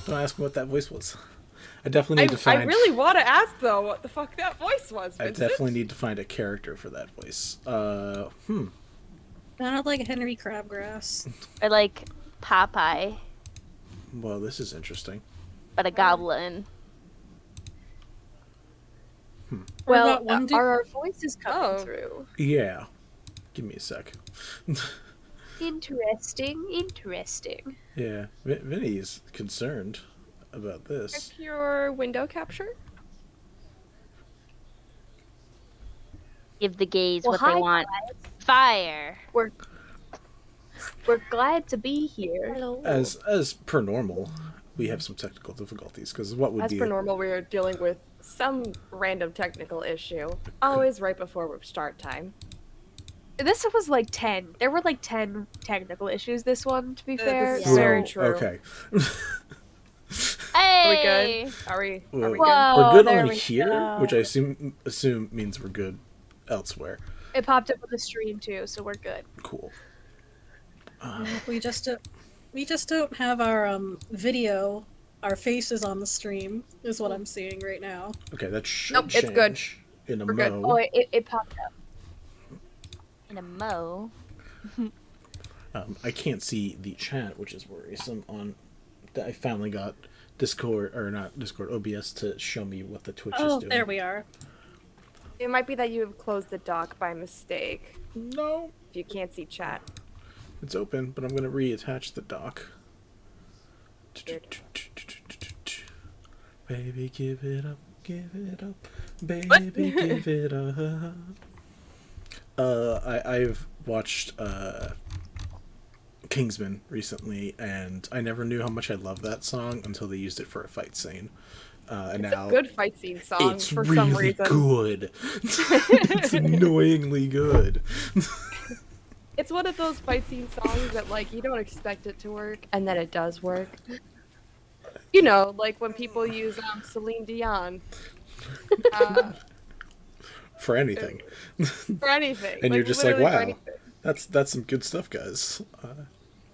Don't ask me what that voice was. I definitely need to find... I really want to ask, though, what the fuck that voice was, Vincent. I definitely need to find a character for that voice. Sounded like Henry Crabgrass. Or like Popeye. Well, this is interesting. But a goblin. Well, are our voices coming through? Yeah. Give me a sec. Interesting. Yeah. Vinny's concerned about this. Check your window capture. Give the gays what they want. Guys. Fire. We're glad to be here. Hello. As per normal, we have some technical difficulties because what would As be... per normal, we're dealing with some random technical issue. Always right before start time. This was like 10. There were like 10 technical issues this one, to be fair. This is very true. Okay. Hey! Are we good? Are we good? We're good there on we here, go. which I assume means we're good elsewhere. It popped up on the stream too, so we're good. Cool. We just don't have our video, our faces on the stream, is what I'm seeing right now. Okay, that should Nope, change it's good. in a We're good. mo. Oh, it popped up. In a mo. I can't see the chat, which is worrisome. I finally got OBS to show me what the Twitch is doing. Oh, there we are. It might be that you have closed the dock by mistake. No, If you can't see chat. it's open, but I'm going to reattach the dock. Baby, give it up, baby, give it up. I've watched Kingsman recently, and I never knew how much I loved that song until they used it for a fight scene. And It's now a good fight scene song it's for really some reason. good. It's annoyingly good. It's one of those fight scene songs that, like, you don't expect it to work, and then it does work. You know, like when people use Celine Dion. For anything. For anything. And you're just like, literally for wow, anything. that's some good stuff, guys.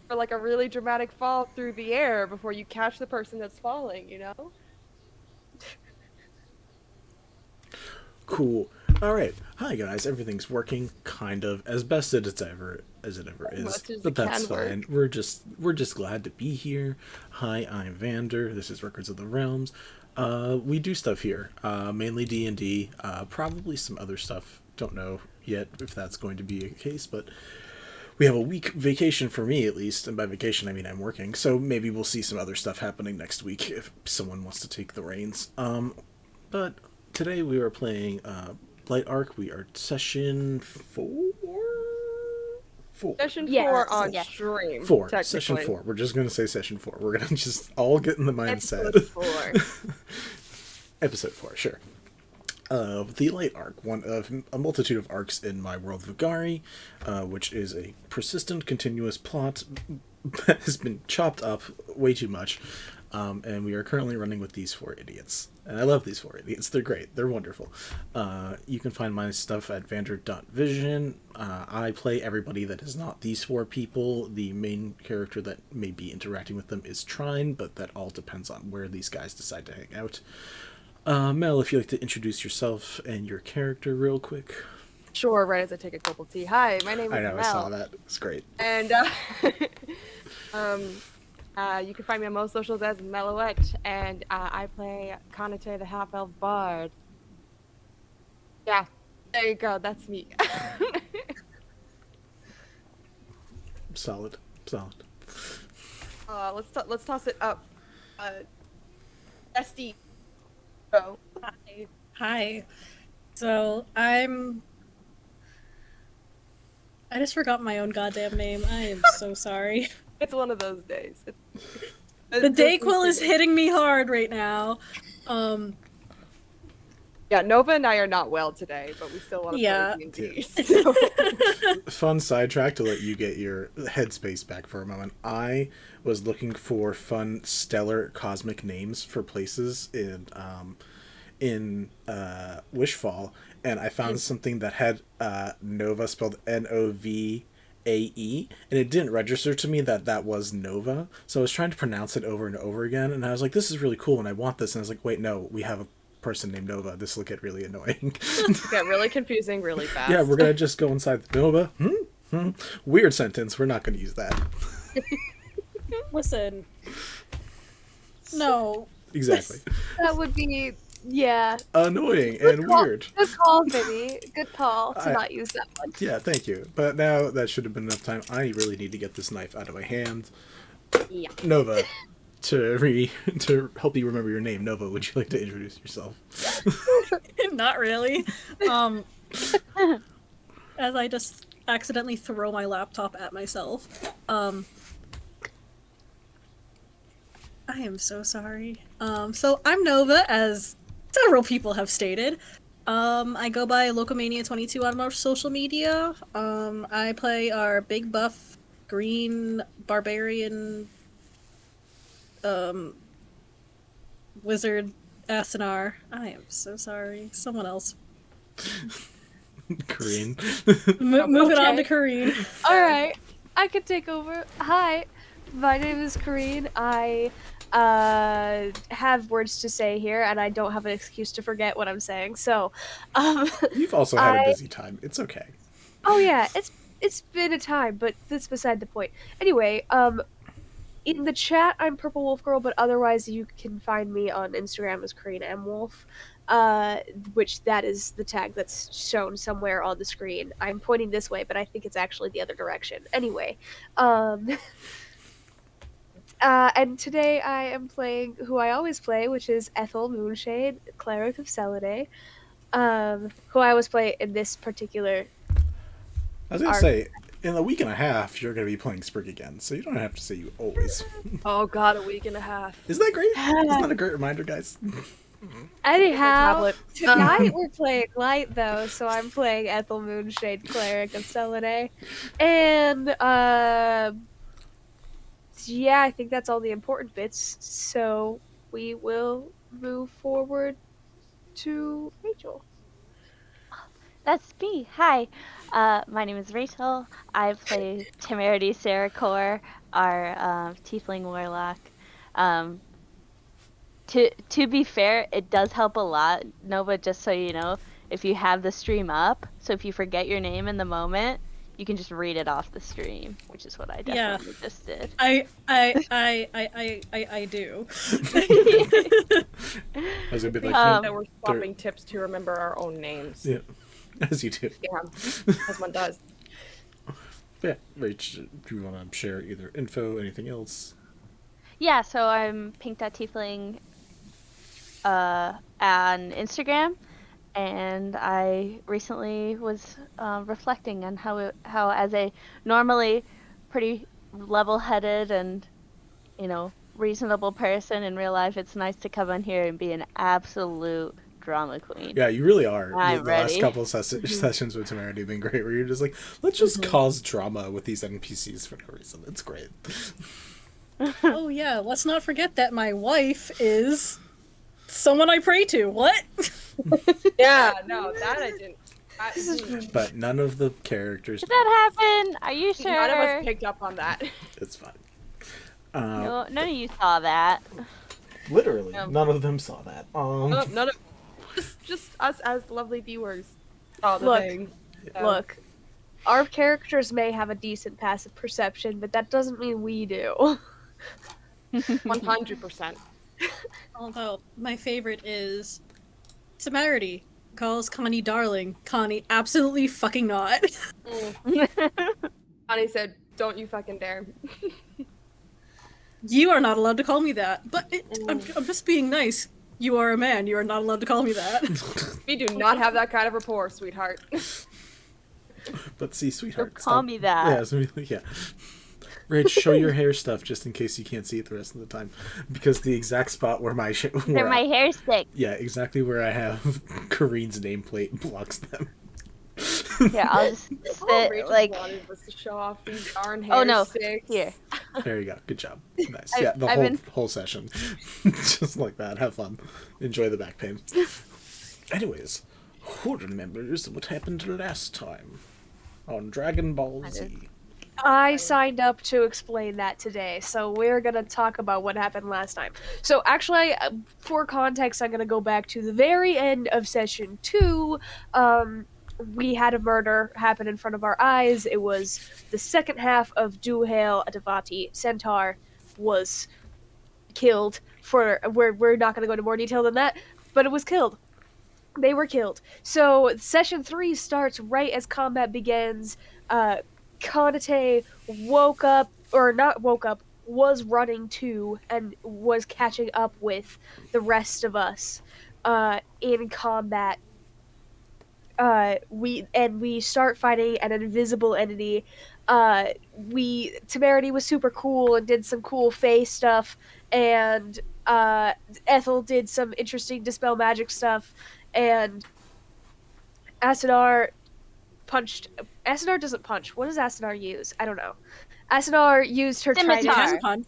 For like a really dramatic fall through the air before you catch the person that's falling, you know? Cool. All right. Hi guys. Everything's working kind of as best as it ever is, much as but it that's can work. fine. We're just glad to be here. Hi, I'm Vander. This is Records of the Realms. We do stuff here, mainly D&D, probably some other stuff. Don't know yet if that's going to be a case, but we have a week vacation for me at least, and by vacation I mean I'm working. So maybe we'll see some other stuff happening next week if someone wants to take the reins. But today we are playing Light Arc. We are session 4? Session Yes. 4 on Yes. stream. 4. technically. Session 4. We're just going to say session 4. We're going to just all get in the mindset. Episode 4. Episode 4, sure. The Light Arc, one of a multitude of arcs in my world of Vagari, which is a persistent, continuous plot that has been chopped up way too much, and we are currently running with these 4 idiots. And I love these 4 idiots. They're great. They're wonderful. You can find my stuff at vander.vision. I play everybody that is not these 4 people. The main character that may be interacting with them is Trine, but that all depends on where these guys decide to hang out. Mel, if you'd like to introduce yourself and your character real quick. Sure, right as I take a cup of tea. Hi, my name is I know, Mel. I saw that. It's great. And you can find me on most socials as Meloette, and I play Kanitae, the half-elf bard. Yeah, there you go. That's me. Solid. Let's toss it up. Esty. Go. Hi. So I just forgot my own goddamn name. I am so sorry. It's one of those days. The Dayquil is hitting me hard right now. Yeah, Nova and I are not well today, but we still want to Yeah. play D&D. So. Fun sidetrack to let you get your headspace back for a moment. I was looking for fun, stellar, cosmic names for places in Wishfall, and I found something that had Nova spelled Nova, A-E, and it didn't register to me that that was Nova, so I was trying to pronounce it over and over again, and I was like, this is really cool, and I want this, and I was like, wait, no, we have a person named Nova. This will get really annoying. Get really confusing really fast. Yeah, we're gonna just go inside the Nova. Weird sentence. We're not gonna use that. Listen. No. Exactly. That would be, yeah. Annoying and weird. Good call, Vinny. Good call to not use that one. Yeah, thank you. But now that should have been enough time. I really need to get this knife out of my hand. Yeah. Nova, to help you remember your name, Nova, would you like to introduce yourself? Not really. As I just accidentally throw my laptop at myself. I am so sorry. So I'm Nova, as several people have stated. I go by Locomania22 on most social media. I play our big buff green barbarian wizard Asunar. I am so sorry. Someone else. Kareen. Moving on to Kareen. Alright, I can take over. Hi, my name is Kareen. I have words to say here, and I don't have an excuse to forget what I'm saying. So, You've also had a busy time. It's okay. Oh yeah, it's been a time, but that's beside the point. Anyway, in the chat, I'm Purple Wolf Girl, but otherwise you can find me on Instagram as Kareen M Wolf, which that is the tag that's shown somewhere on the screen. I'm pointing this way, but I think it's actually the other direction. Anyway, and today I am playing who I always play, which is Ethel Moonshade, Cleric of Selune, who I always play in this particular I was going to say, in a week and a half, you're going to be playing Sprig again, so you don't have to say you always. Oh god, a week and a half. Isn't that great? Isn't that a great reminder, guys? Anyhow, tonight we're playing Light, though, so I'm playing Ethel Moonshade, Cleric of Selune. And, yeah, I think that's all the important bits, so we will move forward to Rachel. That's me. Hi. My name is Rachel. I play Temerity Serechor, our Tiefling Warlock. To be fair, it does help a lot, Nova, just so you know, if you have the stream up, so if you forget your name in the moment, you can just read it off the stream, which is what I definitely just did. I do. As a bit like that we're swapping tips to remember our own names. Yeah, as you do. Yeah, as one does. Yeah, Rach, do you want to share either info, anything else? Yeah, so I'm pink.tiefling on Instagram, and I recently was reflecting on how as a normally pretty level-headed and, reasonable person in real life, it's nice to come on here and be an absolute drama queen. Yeah, you really are. I'm the last ready. couple of sessions with Temerity have been great, where you're just like, let's just cause drama with these NPCs for no reason. It's great. Oh yeah, let's not forget that my wife is someone I pray to. What? Yeah, no, that I didn't. But none of the characters. Did that happen? Are you sure? None of us picked up on that. It's fine. No, none of you saw that. Literally, none of them saw that. No, none of just us as lovely viewers. Oh, the Look. thing. Look, our characters may have a decent passive perception, but that doesn't mean we do. 100%. Although my favorite is Temerity calls Connie darling. Connie, absolutely fucking not. Connie said, "Don't you fucking dare." You are not allowed to call me that. But I'm just being nice. You are a man. You are not allowed to call me that. We do not have that kind of rapport, sweetheart. But see, sweetheart, Call me that. Yeah, so yeah. Rach, show your hair stuff just in case you can't see it the rest of the time, because the exact spot where my They're my hair sticks. yeah, exactly where I have Kareen's nameplate blocks them. Here, I'll just sit Rachel like. wanted us to show off these darn hair Oh no! sticks. Here. There you go. Good job. Nice. I've- Yeah, the I've whole been- whole session, just like that. Have fun. Enjoy the back pain. Anyways, who remembers what happened last time on Dragon Ball Z? I signed up to explain that today, so we're gonna talk about what happened last time. So actually, for context, I'm gonna go back to the very end of session 2. We had a murder happen in front of our eyes. It was the second half of Duhail, a Devati centaur, was killed. We're not gonna go into more detail than that, but it was killed. They were killed. So session 3 starts right as combat begins. Kanitae woke up, or not woke up, was running to and was catching up with the rest of us in combat. We start fighting an invisible entity. Temerity was super cool and did some cool Fae stuff, and Ethel did some interesting dispel magic stuff, and Asunar punched. Asunar doesn't punch. What does Asunar use? I don't know. Asunar used her Scimitar. trident. Punch.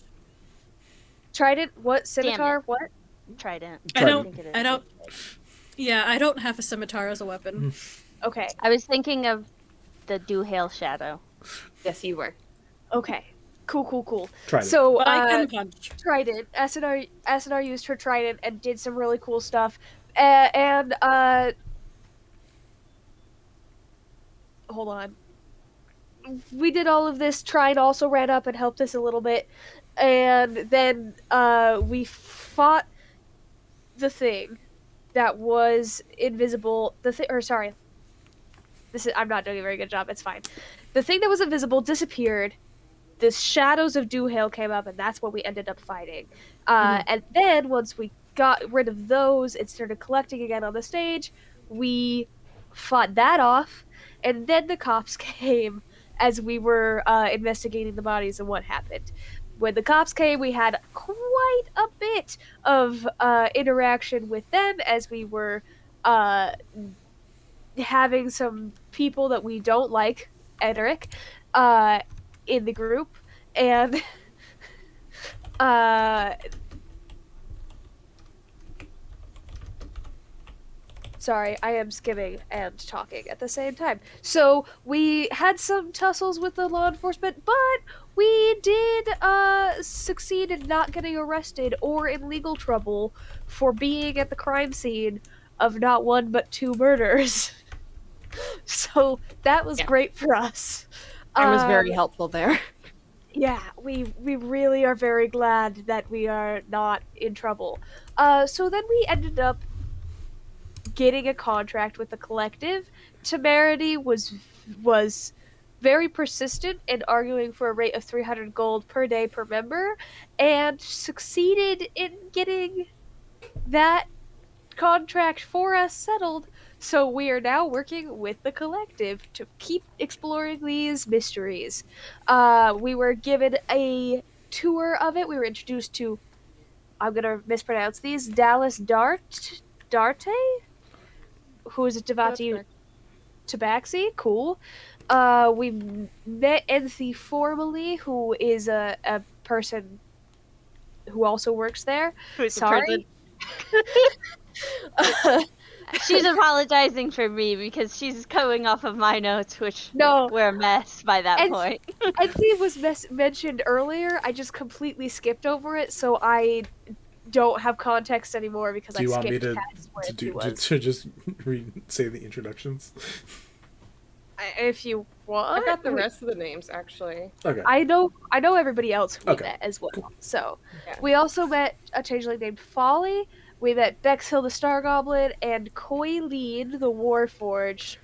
Trident? What? Scimitar? it. What? Trident. I don't. think it is. I don't. Yeah, I don't have a scimitar as a weapon. Okay. I was thinking of the Duhail shadow. Yes, you were. Okay. Cool. Trident. So, But I can punch. Trident. Asunar used her trident and did some really cool stuff. Hold on. We did all of this. Trine also ran up and helped us a little bit. And then we fought the thing that was invisible. I'm not doing a very good job. It's fine. The thing that was invisible disappeared. The shadows of Duhail came up, and that's what we ended up fighting. And then once we got rid of those, it started collecting again on the stage. We fought that off, and then the cops came as we were investigating the bodies and what happened. When the cops came, we had quite a bit of interaction with them as we were having some people that we don't like, Edric, in the group, and sorry, I am skimming and talking at the same time. So we had some tussles with the law enforcement, but we did succeed in not getting arrested or in legal trouble for being at the crime scene of not one but 2 murders. So that was great for us. I was very helpful there. Yeah, we really are very glad that we are not in trouble. So then we ended up getting a contract with the collective. Temerity was very persistent in arguing for a rate of 300 gold per day per member, and succeeded in getting that contract for us settled. So we are now working with the collective to keep exploring these mysteries. We were given a tour of it. We were introduced to, I'm gonna mispronounce these, Dallas Darte, who is a Devati Tabaxi. Cool. We met Enthi formally, who is a person who also works there. Sorry. She's apologizing for me because she's going off of my notes, which No. were a mess by that point. Enthi was mentioned earlier. I just completely skipped over it, so I don't have context anymore because I skipped past where he was. to just say the introductions? If you want, I got the rest of the names actually. Okay. I know everybody else who we Okay. met as well. Cool. So Yeah. we also met a changeling named Folly. We met Bexhill the Star Goblin and Koylene the Warforged,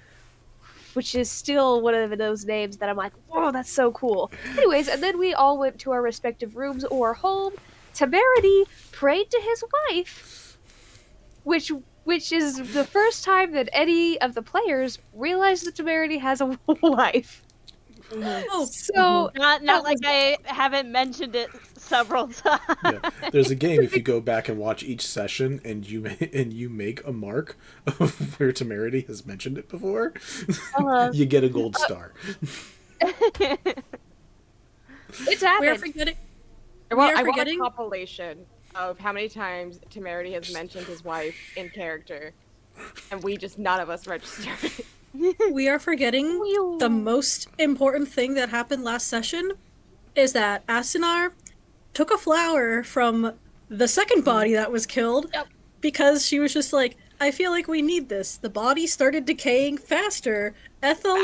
which is still one of those names that I'm like, whoa, that's so cool. Anyways, and then we all went to our respective rooms or home. Temerity prayed to his wife, which is the first time that any of the players realized that Temerity has a wife. Oh, So Not like I haven't mentioned it several times. Yeah. There's a game if you go back and watch each session and you make a mark of where Temerity has mentioned it before, you get a gold star. it's happened. we're forgetting. I want a forgetting- compilation of how many times Temerity has mentioned his wife in character, and none of us registered. We are forgetting the most important thing that happened last session is that Asunar took a flower from the second body that was killed Yep. because she was just like, I feel like we need this. The body started decaying faster. Ethel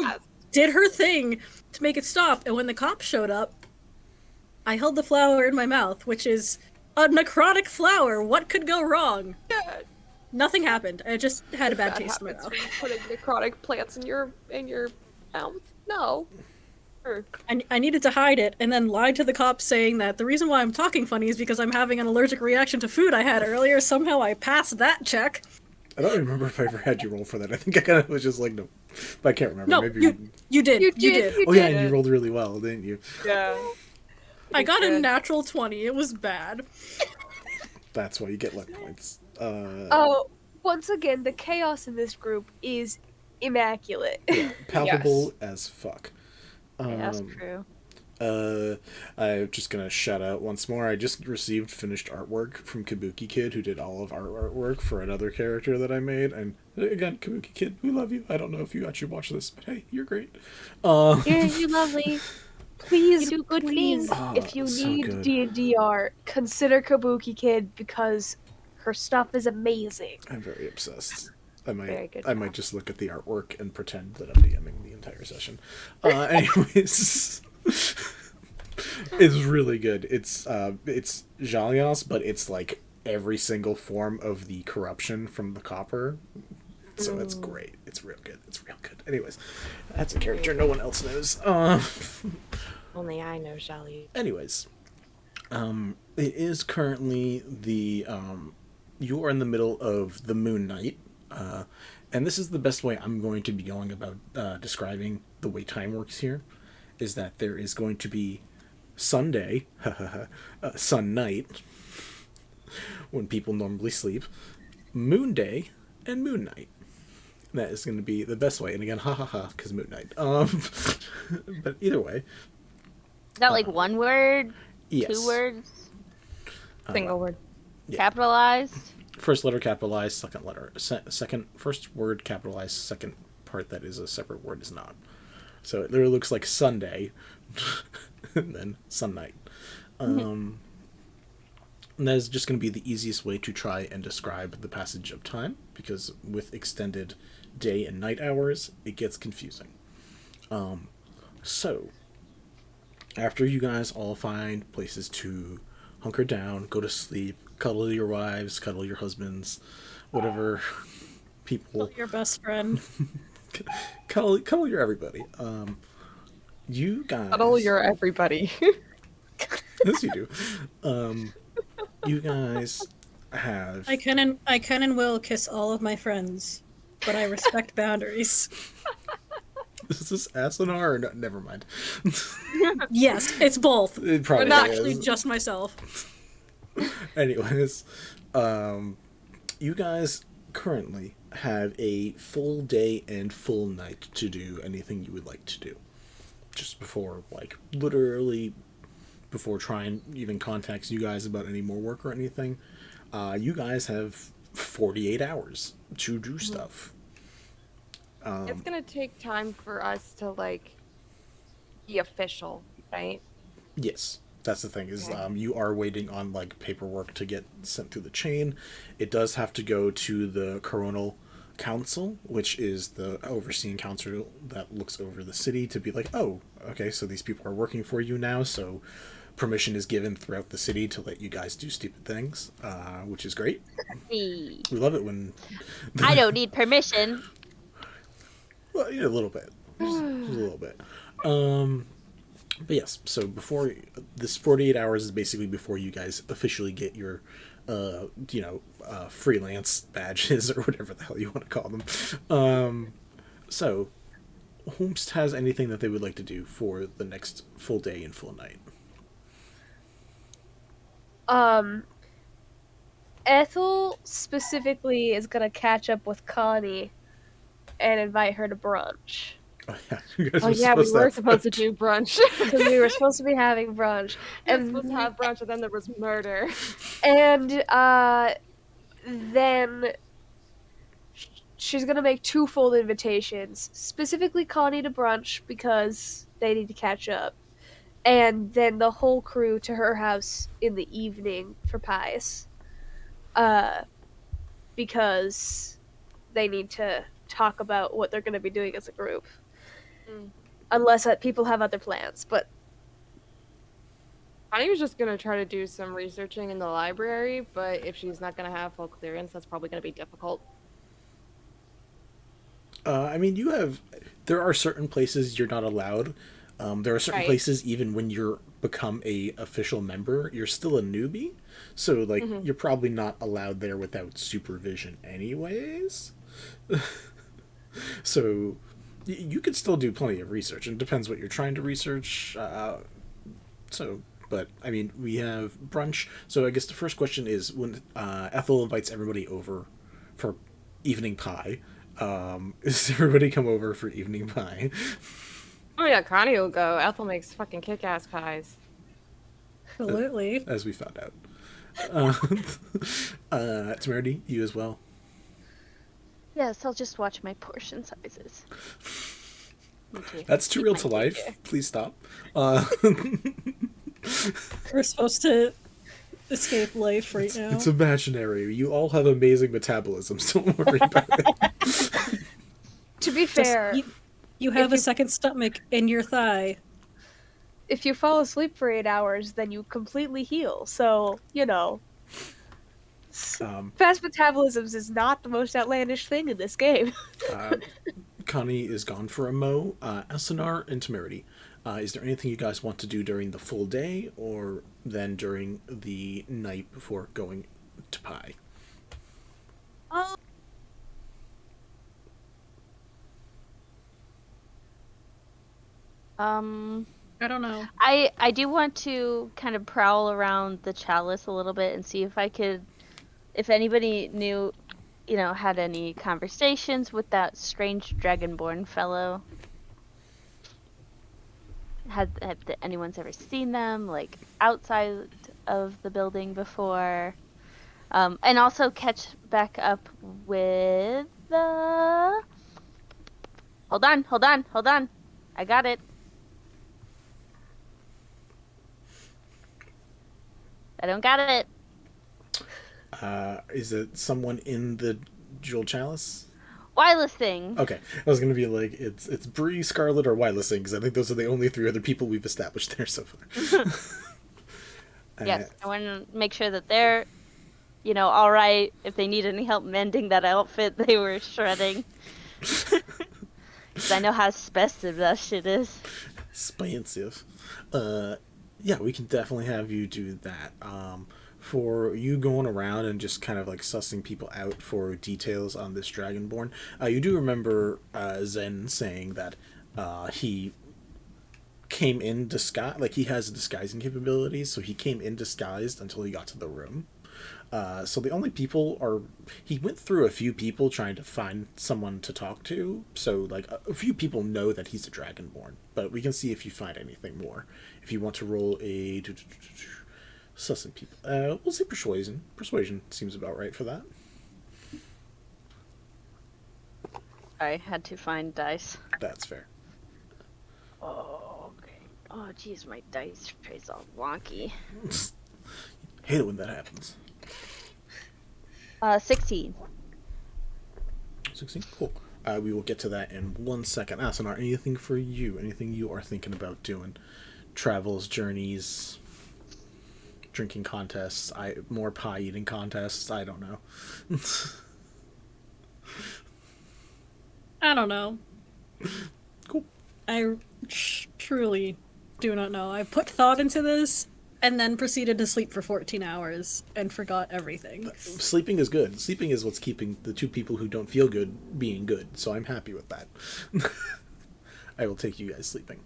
did her thing to make it stop, and when the cops showed up, I held the flower in my mouth, which is a necrotic flower. What could go wrong? Nothing happened. I just had a bad taste in my mouth. Putting necrotic plants in your mouth. No. I needed to hide it, and then lied to the cops saying that the reason why I'm talking funny is because I'm having an allergic reaction to food I had earlier. Somehow I passed that check. I don't remember if I ever had you roll for that. I think I kind of was just like, no. But I can't remember. No, Maybe you did. You did. Oh, yeah, and you rolled really well, didn't you? Yeah. I got a natural 20. It was bad. That's why you get luck points. Oh, once again, the chaos in this group is immaculate. Yeah, palpable as fuck. Yeah, that's true. I'm just gonna shout out once more. I just received finished artwork from Kabuki Kid, who did all of our artwork for another character that I made. And again, Kabuki Kid, we love you. I don't know if you actually watch this, but hey, you're great. You're lovely. Please You do good please, things. if you so need good. D&D art, consider Kabuki Kid because her stuff is amazing. I'm very obsessed. Very good I might just look at the artwork and pretend that I'm DMing the entire session. Anyways, it's really good. It's Jalios, but it's like every single form of the corruption from the copper. So it's great. It's real good. It's real good. Anyways, that's a character no one else knows. Only I know Jali. Anyways, it is currently the you are in the middle of the Moon Night, and this is the best way I'm going to be going about describing the way time works here, is that there is going to be Sunday, Sun Night, when people normally sleep, Moon Day, and Moon Night. That is going to be the best way, and again, because Moon Night. But either way. Is that like one word? Yes. 2 words? Single word. Yeah. Capitalized? First letter capitalized, second letter. First word capitalized, second part that is a separate word is not. So it literally looks like Sunday, and then Sun Night. And that is just going to be the easiest way to try and describe the passage of time, because with extended day and night hours, it gets confusing. So, after you guys all find places to hunker down, go to sleep, cuddle your wives, cuddle your husbands, whatever people... Your best friend. cuddle your everybody. You guys... Cuddle your everybody. Yes, you do. You guys have... I can and will kiss all of my friends, but I respect boundaries. Is this Asunar or no? Never mind. Yes, it's both. It probably But not is. actually just myself. Anyways, you guys currently have a full day and full night to do anything you would like to do. Just before, like, literally before Trine even contacts you guys about any more work or anything, you guys have 48 hours to do stuff. It's gonna take time for us to, like, be official, right? Yes, that's the thing, is you are waiting on, like, paperwork to get sent through the chain. It does have to go to the Coronal Council, which is the overseeing council that looks over the city, to be like, oh, okay, so these people are working for you now, so permission is given throughout the city to let you guys do stupid things, which is great. Hey. We love it when... I don't need permission. Well, yeah, a little bit. Just a little bit. But yes, so before... This 48 hours is basically before you guys officially get your, freelance badges, or whatever the hell you want to call them. So, whomst has anything that they would like to do for the next full day and full night? Ethel specifically is gonna catch up with Connie and invite her to brunch. Oh yeah, you guys Oh were yeah, we were have supposed to do brunch. Because we were supposed to be having brunch. We were And supposed to have brunch, and then there was murder. And then she's gonna make twofold invitations, specifically Connie to brunch because they need to catch up, and then the whole crew to her house in the evening for pies. Because they need to talk about what they're gonna be doing as a group. Unless people have other plans, but I was just gonna try to do some researching in the library, but if she's not gonna have full clearance, that's probably gonna be difficult. I mean, there are certain places you're not allowed. There are certain Right. places, even when you're become a official member, you're still a newbie. So, like, you're probably not allowed there without supervision anyways. So, you could still do plenty of research. And it depends what you're trying to research. But, I mean, we have brunch. So I guess the first question is, when Ethel invites everybody over for evening pie, does everybody come over for evening pie? Oh yeah, Connie will go. Ethel makes fucking kick-ass pies. Absolutely. As we found out. Temerity, you as well? Yes, I'll just watch my portion sizes. That's too real to life. Please stop. We're supposed to escape life right now. It's imaginary. You all have amazing metabolisms. Don't worry about it. to be fair, You have a second stomach in your thigh. if you fall asleep for 8 hours, then you completely heal. So, fast metabolisms is not the most outlandish thing in this game. Connie is gone for a mo. Asunar and Temerity. Is there anything you guys want to do during the full day, or then during the night before going to pie? I don't know. I do want to kind of prowl around the chalice a little bit and see if anybody knew, had any conversations with that strange dragonborn fellow. Have anyone's ever seen them, like, outside of the building before? And also catch back up with the... Hold on. I got it. I don't got it. Is it someone in the Jewel Chalice? Wireless thing. Okay, I was gonna be like, it's Bree, Scarlet, or Wirelessing, because I think those are the only 3 other people we've established there so far. Yes, I want to make sure that they're, all right. If they need any help mending that outfit they were shredding. Because I know how expensive that shit is. Expensive. Yeah, we can definitely have you do that. For you going around and just kind of like sussing people out for details on this Dragonborn, you do remember Zen saying that he came in disguise, like he has disguising capabilities, so he came in disguised until he got to the room. So the only people he went through a few people trying to find someone to talk to, so like a few people know that he's a Dragonborn, but we can see if you find anything more. If you want to roll a sussing people, we'll say persuasion. Persuasion seems about right for that. I had to find dice. That's fair. Oh, okay. Oh, jeez, my dice tray's all wonky. Hate it when that happens. 16. 16? Cool. We will get to that in 1 second. Asunar, anything for you? Anything you are thinking about doing? Travels, journeys, drinking contests, more pie eating contests? I don't know. I don't know. Cool. I truly do not know. I put thought into this and then proceeded to sleep for 14 hours and forgot everything. Sleeping is good. Sleeping is what's keeping the 2 people who don't feel good being good, so I'm happy with that. I will take you guys sleeping.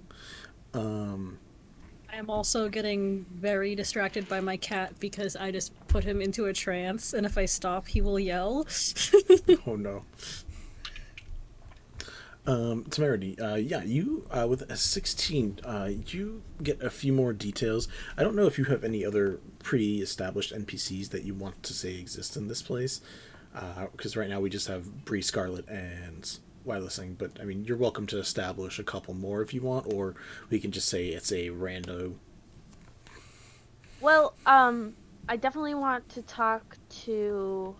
I am also getting very distracted by my cat because I just put him into a trance, and if I stop, he will yell. Oh no. Temerity, yeah, you, with a 16, you get a few more details. I don't know if you have any other pre-established NPCs that you want to say exist in this place. because right now we just have Bree Scarlet and Wirelessing, but I mean, you're welcome to establish a couple more if you want, or we can just say it's a rando. Well, I definitely want to talk to.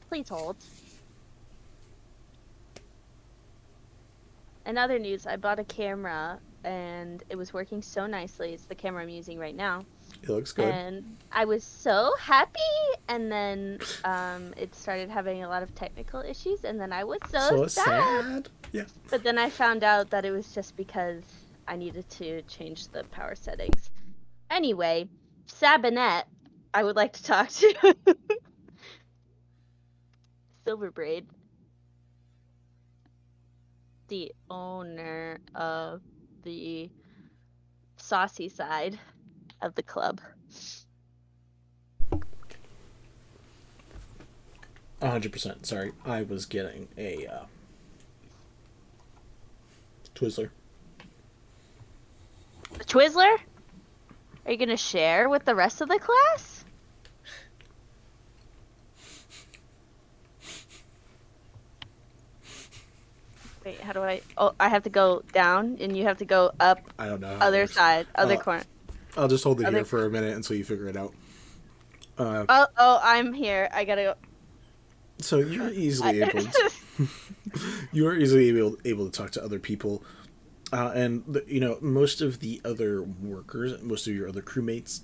Please hold. In other news, I bought a camera and it was working so nicely. It's the camera I'm using right now. It looks good. And I was so happy, and then it started having a lot of technical issues, and then I was so sad. Yeah. But then I found out that it was just because I needed to change the power settings. Anyway, Sabinet, I would like to talk to. Silverbraid, the owner of the saucy side of the club. 100%. Sorry, I was getting a Twizzler. The Twizzler? Are you gonna share with the rest of the class? Wait, how do I? Oh, I have to go down, and you have to go up. I don't know. How Other side, other corner. I'll just hold it here for a minute until you figure it out. Oh, I'm here. I gotta go. So you're easily able to talk to other people, and most of the other workers, most of your other crewmates,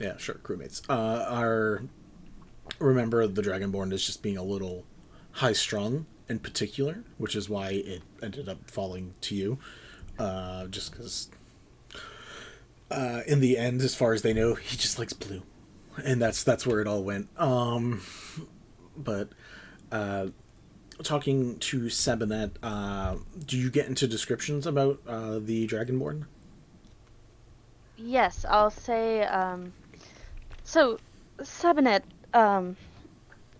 yeah, sure, crewmates, are remember the Dragonborn as just being a little high strung in particular, which is why it ended up falling to you, just because. In the end, as far as they know, he just likes blue, and that's where it all went. But talking to Sabinet, do you get into descriptions about the Dragonborn? Yes, I'll say. So, Sabinet.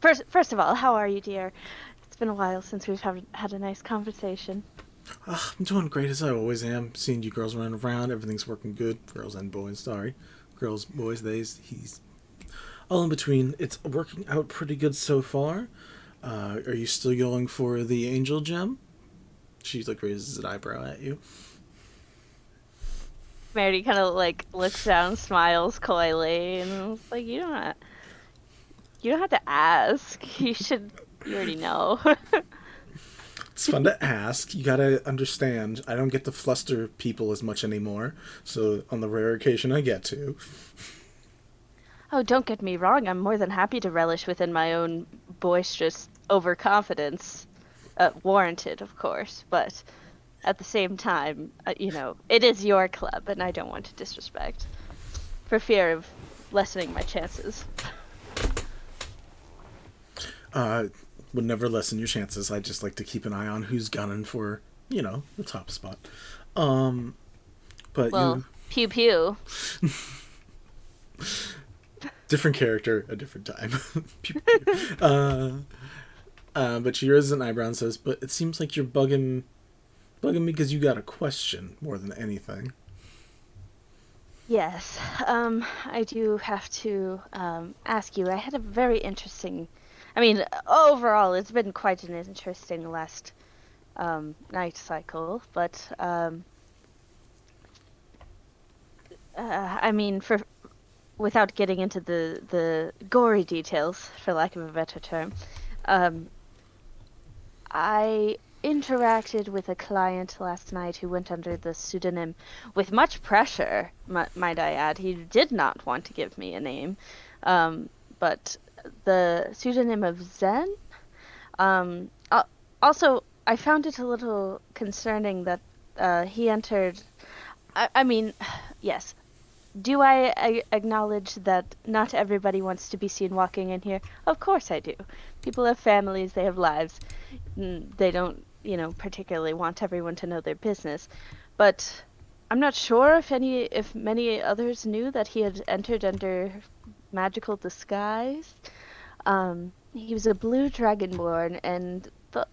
First of all, how are you, dear? It's been a while since we've had a nice conversation. I'm doing great as I always am. Seeing you girls running around, everything's working good. Girls and boys, sorry. Girls, boys, theys, he's. All in between. It's working out pretty good so far. Are you still going for the angel gem? She raises an eyebrow at you. Mary kind of looks down, smiles coyly, and it's like, you don't have to ask. You already know. It's fun to ask. You gotta understand, I don't get to fluster people as much anymore, so on the rare occasion I get to. Oh, don't get me wrong. I'm more than happy to relish within my own boisterous overconfidence. Warranted, of course, but at the same time, it is your club, and I don't want to disrespect, for fear of lessening my chances. Would never lessen your chances. I just like to keep an eye on who's gunning for, the top spot. But pew pew. Different character, a different time. Pew, pew. But she raises an eyebrow and says, "But it seems like you're bugging me because you got a question more than anything." Yes, I do have to ask you. I had a very interesting. I mean, overall, it's been quite an interesting last night cycle, but I mean, without getting into the gory details, for lack of a better term, I interacted with a client last night who went under the pseudonym with much pressure, might I add. He did not want to give me a name, but the pseudonym of Zen. Also, I found it a little concerning that he entered. I mean, yes. Do I acknowledge that not everybody wants to be seen walking in here? Of course I do. People have families, they have lives. They don't, particularly want everyone to know their business. But I'm not sure if many others knew that he had entered under magical disguise. He was a blue dragonborn, and the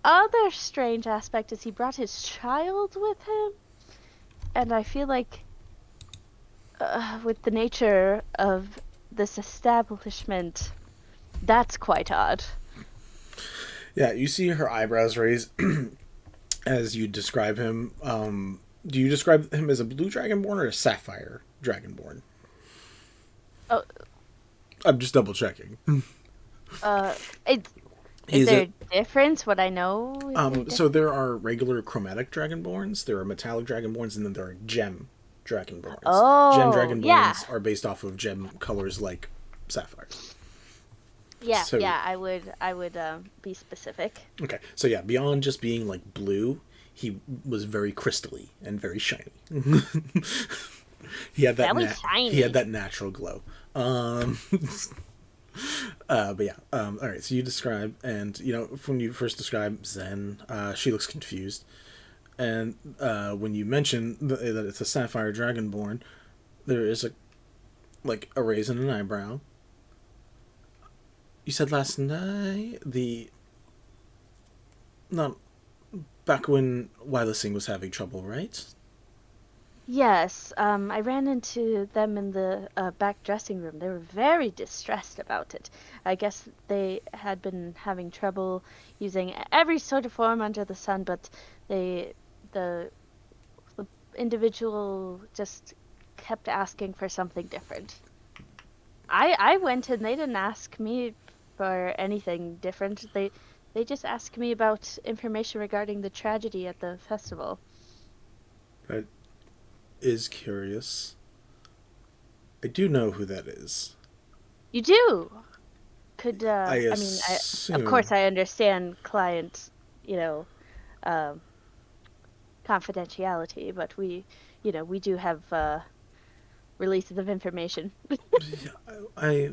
other strange aspect is he brought his child with him. And I feel like with the nature of this establishment. That's quite odd. Yeah, you see her eyebrows raise as you describe him. Do you describe him as a blue dragonborn or a sapphire dragonborn? Oh, I'm just double checking. Is there a difference? What I know? So there are regular chromatic dragonborns, there are metallic dragonborns, and then there are gem dragonborns. Oh, gem dragonborns yeah. are based off of gem colors like sapphires. Yeah, So- yeah. I would be specific. Okay, so yeah, beyond just being like blue, he was very crystally and very shiny. He had that Very shiny. he had that natural glow. But yeah, all right. So you describe, and when you first describe Zen, she looks confused, and when you mention that it's a sapphire dragonborn, there is a raise in an eyebrow. You said last night not back when Bladesinger was having trouble, right? Yes, I ran into them in the back dressing room. They were very distressed about it. I guess they had been having trouble using every sort of form under the sun, but the individual just kept asking for something different. I went and they didn't ask me for anything different. They just asked me about information regarding the tragedy at the festival. That is curious. I do know who that is. You do? Could assume... of course I understand client, confidentiality, but we do have releases of information. I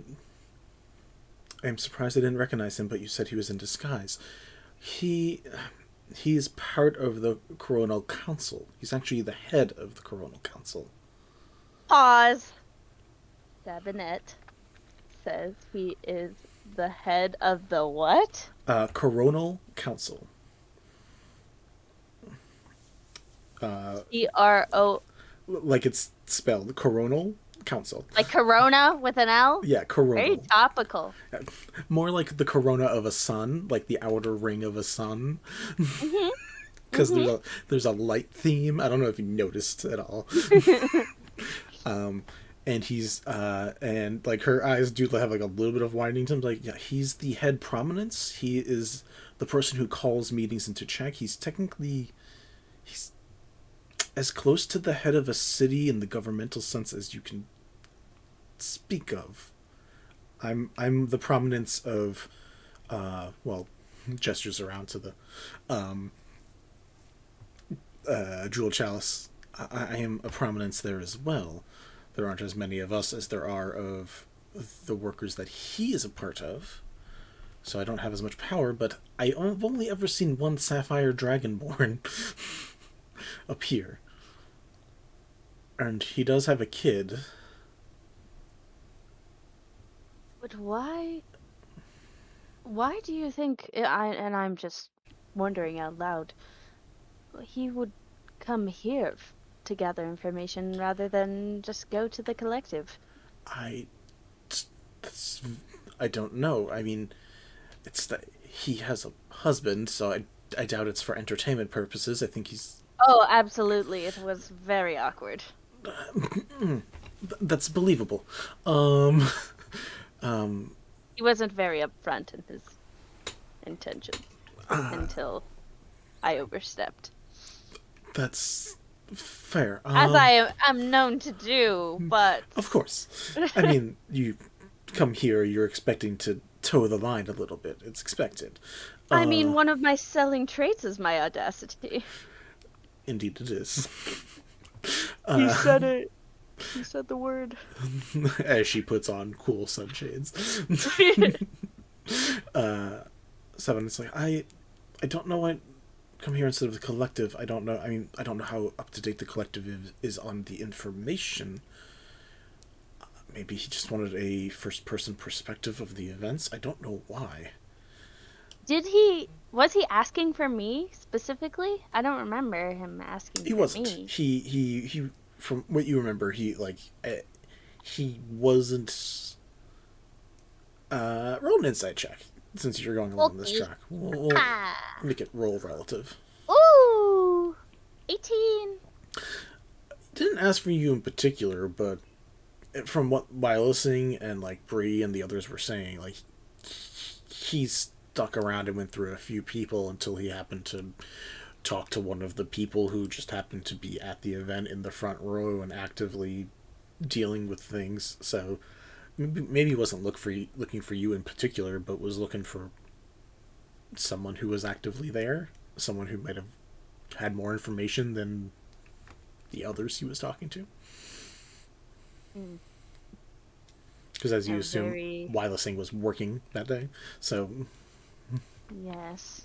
am surprised I didn't recognize him, but you said he was in disguise. He's part of the Coronal Council. He's actually the head of the Coronal Council. Pause. Sabinet says he is the head of the what? Coronal Council. CRO. Like it's spelled, Coronal Council. Like Corona with an L? Yeah, Coronal. Very topical. More like the corona of a sun, like the outer ring of a sun. Because there's a light theme. I don't know if you noticed at all. And he's and like her eyes do have like a little bit of widening to him. Like, yeah, he's the head prominence. He is the person who calls meetings into check. He's as close to the head of a city in the governmental sense as you can speak of. I'm the prominence of gestures around to the Jewel Chalice. I am a prominence there as well. There aren't as many of us as there are of the workers that he is a part of, so I don't have as much power, but I've only ever seen one Sapphire Dragonborn appear. And he does have a kid. But why do you think, I'm just wondering out loud, he would come here to gather information rather than just go to the collective? I don't know. I mean, it's that he has a husband, so I doubt it's for entertainment purposes. I think he's... Oh, absolutely. It was very awkward. That's believable. He wasn't very upfront in his intentions until I overstepped. That's fair. As I am known to do, but... Of course. I mean, you come here, you're expecting to toe the line a little bit. It's expected. I mean, one of my selling traits is my audacity. Indeed it is. You said it. You said the word. As she puts on cool sunshades. Seven, it's like, I don't know why come here instead of the collective. I don't know. I mean, I don't know how up to date the collective is on the information. Maybe he just wanted a first person perspective of the events. I don't know why. Was he asking for me specifically? I don't remember him asking He for wasn't. me. He from what you remember, he wasn't Roll an insight check since you're going along this Okay. track. We'll make it roll relative. Ooh, 18. Didn't ask for you in particular, but from what by listening and like Bree and the others were saying, like he stuck around and went through a few people until he happened to talk to one of the people who just happened to be at the event in the front row and actively dealing with things. So maybe he wasn't looking for you in particular, but was looking for someone who was actively there, someone who might have had more information than the others he was talking to. Because as you assume, Wirelessing was working that day, so... Yes.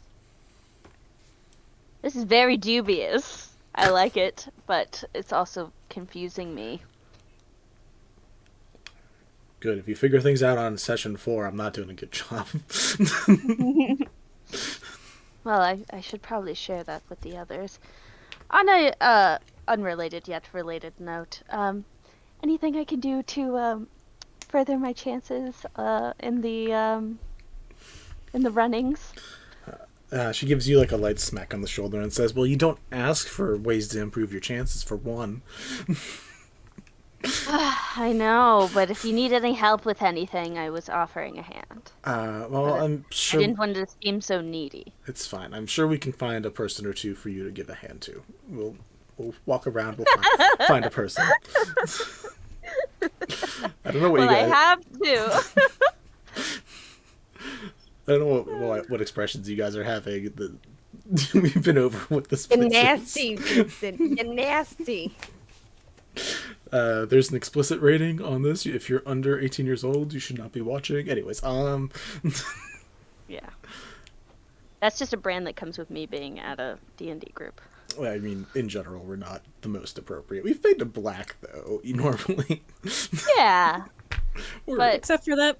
This is very dubious. I like it, but it's also confusing me. Good. If you figure things out on session 4, I'm not doing a good job. Well, I should probably share that with the others. On a unrelated yet related note, anything I can do to further my chances in the runnings? She gives you like a light smack on the shoulder and says, well, you don't ask for ways to improve your chances for one. I know, but if you need any help with anything, I was offering a hand. Well, I'm sure... I didn't want to seem so needy. It's fine. I'm sure we can find a person or two for you to give a hand to. We'll walk around, we'll find a person. I don't know what you guys... I have to. I don't know what expressions you guys are having. We've been over what this place You're nasty, Vincent. You're nasty. There's an explicit rating on this. If you're under 18 years old, you should not be watching. Anyways, Yeah. That's just a brand that comes with me being at a D&D group. Well, I mean, in general, we're not the most appropriate. We fade to black, though, normally. Yeah. But Except for that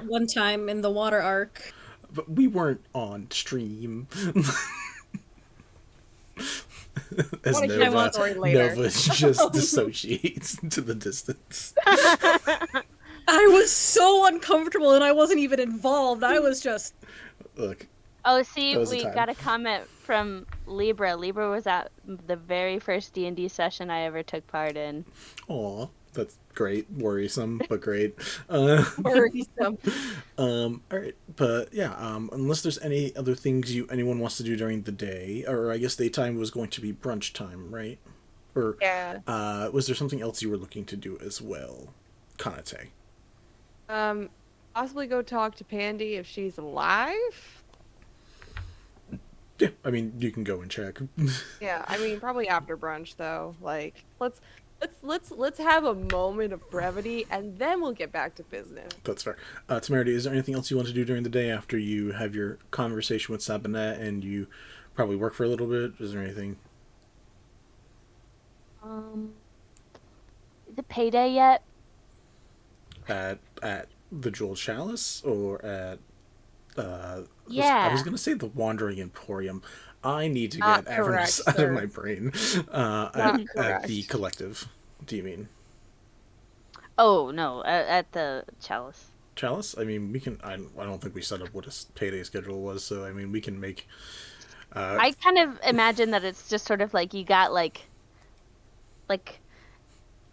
one time in the water arc. But we weren't on stream. As Nova just dissociates into the distance. I was so uncomfortable and I wasn't even involved. I was just... Look. Oh, see, we got a comment from Libra. Libra was at the very first D&D session I ever took part in. Aw, that's great. Worrisome, but great. Worrisome. Alright, but yeah, unless there's any other things anyone wants to do during the day, or I guess daytime was going to be brunch time, right? Or yeah. Was there something else you were looking to do as well? Kanitae. Possibly go talk to Pandy if she's alive. Yeah, I mean, you can go and check. Yeah, I mean, probably after brunch though. Like, let's have a moment of brevity and then we'll get back to business. That's fair. Temerity, is there anything else you want to do during the day after you have your conversation with Sabinet and you probably work for a little bit? Is there anything? Is it payday yet? At the Jeweled Chalice or at yeah. I was gonna say the Wandering Emporium. I need to get Avernus out of my brain. At the Collective. Do you mean? Oh no, at the Chalice. Chalice? I mean, we can. I don't think we set up what a payday schedule was, so I mean, we can make. I kind of imagine that it's just sort of like you got like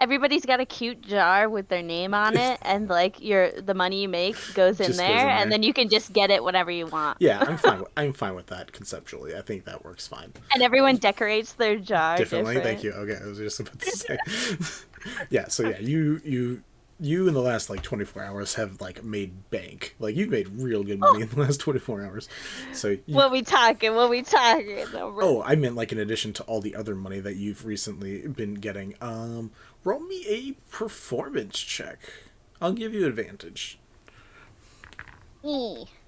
everybody's got a cute jar with their name on it, and like the money you make goes in there, and then you can just get it whatever you want. Yeah, I'm fine with that conceptually. I think that works fine. And everyone decorates their jar differently. different. Thank you. Okay, I was just about to say. Yeah. So yeah, you in the last like 24 hours have like made bank. Like you've made real good money in the last 24 hours. So What we talking? Oh, I meant like in addition to all the other money that you've recently been getting. Roll me a performance check. I'll give you advantage.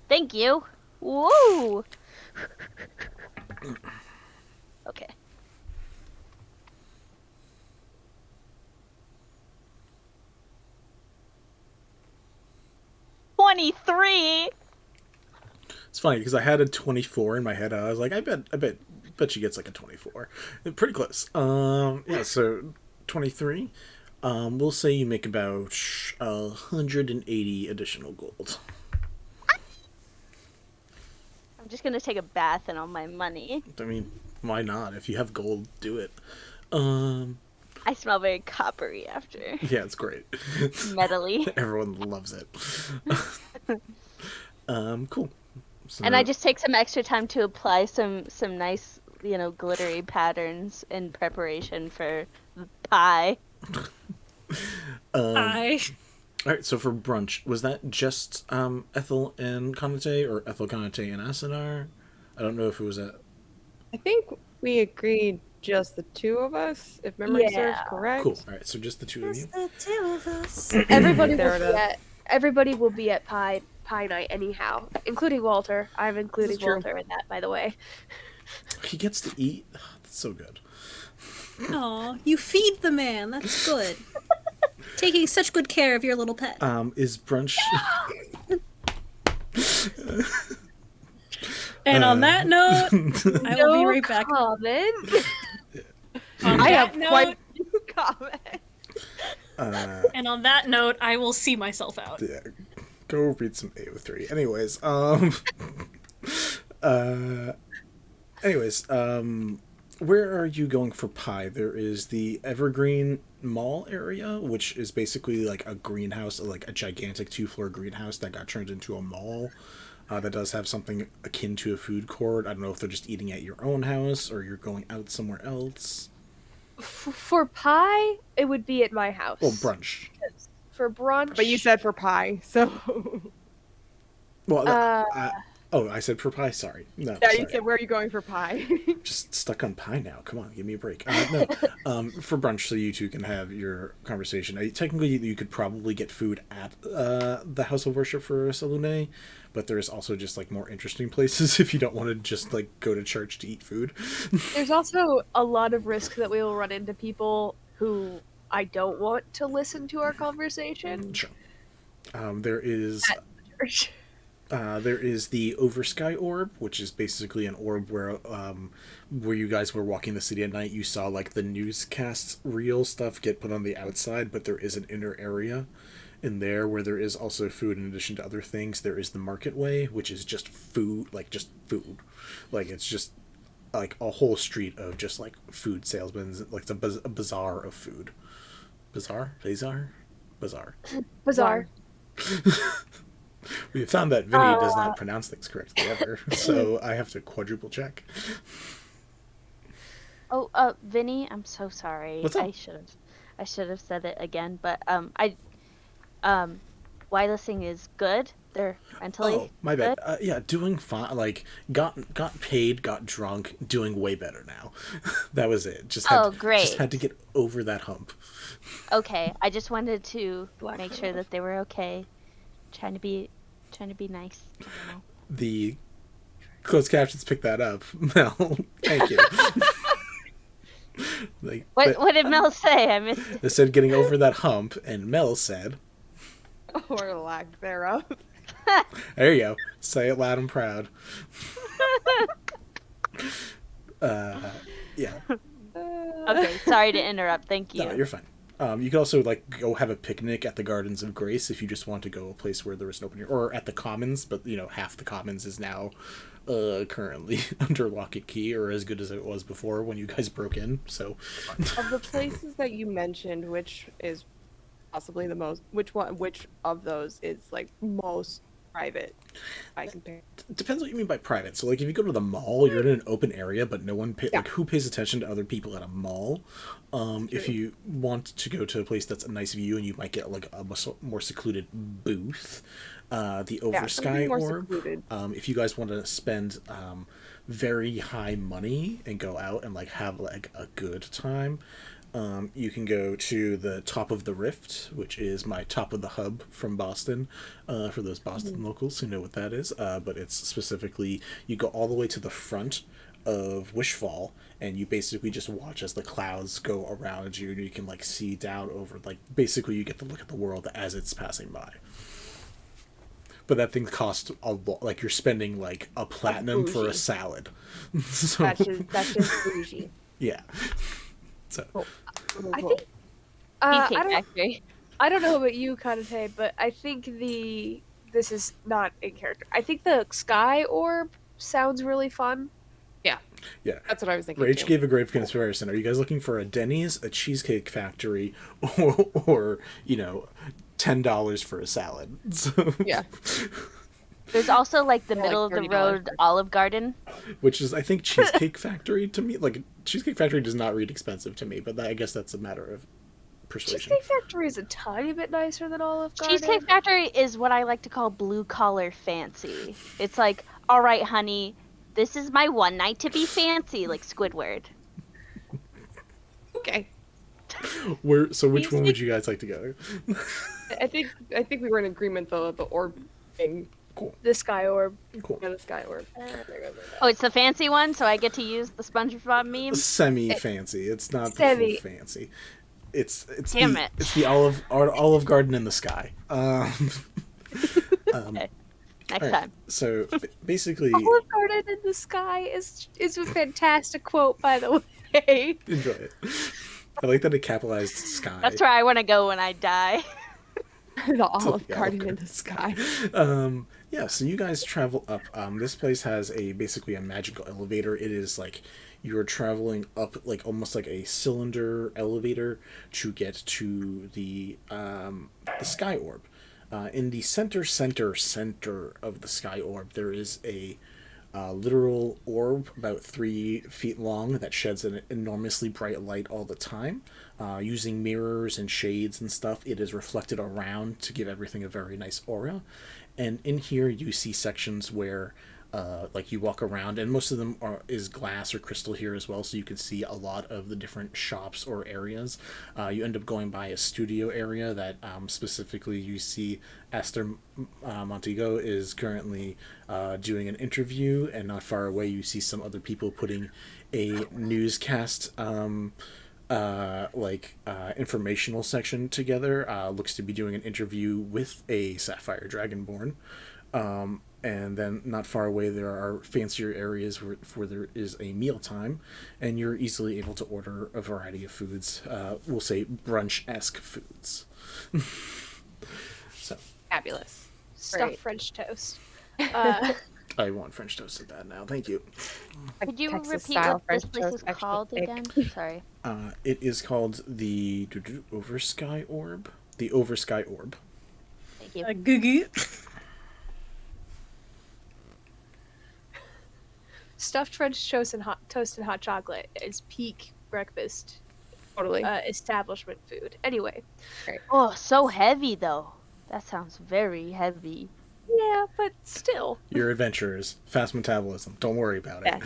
Thank you. Woo. Okay. $23. It's funny because I had a 24 in my head. I was like, I bet she gets like a 24. Pretty close. Yeah. So 23. We'll say you make about 180 additional gold. I'm just gonna take a bath in all my money. I mean, why not? If you have gold, do it. I smell very coppery after. Yeah, it's great. Metally. Everyone loves it. Cool. So, And I just take some extra time to apply some nice, glittery patterns in preparation for the pie. I all right. So for brunch, was that just Ethel and Kanitae, or Ethel, Kanitae, and Asunar? I don't know if it was a. I think we agreed just the two of us, if memory serves correct. Cool. All right. So just the two of you. the two of us. Everybody will be at pie night anyhow, including Walter. I'm including Walter in that, by the way. He gets to eat. That's so good. Aw, you feed the man. That's good. Taking such good care of your little pet. Is brunch? And on that note, I will be right back. Comment. I have quite a few comments. And on that note, I will see myself out. Yeah, go read some AO3. Anyways, where are you going for pie? There is the Evergreen Mall area, which is basically like a greenhouse, like a gigantic 2-floor greenhouse that got turned into a mall. That does have something akin to a food court. I don't know if they're just eating at your own house or you're going out somewhere else. For pie, it would be at my house. Well, brunch. For brunch. But you said for pie, so. Well, I said for pie. Sorry. No. Yeah, sorry. you said where are you going for pie? Just stuck on pie now. Come on, give me a break. For brunch, so you two can have your conversation. Technically, you could probably get food at the House of Worship for Selune, but there's also just like more interesting places if you don't want to just like go to church to eat food. There's also a lot of risk that we will run into people who I don't want to listen to our conversation. Sure. There is. At the church. There is the Oversky Orb, which is basically an orb where you guys were walking the city at night, you saw like the newscast reel stuff get put on the outside, but there is an inner area in there where there is also food in addition to other things. There is the Marketway, which is just food, like just food. Like it's just like a whole street of just like food salesmen, like it's a bazaar of food. Bazaar? We found that Vinny does not pronounce things correctly ever, so I have to quadruple check. Oh, Vinny, I'm so sorry. What's up? I should have said it again, but wirelessing is good. They're mentally. Oh, my bad. good. Yeah, doing fine. Like got paid, got drunk, doing way better now. That was it. Just had to get over that hump. Okay, I just wanted to make sure that they were okay. Trying to be nice. I don't know. The closed captions picked that up. Mel, thank you. What did Mel say? I missed it. They said getting over that hump, and Mel said, Or lack thereof. there you go. Say it loud and proud. Yeah. Okay, sorry to interrupt. Thank you. No, you're fine. You could also like go have a picnic at the Gardens of Grace if you just want to go a place where there is no open air, or at the Commons, but half the Commons is now currently under lock and key, or as good as it was before when you guys broke in. So Of the places that you mentioned, which is possibly the most, which of those is like most private by comparison? depends what you mean by private. So like if you go to the mall, you're in an open area, but no one like who pays attention to other people at a mall? If you want to go to a place that's a nice view and you might get like a more secluded booth, the Oversky Orb. If you guys want to spend very high money and go out and like have like a good time, you can go to the Top of the Rift, which is my Top of the Hub from Boston, for those Boston locals who know what that is. But it's specifically, you go all the way to the front of Wishfall, and you basically just watch as the clouds go around you, and you can like see down over, like basically you get to look at the world as it's passing by. But that thing costs a lot. Like you're spending like a platinum for a salad. So, That's just bougie. yeah. So I think Cheesecake I don't Factory. I don't know about you, Kanitae, but I think this is not in character. I think the sky orb sounds really fun. Yeah, Yeah. that's what I was thinking Rage too. gave a grave comparison. Are you guys looking for a Denny's, a Cheesecake Factory, or $10 for a salad? So, Yeah. There's also like the Or, like, middle of the $30 road for- Olive Garden. which is, I think, Cheesecake Factory to me. Like, Cheesecake Factory does not read expensive to me, but I guess that's a matter of persuasion. Cheesecake Factory is a tiny bit nicer than Olive Garden. Cheesecake Factory is what I like to call blue collar fancy. It's like, all right, honey, this is my one night to be fancy, like Squidward. Okay. So which one would you guys like to go? I think we were in agreement though. The orb thing. The sky orb. Cool. Yeah, the sky orb. There goes my Oh, it's the fancy one, so I get to use the SpongeBob meme. Semi-fancy. It's not the Semi. full fancy. It's Damn the it. it's the Olive Garden in the sky. Okay. Next Alright, time. so basically, Olive Garden in the sky is a fantastic quote, by the way. enjoy it. I like that it capitalized sky. That's where I want to go when I die. the Olive the Garden Olive in the sky. Yeah, so you guys travel up. This place has basically a magical elevator. It is like you're traveling up, like almost like a cylinder elevator to get to the sky orb. In the center of the sky orb, there is a literal orb about 3 feet long that sheds an enormously bright light all the time. Using mirrors and shades and stuff, it is reflected around to give everything a very nice aura. And in here, you see sections where, like, you walk around, and most of them is glass or crystal here as well, so you can see a lot of the different shops or areas. You end up going by a studio area that specifically you see Esther Montego is currently doing an interview, and not far away you see some other people putting a newscast informational section together. Looks to be doing an interview with a Sapphire Dragonborn. And then not far away there are fancier areas where there is a mealtime, and you're easily able to order a variety of foods. We'll say brunch-esque foods. So Fabulous. Stuffed Great. French toast. I want French toast at that now. Thank you. Could you Texas repeat style what this French place toast, is extra called thick. again? Sorry. It is called the Oversky Orb. The Oversky Orb. Thank you. Goo goo. Stuffed French toast and hot chocolate is peak breakfast Totally. establishment food. Anyway, Oh, so heavy though. That sounds very heavy. yeah, but still. Your adventurers, fast metabolism. Don't worry about it.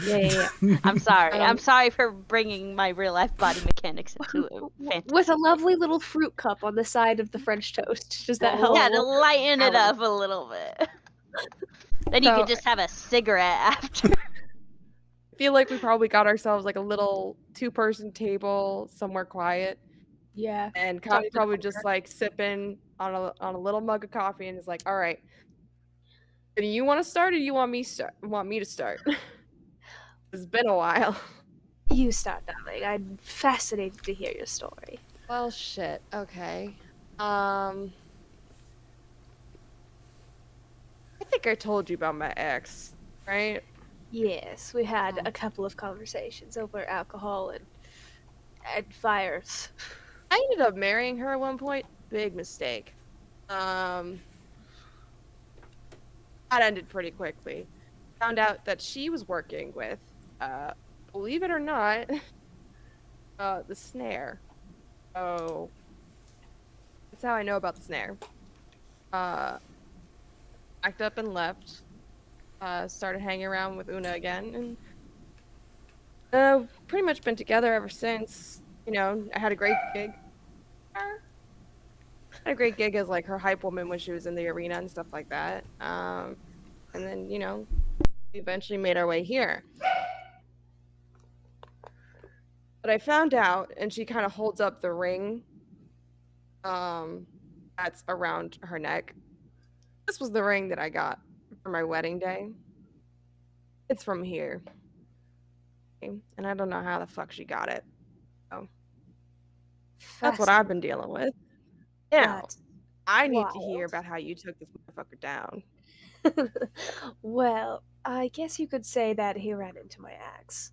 Yeah. I'm sorry. Um, I'm sorry for bringing my real life body mechanics into a fantasy. With a lovely little fruit cup on the side of the French toast. Does that help? Yeah, to lighten it up a little bit. Then you So- could just have a cigarette after. I feel like we probably got ourselves like a little 2-person table somewhere quiet, Yeah. and Talk to probably the just owner. like sipping on a little mug of coffee, and is like, all right, do you want to start or you want me to start? It's been a while. You start, darling. I'm fascinated to hear your story. Well, shit. Okay. I think I told you about my ex, right? Yes, we had a couple of conversations over alcohol and fires. I ended up marrying her at one point. Big mistake. That ended pretty quickly. Found out that she was working with, believe it or not, the snare. So that's how I know about the snare. Packed up and left. Started hanging around with Una again, and pretty much been together ever since. You know, I had a great gig. Had a great gig as like her hype woman when she was in the arena and stuff like that. And then we eventually made our way here. But I found out, and she kind of holds up the ring. That's around her neck. This was the ring that I got for my wedding day. It's from here. And I don't know how the fuck she got it. So That's what I've been dealing with. Now, That's I need to hear wild. about how you took this motherfucker down. Well, I guess you could say that he ran into my axe.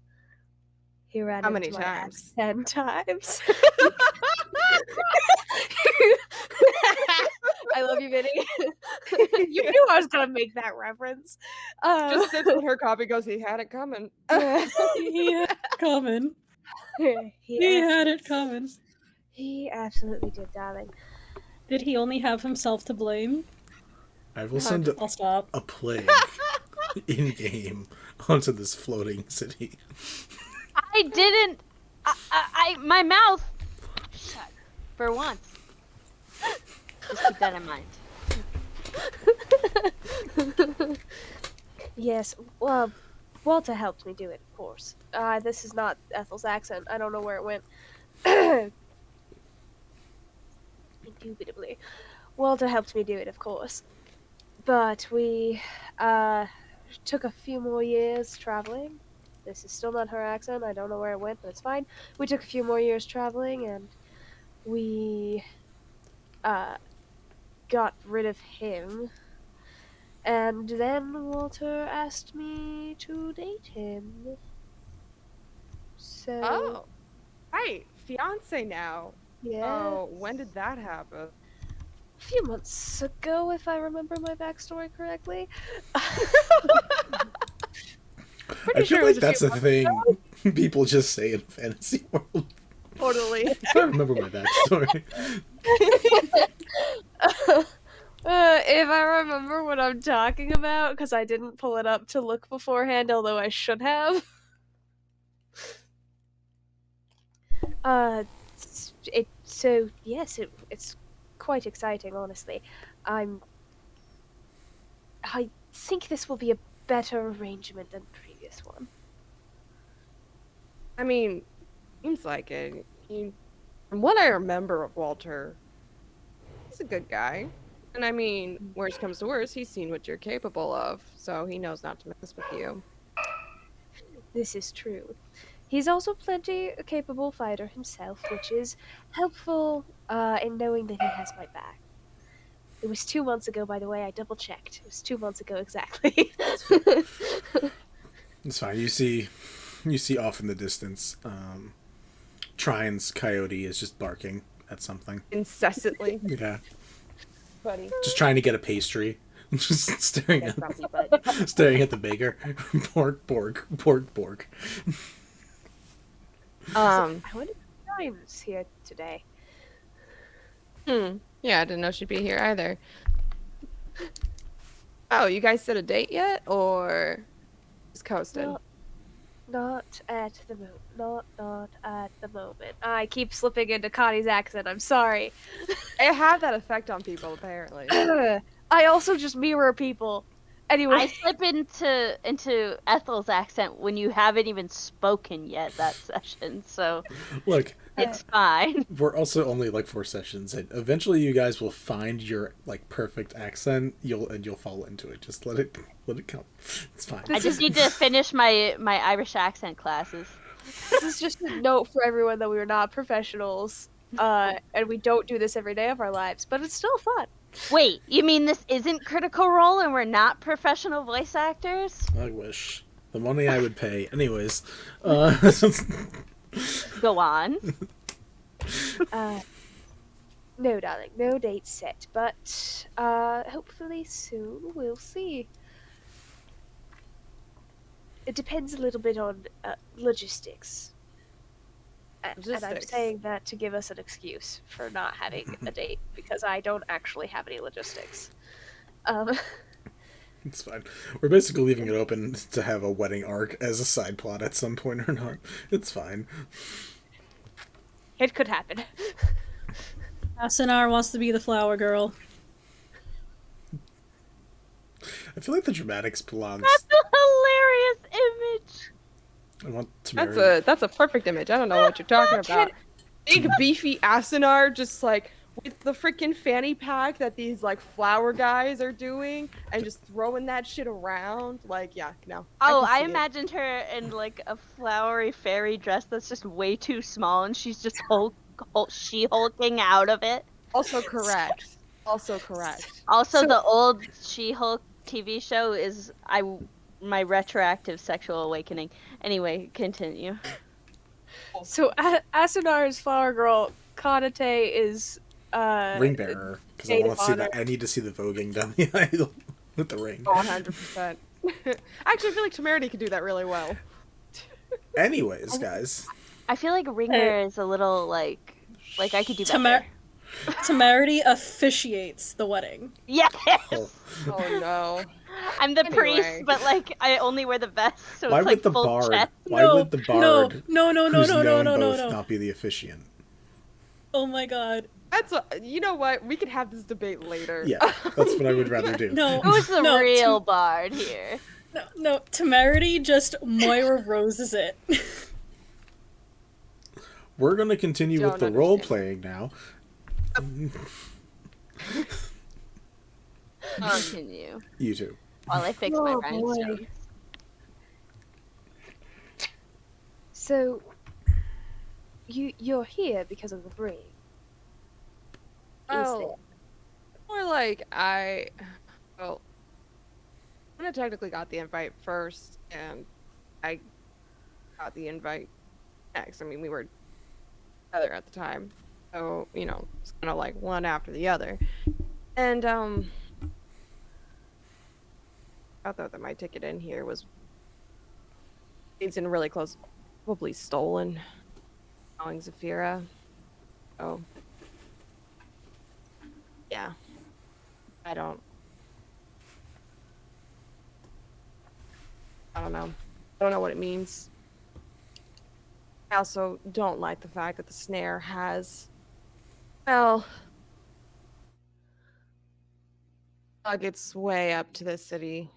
He ran How into many my times? axe 10 times. I love you, Vinny. You knew I was gonna make that reference. Just sips on her coffee, goes, he had it coming. He had it coming. he He had it coming. He absolutely did, darling. Did he only have himself to blame? I will send I'll stop. a plague in-game onto this floating city. I didn't. My mouth shut for once. Just keep that in mind. Yes, well, Walter helped me do it, of course. This is not Ethel's accent. I don't know where it went. Indubitably. Walter helped me do it, of course. But we took a few more years traveling. This is still not her accent. I don't know where it went, but it's fine. We took a few more years traveling, and we got rid of him. And then Walter asked me to date him. So, Oh, right. Fiance now. yeah. Oh, when did that happen? A few months ago, if I remember my backstory correctly. I sure feel it was like a that's few a thing people just say in fantasy world. Totally. If I remember my backstory. If I remember what I'm talking about, because I didn't pull it up to look beforehand, although I should have. It's quite exciting, honestly. I think this will be a better arrangement than the previous one. I mean, seems like it. From what I remember of Walter, he's a good guy. And I mean, worst comes to worst, he's seen what you're capable of, so he knows not to mess with you. This is true. He's also plenty a capable fighter himself, which is helpful in knowing that he has my back. It was 2 months ago, by the way. I double checked. It was 2 months ago exactly. It's fine. You see off in the distance, Trine's coyote is just barking at something. Incessantly. Yeah. Buddy. Just trying to get a pastry. Just staring That's at grumpy, but the baker. Borg. I wonder if Ryan's here today. Yeah, I didn't know she'd be here either. Oh, you guys set a date yet, or just coasting? Not at the moment. Not at the moment. I keep slipping into Connie's accent. I'm sorry. I have that effect on people, apparently. I also just mirror people. Anyway, I slip into Ethel's accent when you haven't even spoken yet that session, so Look, it's fine. we're also only like 4 sessions, and eventually you guys will find your like perfect accent. You'll fall into it. Just let it come. It's fine. I just need to finish my Irish accent classes. this is just a note for everyone that we are not professionals, and we don't do this every day of our lives, but it's still fun. Wait, you mean this isn't Critical Role and we're not professional voice actors? I wish the money I would pay. Anyways, Go on. No, darling, no date set, but hopefully soon we'll see. It depends a little bit on logistics. And I'm Logistics. saying that to give us an excuse for not having a date, because I don't actually have any logistics. it's fine. We're basically leaving it open to have a wedding arc as a side plot at some point or not. It's fine. It could happen. Asunar wants to be the flower girl. I feel like the dramatics belongs. That's a hilarious image. I want Temerity. That's a perfect image. I don't know what you're talking about. Big beefy Asunar just like with the freaking fanny pack that these like flower guys are doing and just throwing that shit around. Like, yeah, no. Oh, can I see it. imagined her in like a flowery fairy dress that's just way too small and she's just She-Hulking out of it. Also correct. Also correct. Also, So- the old She-Hulk TV show is my retroactive sexual awakening. Anyway, continue. So Asunar is Flower Girl. Kanitae is Ring bearer, because I maid want of to see honor. that. I need to see the voguing down the aisle with the ring. 100%. Actually, I feel like Temerity could do that really well. Anyways, guys, I feel like Ringer is a little like I could do better. Temerity officiates the wedding. Yes. oh, Oh no. I'm the priest, Anyway. but like I only wear the vest, so why it's like would the full bard? chest. Why No, would the bard? no, who's known no, both no. not be the officiant? Oh my god. You know what? We can have this debate later. Yeah, that's what I would rather do. No. Who's the no, real bard here? No, Temerity just Moira Roses it. We're going to continue with Don't the role understand. playing now. Continue You two. while I fix my Oh, rhinestones. boy. So, you're here because of the ring. Is Oh, more like well, I technically got the invite first, and I got the invite next. I mean, we were together at the time, so it's kind of like one after the other. And I thought that my ticket in here was it's in really close, probably stolen, calling Zafira. Oh, yeah. I don't know. I don't know what it means. I also don't like the fact that the snare has, well, dug its way up to the city.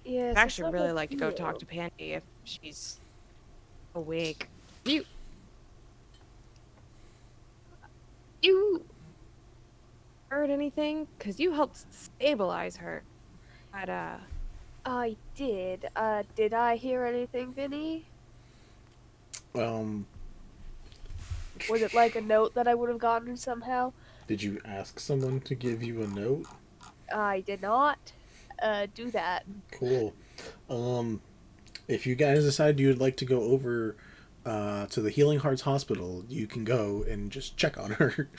Yes, I'd actually really like to go talk to Pandy if she's awake. You heard anything? Because you helped stabilize her. But, I did. Did I hear anything, Vinny? Um, Was it like a note that I would have gotten somehow? did you ask someone to give you a note? I did not do that. Cool. If you guys decide you'd like to go over to the Healing Hearts Hospital, you can go and just check on her.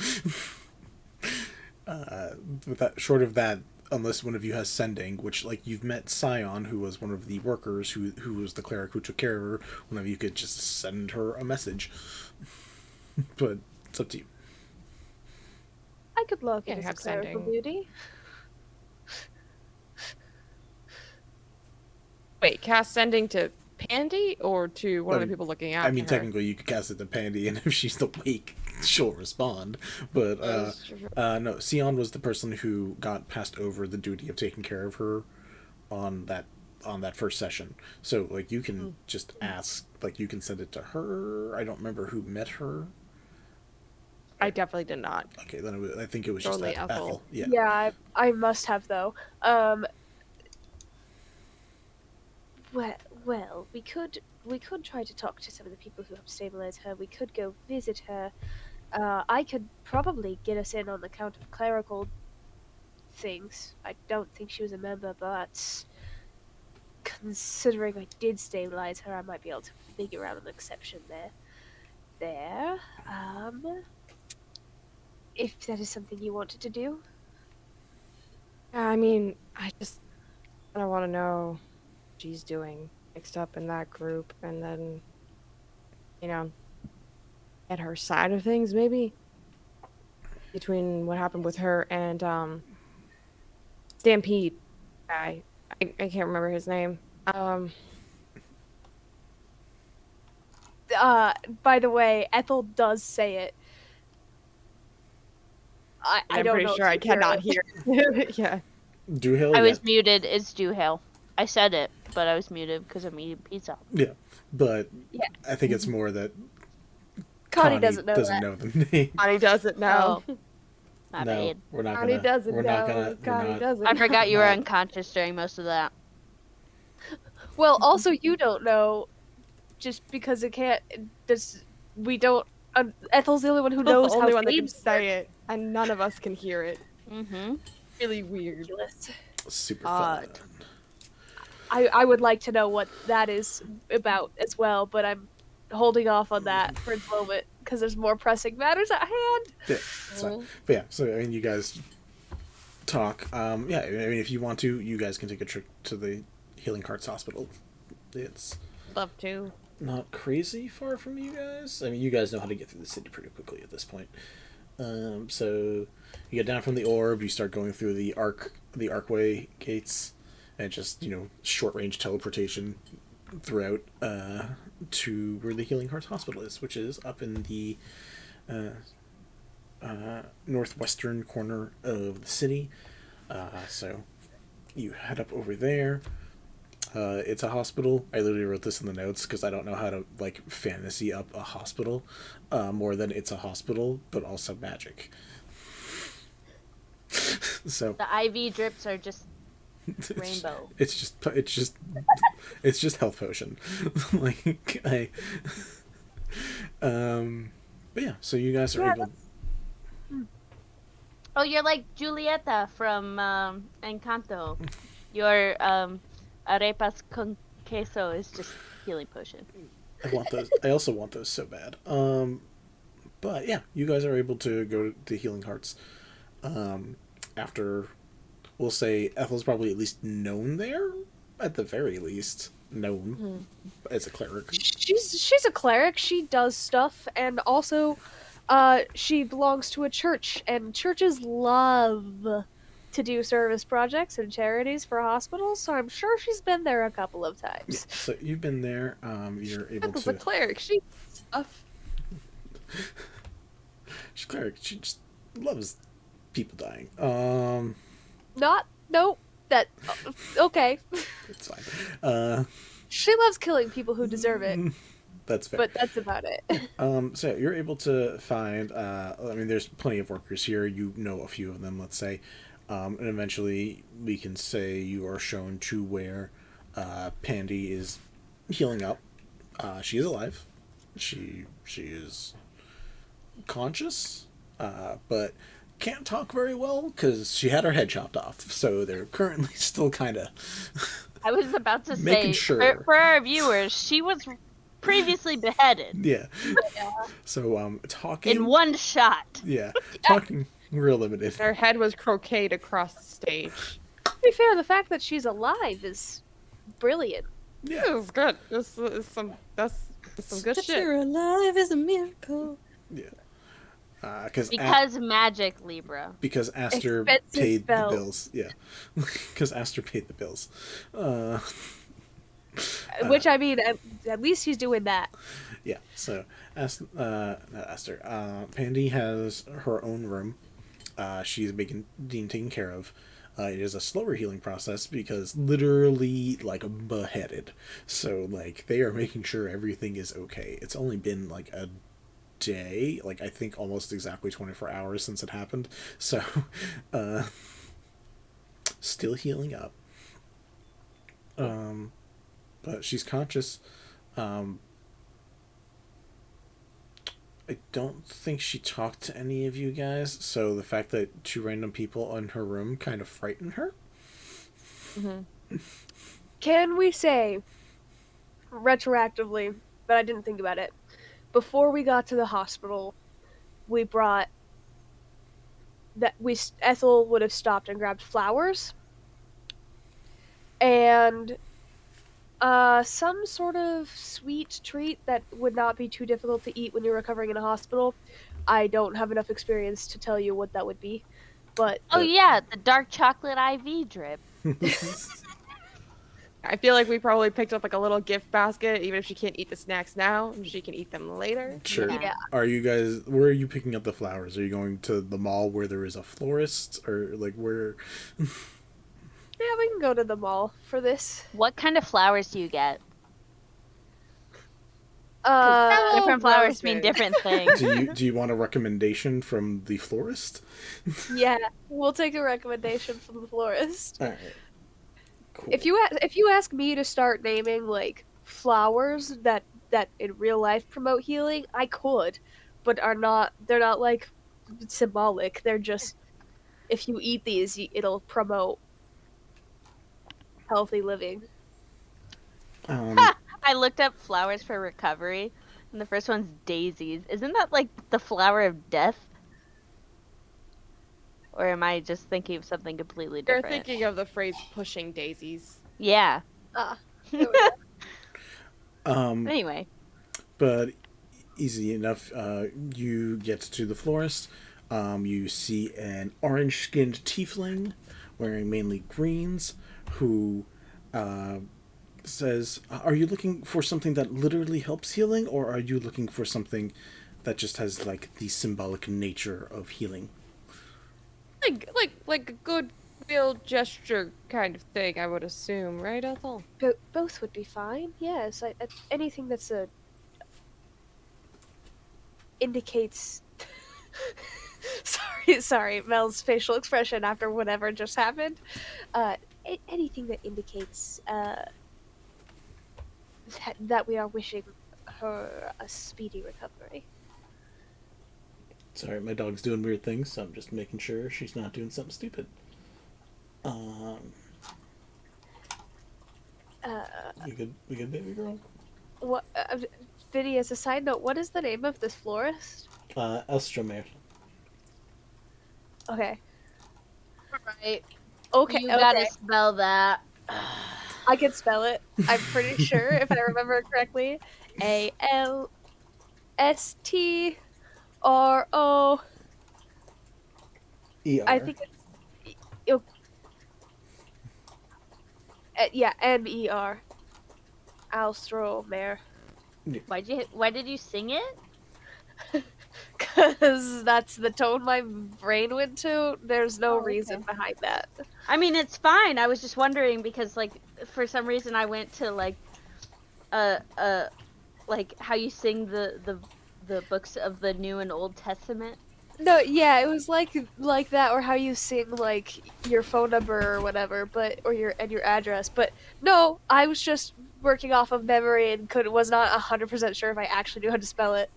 Short of that, unless one of you has sending, which, like, you've met Scion, who was one of the workers, who was the cleric who took care of her. One of you could just send her a message. But it's up to you. I could log Yeah, it as a have clerical sending. duty. wait, cast sending to Pandy or to one of the people looking after I mean, her? technically, you could cast it to Pandy, and if she's awake, she'll respond. But no, Sion was the person who got passed over the duty of taking care of her on that first session. So, like, you can just ask, like, you can send it to her. I don't remember who met her. I definitely did not. Okay, then I think it was just Only that Ethel. Ethel. Yeah. Yeah, I must have though. Well, we could try to talk to some of the people who have stabilized her. We could go visit her. I could probably get us in on the count of clerical things. I don't think she was a member, but considering I did stabilize her, I might be able to figure out an exception there. If that is something you wanted to do. I mean, I just kind of want to know what she's doing mixed up in that group, and then, get her side of things, maybe, between what happened with her and, Stampede guy. I can't remember his name. By the way, Ethel does say it. I I'm don't pretty know sure if I you cannot hear. Yeah. Duhil, I yeah. was muted. It's Duhil. I said it, but I was muted because I'm eating pizza. Yeah, but Yeah. I think it's more that Connie doesn't know that. know the name. Connie doesn't know. My No, bad. we're not Connie gonna. doesn't We're know. not gonna. Connie We're not. doesn't. I forgot you were Alright. unconscious during most of that. Well, also you don't know just because it can't. We don't. Ethel's the only one who Ethel's knows the only how one that can saves say it, and none of us can hear it. Mm-hmm. Really weird. ridiculous. Super fun. I would like to know what that is about as well, but I'm holding off on that for the moment because there's more pressing matters at hand. Yeah, it's fine. But yeah, so I mean, you guys talk. Yeah, I mean, if you want to, you guys can take a trip to the Healing Hearts Hospital. It's Love to. not crazy far from you guys. I mean, you guys know how to get through the city pretty quickly at this point. So you get down from the orb, you start going through the archway gates, and just, you know, short range teleportation throughout to where the Healing Hearts Hospital is, which is up in the northwestern corner of the city. So you head up over there. It's a hospital. I literally wrote this in the notes because I don't know how to, like, fantasy up a hospital more than it's a hospital, but also magic. So The IV drips are just rainbow. It's just health potion. Like, but yeah. So you guys are able. Oh, you're like Julieta from Encanto. Your arepas con queso is just healing potion. I want those. I also want those so bad. But yeah, you guys are able to go to Healing Hearts. After, we'll say Ethel's probably at least known there, at the very least known as a cleric. She's a cleric. She does stuff, and also, she belongs to a church, and churches love to do service projects and charities for hospitals. So I'm sure she's been there a couple of times. Yeah, so you've been there. You're able Ethel's to. a cleric. She stuff. She's a cleric. She just loves people dying. Okay. It's fine. She loves killing people who deserve it, That's fair. but that's about it. So you're able to find. I mean, there's plenty of workers here. You know a few of them, let's say, and eventually we can say you are shown to where Pandy is healing up. She is alive. She is conscious, but can't talk very well because she had her head chopped off. So they're currently still kind of. I was about to Making say, sure. for our viewers, she was previously beheaded Yeah. So talking in one shot. Yeah, talking real limited. Her head was croqueted across the stage. To be fair, the fact that she's alive is brilliant. Yeah, it was good. That's some good That shit. you're alive is a miracle. Yeah. Because Magic, Libra. Aster Expensive paid spell. the bills. Yeah. Because Aster paid the bills. Which, I mean, at least he's doing that. Yeah. So not Aster. Pandy has her own room. She's being taken care of. It is a slower healing process because literally, like, beheaded. So, like, they are making sure everything is okay. It's only been, like, a day, like, I think almost exactly 24 hours since it happened. So, still healing up. But she's conscious. I don't think she talked to any of you guys, so the fact that two random people in her room kind of frightened her. Can we say, retroactively, but I didn't think about it, before we got to the hospital, we brought Ethel would have stopped and grabbed flowers and some sort of sweet treat that would not be too difficult to eat when you're recovering in a hospital. I don't have enough experience to tell you what that would be, but Oh yeah, the dark chocolate IV drip. I feel like we probably picked up like a little gift basket, even if she can't eat the snacks now, she can eat them later. Sure. Yeah. Are you guys, where are you picking up the flowers? Are you going to the mall where there is a florist? Or, like, where? yeah, we can go to the mall for this. What kind of flowers do you get? 'Cause different flowers mean roses. different things. Do you want a recommendation from the florist? Yeah, we'll take a recommendation from the florist. Alright. Cool. If you ask me to start naming like flowers that that in real life promote healing, I could, but they're not like symbolic. They're just, if you eat these, it'll promote healthy living. Um, I looked up flowers for recovery, and the first one's daisies. Isn't that like the flower of death? Or am I just thinking of something completely You're different? thinking of the phrase pushing daisies. Yeah. Ah, there we go. Anyway. but easy enough. You get to the florist. You see an orange-skinned tiefling wearing mainly greens who says, "Are you looking for something that literally helps healing, or are you looking for something that just has like the symbolic nature of healing?" Like a good real gesture kind of thing, I would assume, right, Ethel? Both would be fine. Yes, anything that's indicates. sorry, Mel's facial expression after whatever just happened. Anything that indicates that we are wishing her a speedy recovery. Sorry, my dog's doing weird things, so I'm just making sure she's not doing something stupid. We good, baby girl? What, Vinny, as a side note, what is the name of this florist? Elstromer. Okay. Right. Okay. You okay. gotta spell that. I can spell it. I'm pretty sure, if I remember it correctly. ALSTRO. ER. I think it's. Yeah, MER. Alstromer. Why did you sing it? Because that's the tone my brain went to. There's no reason behind that. I mean, it's fine. I was just wondering because, like, for some reason I went to like how you sing the books of the New and Old Testament. No, yeah, it was like that, or how you sing like your phone number or whatever, or your address. But no, I was just working off of memory and was not 100% sure if I actually knew how to spell it.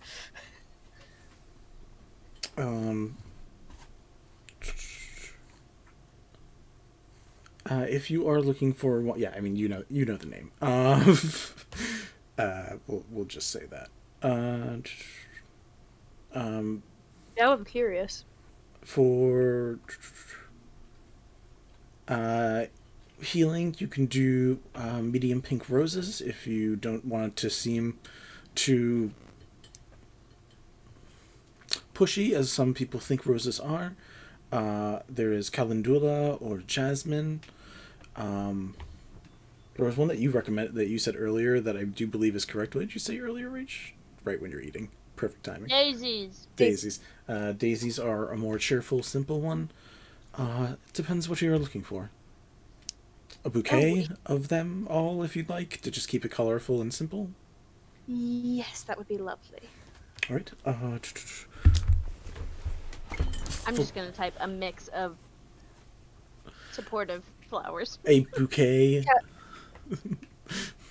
If you are looking for one, yeah, I mean, you know the name. We'll just say that. Now I'm curious. For healing, you can do medium pink roses if you don't want it to seem too pushy, as some people think roses are. There is calendula or jasmine. There was one that you recommended that you said earlier that I do believe is correct. What did you say earlier, Rach? Right when you're eating. Perfect timing. Daisies. Daisies. Daisies are a more cheerful, simple one. It depends what you're looking for. A bouquet of them all, if you'd like, to just keep it colorful and simple. Yes, that would be lovely. All right. I'm just gonna type a mix of supportive flowers. A bouquet.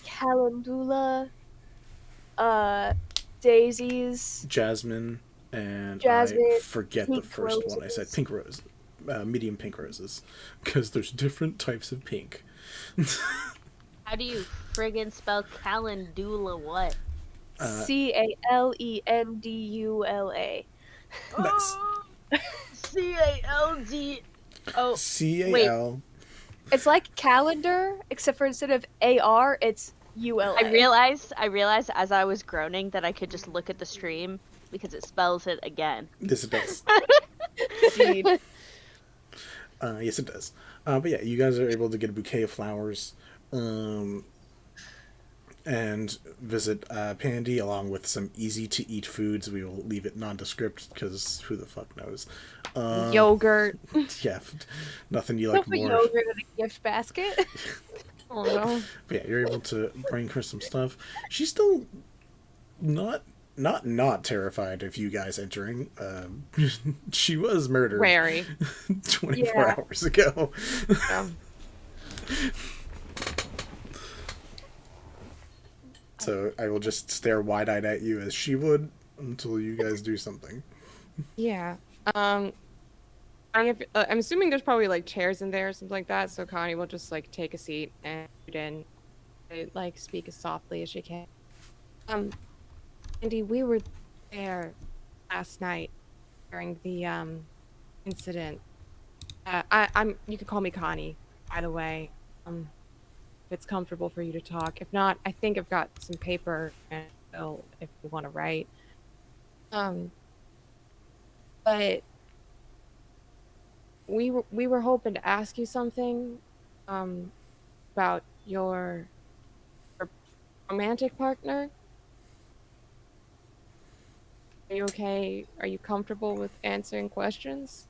Calendula, daisies, Jasmine, and Jasmine, I forget the first one I said. roses. Pink rose. Medium pink roses. Because there's different types of pink. How do you friggin' spell calendula what? CALENDULA. Nice. CALD. Oh, CAL. It's like calendar, except for instead of AR, it's ULA. I realized as I was groaning that I could just look at the stream because it spells it again. Yes, it does. Indeed. Yes, it does. But yeah, you guys are able to get a bouquet of flowers, and visit Pandy along with some easy-to-eat foods. We will leave it nondescript because who the fuck knows. Yogurt. Yeah, nothing you like Put more. yogurt in a gift basket. Oh no. But yeah, you're able to bring her some stuff. She's still not terrified of you guys entering. She was murdered Wary. 24 hours ago. Yeah. So I will just stare wide-eyed at you as she would until you guys do something. Yeah. I'm assuming there's probably like chairs in there or something like that. So Connie will just like take a seat and then like speak as softly as she can. Andy, we were there last night during the incident. I'm. You can call me Connie, by the way. If it's comfortable for you to talk. If not, I think I've got some paper and bill if you want to write. But we were hoping to ask you something, about your romantic partner. Are you okay? Are you comfortable with answering questions?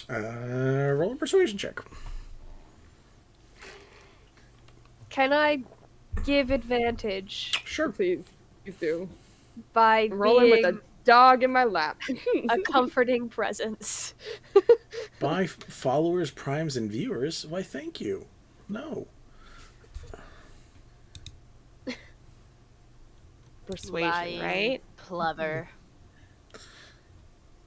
Roll a persuasion check. Can I give advantage Sure. Please do. by I'm rolling with a being dog in my lap. a comforting presence? By followers, primes, and viewers, why thank you. No. Persuasion, Lying right? Plover.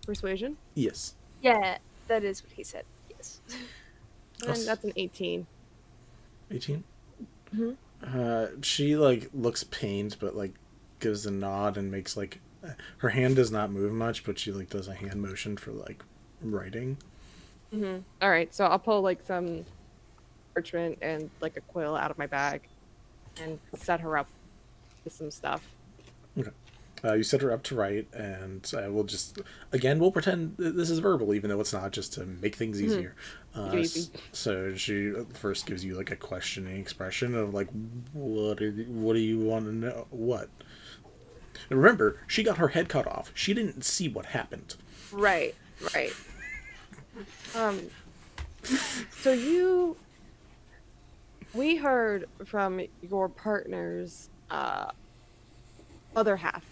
Persuasion? Yes. Yeah, that is what he said. Yes. And that's an 18. 18? Mhm. She, like, looks pained, but, like, gives a nod and makes, like... Her hand does not move much, but she, like, does a hand motion for, like, writing. All right, so I'll pull like some parchment and like a quill out of my bag and set her up with some stuff. Okay. You set her up to write, and we'll just... Again, we'll pretend this is verbal, even though it's not, just to make things easier. Easy. So she first gives you, like, a questioning expression of, like, what do you want to know? What? And remember, she got her head cut off. She didn't see what happened. Right. So we heard from your partner's other half,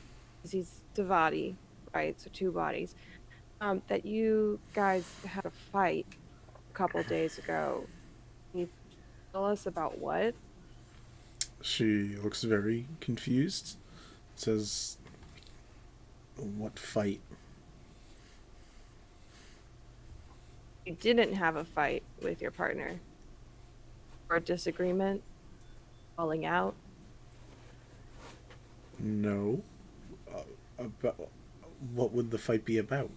he's Devati, right? So two bodies. That you guys had a fight a couple days ago. Can you tell us about what? She looks very confused. Says, what fight? You didn't have a fight with your partner? Or a disagreement? Falling out? No. About what would the fight be about?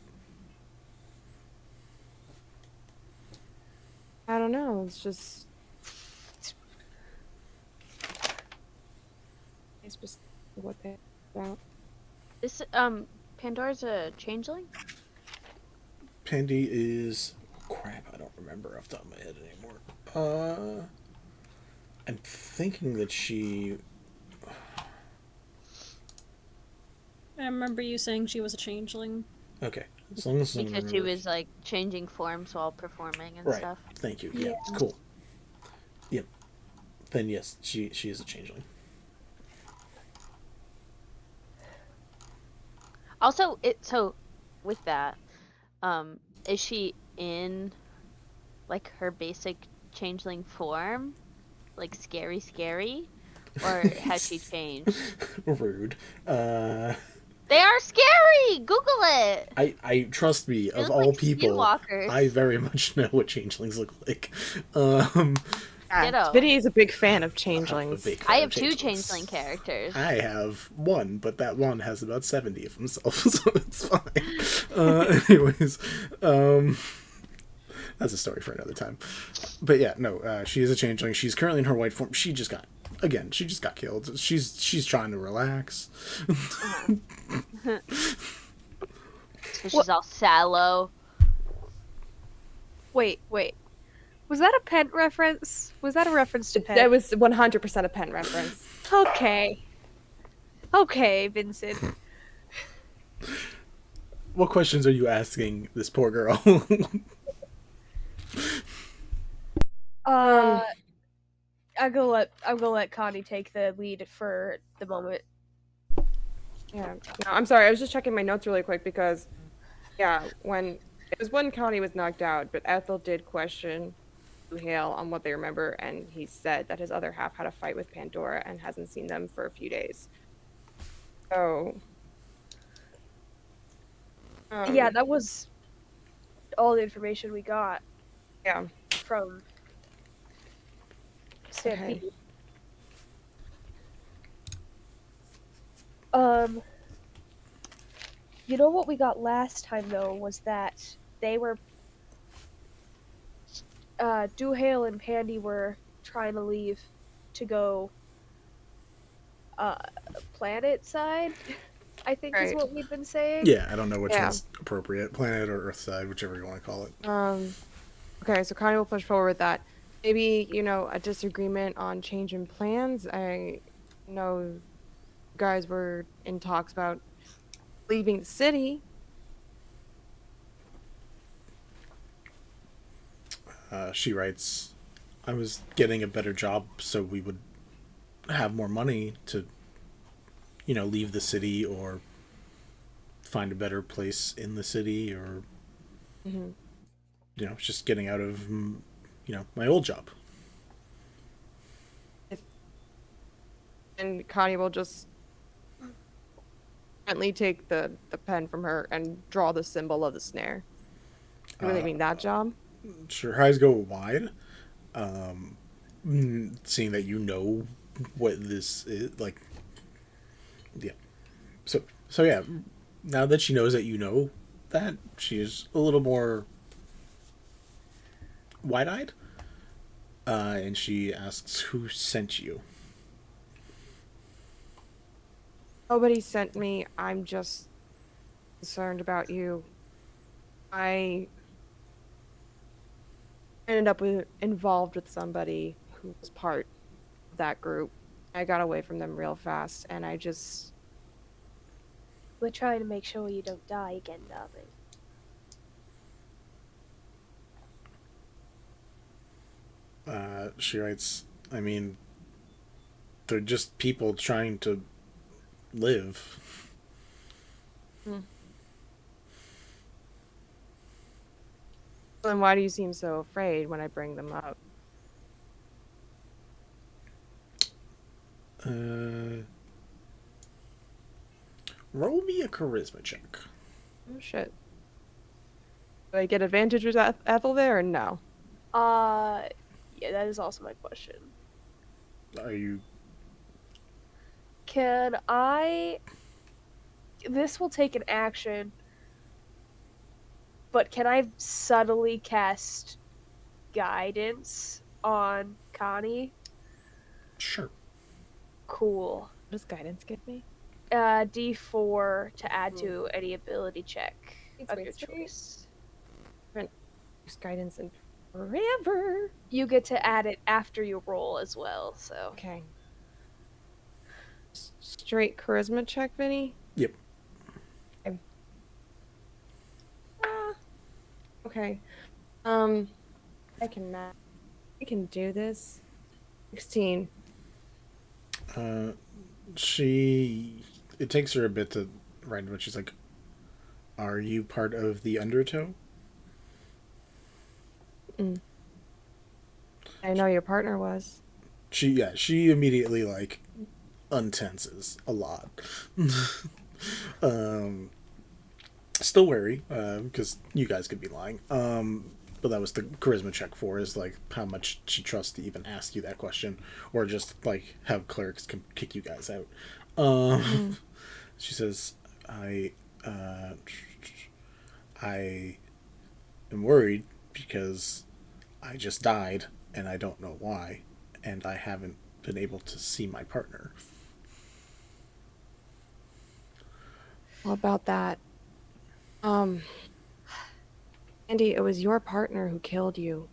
I don't know. It's just. It's just what they about. This Pandora's a changeling? Pandy is... Crap, I don't remember off the top of my head anymore. I'm thinking that she... I remember you saying she was a changeling. Okay. As long as I Because she remember. was like changing forms while performing and Right. stuff. Thank you. Yeah. Cool. Yep. Then yes, she is a changeling. Also, with that, is she in like her basic changeling form? Like scary? Or has she changed? Rude. They are scary! Google it! I trust me, They of look all like people, skinwalkers. I very much know what changelings look like. Ditto. Vinny is a big fan of changelings. I have two changeling characters. I have one, but that one has about 70 of himself, so it's fine. Anyways, that's a story for another time. But yeah, no, she is a changeling. She's currently in her white form. She just got killed. She's trying to relax. So she's all sallow. Wait. Was that a Pen reference? Was that a reference to Pen? That was 100% a Pen reference. Okay, Vincent. What questions are you asking this poor girl? I'm gonna let Connie take the lead for the moment. Yeah. No, I'm sorry. I was just checking my notes really quick because, yeah, when Connie was knocked out, but Ethel did question Hale on what they remember, and he said that his other half had a fight with Pandora and hasn't seen them for a few days. So, Yeah, that was all the information we got yeah. from Stampede. Okay. You know what we got last time though was that they were Duhale and Pandy were trying to leave to go planet side, I think is Right. what we've been saying. Yeah, I don't know which Yeah. one's appropriate, planet or Earth side, whichever you want to call it. Okay, so Connie will push forward with that. Maybe, a disagreement on change in plans. I know you guys were in talks about leaving the city. She writes, I was getting a better job so we would have more money to, leave the city or find a better place in the city or, just getting out of, my old job. And Connie will just gently take the pen from her and draw the symbol of the snare. You really mean that job? Sure, her eyes go wide, seeing that you know what this is, like, yeah. So yeah, now that she knows that you know that, she is a little more wide-eyed, and she asks, who sent you? Nobody sent me. I'm just concerned about you. I ended up involved with somebody who was part of that group. I got away from them real fast, and I just... We're trying to make sure you don't die again, darling. She writes, I mean, they're just people trying to live. Then why do you seem so afraid when I bring them up? Roll me a charisma check. Oh, shit. Do I get advantage with Ethel there, or no? Yeah, that is also my question. Are you... Can I... This will take an action, but can I subtly cast guidance on Connie? Sure. Cool. What does guidance give me? D4 to add to any ability check of your Sweet. choice. Use guidance in forever. You get to add it after you roll as well, so... Okay. Straight charisma check, Vinny? Yep. Okay. Okay. I can do this. 16. It takes her a bit to write, but she's like, are you part of the Undertow? I know your partner was. She immediately, like, untenses a lot. Still wary, because you guys could be lying. But that was the charisma check for, is, like, how much she trusts to even ask you that question, or just, like, have clerics kick you guys out. She says, I am worried because I just died, and I don't know why, and I haven't been able to see my partner. Well, about that. Andy, it was your partner who killed you.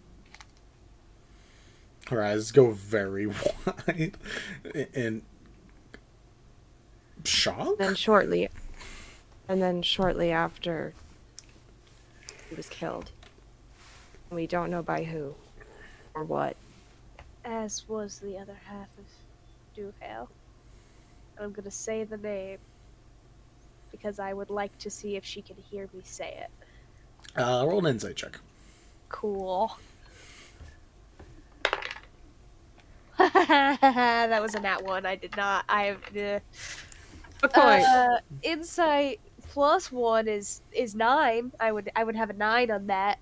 Her eyes go very wide in shock. And then shortly after, he was killed. And we don't know by who or what. As was the other half of Duhale. I'm gonna say the name because I would like to see if she can hear me say it. Roll an insight check. Cool. That was a nat 1. I did not. I have A point. Insight plus 1 is 9. I would have a 9 on that.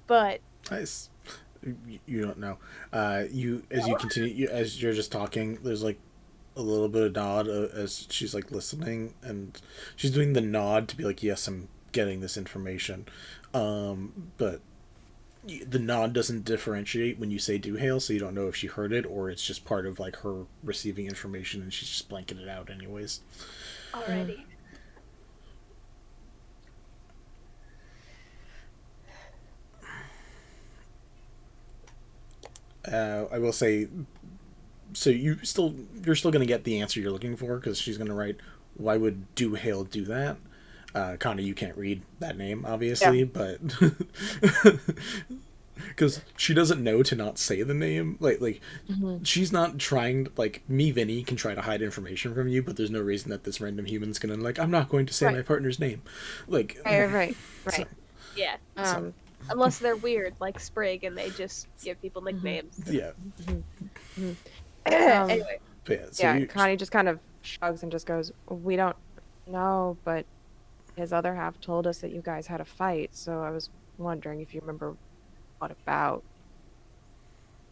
But Nice. You don't know. You as you continue, as you're just talking, there's like a little bit of nod as she's like listening, and she's doing the nod to be like, yes, I'm getting this information, but the nod doesn't differentiate when you say do hail, so you don't know if she heard it or it's just part of like her receiving information and she's just blanking it out anyways. alrighty. I will say, so you're still gonna get the answer you're looking for because she's gonna write, why would do hail do that? Connie, you can't read that name obviously, Yeah. but because she doesn't know to not say the name, like she's not trying, like me, Vinny, can try to hide information from you, but there's no reason that this random human's gonna like, I'm not going to say Right. my partner's name, like Right. so- Yeah. Um, Unless they're weird, like Sprig, and they just give people nicknames. yeah, Anyway. but yeah, so yeah, you, Connie just kind of shrugs and just goes, we don't know, but his other half told us that you guys had a fight, so I was wondering if you remember what about,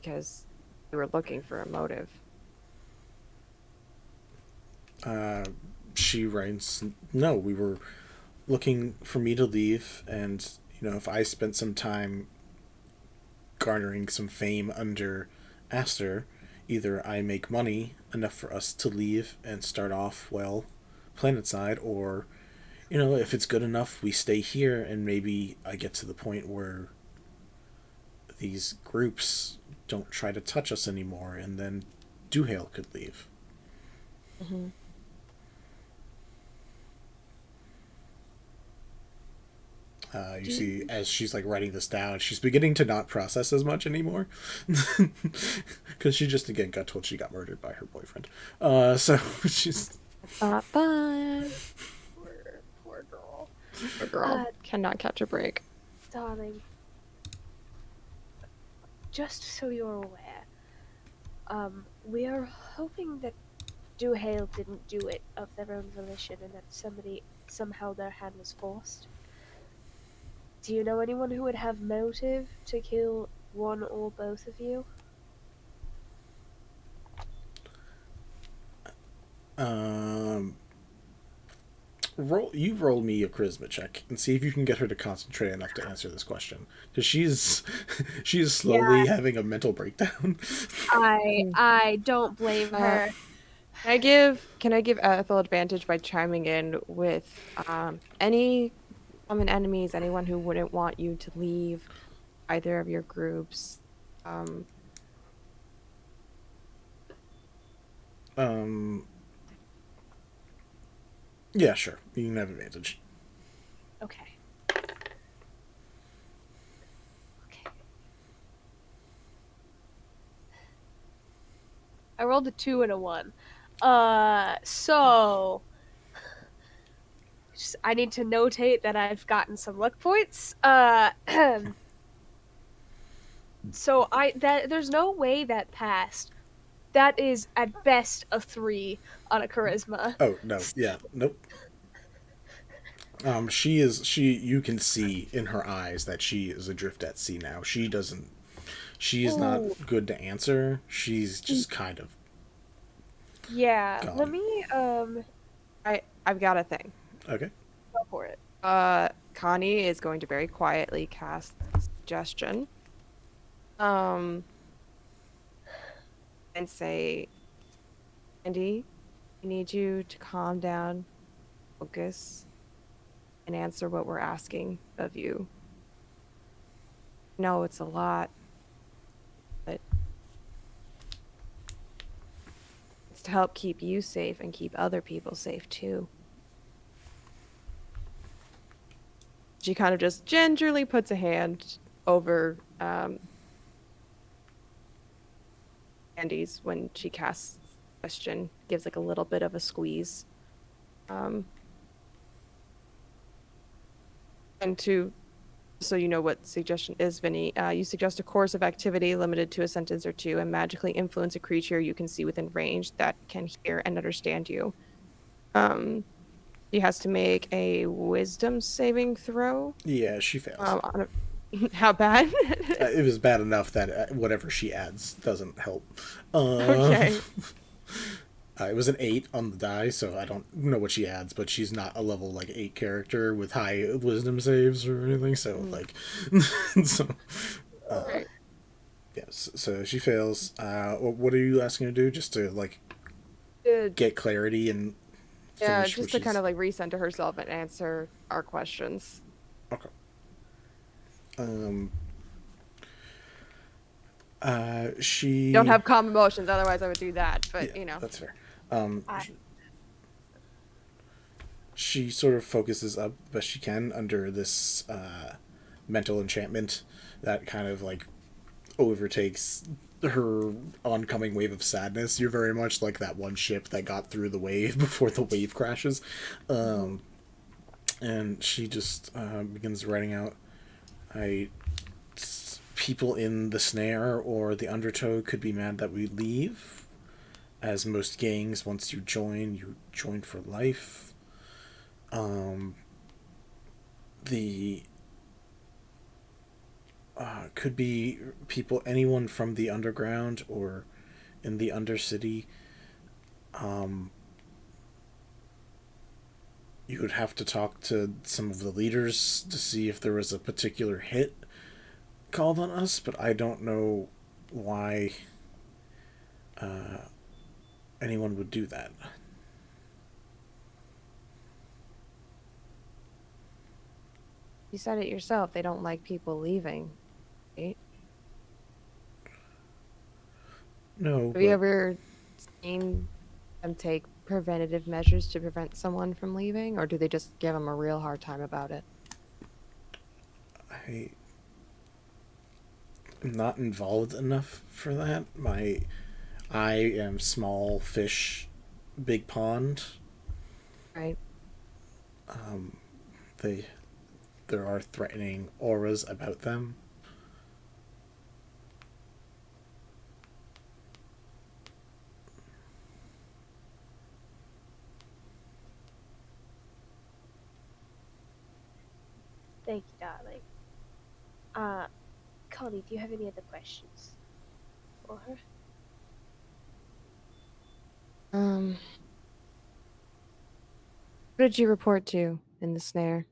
because we were looking for a motive. she writes, no, we were looking for me to leave, and if I spent some time garnering some fame under Aster, either I make money enough for us to leave and start off well planetside, or if it's good enough we stay here and maybe I get to the point where these groups don't try to touch us anymore, and then Duhail could leave. You see, as she's like writing this down, she's beginning to not process as much anymore, because she just again got told she got murdered by her boyfriend. So she's Not fun. Poor girl. Poor girl cannot catch a break. Darling. Just so you're aware, we are hoping that Duhail didn't do it of their own volition and that somehow their hand was forced. Do you know anyone who would have motive to kill one or both of you? roll me a charisma check and see if you can get her to concentrate enough to answer this question, because she's slowly having a mental breakdown. I don't blame her. Can I give Ethel advantage by chiming in with any common enemies, anyone who wouldn't want you to leave either of your groups? Yeah, sure, you can have advantage. Okay. I rolled a 2 and a 1. So I need to notate that I've gotten some luck points. So there's no way that passed. That is at best a 3 on a charisma. Oh no, yeah, nope. You can see in her eyes that she is adrift at sea now. She is not good to answer. She's just kind of Yeah, gone. let me I've got a thing. Okay. go for it. Connie is going to very quietly cast suggestion. And say, Andy, I need you to calm down, focus, and answer what we're asking of you. No, it's a lot, but it's to help keep you safe and keep other people safe too. She kind of just gingerly puts a hand over Andy's when she casts question, gives like a little bit of a squeeze. And to So you know what suggestion is, Vinny. You suggest a course of activity limited to a sentence or two and magically influence a creature you can see within range that can hear and understand you. She has to make a wisdom saving throw. Yeah, she fails. How bad? It was bad enough that whatever she adds doesn't help. Okay. It was an 8 on the die, so I don't know what she adds, but she's not a level like 8 character with high wisdom saves or anything. So like, so Right. yes. So she fails. What are you asking her to do? Just to like Good. get clarity and Yeah, finish just what to kind she's- of like recenter herself and answer our questions. Okay. She Don't have calm emotions, otherwise I would do that. But yeah, you know, that's fair. She sort of focuses up best she can under this mental enchantment that kind of like overtakes her oncoming wave of sadness. You're very much like that one ship that got through the wave before the wave crashes. And she just begins writing out, people in the snare or the undertow could be mad that we leave. As most gangs, once you join for life. The could be people, anyone from the underground or in the undercity. You would have to talk to some of the leaders to see if there was a particular hit called on us, but I don't know why anyone would do that. you said it yourself. They don't like people leaving, right? No, Have you ever seen them take preventative measures to prevent someone from leaving, or do they just give them a real hard time about it? I am not involved enough for that. I am small fish, big pond. Right. There are threatening auras about them. Thank you, darling. Connie, do you have any other questions for her? What did you report to in the snare?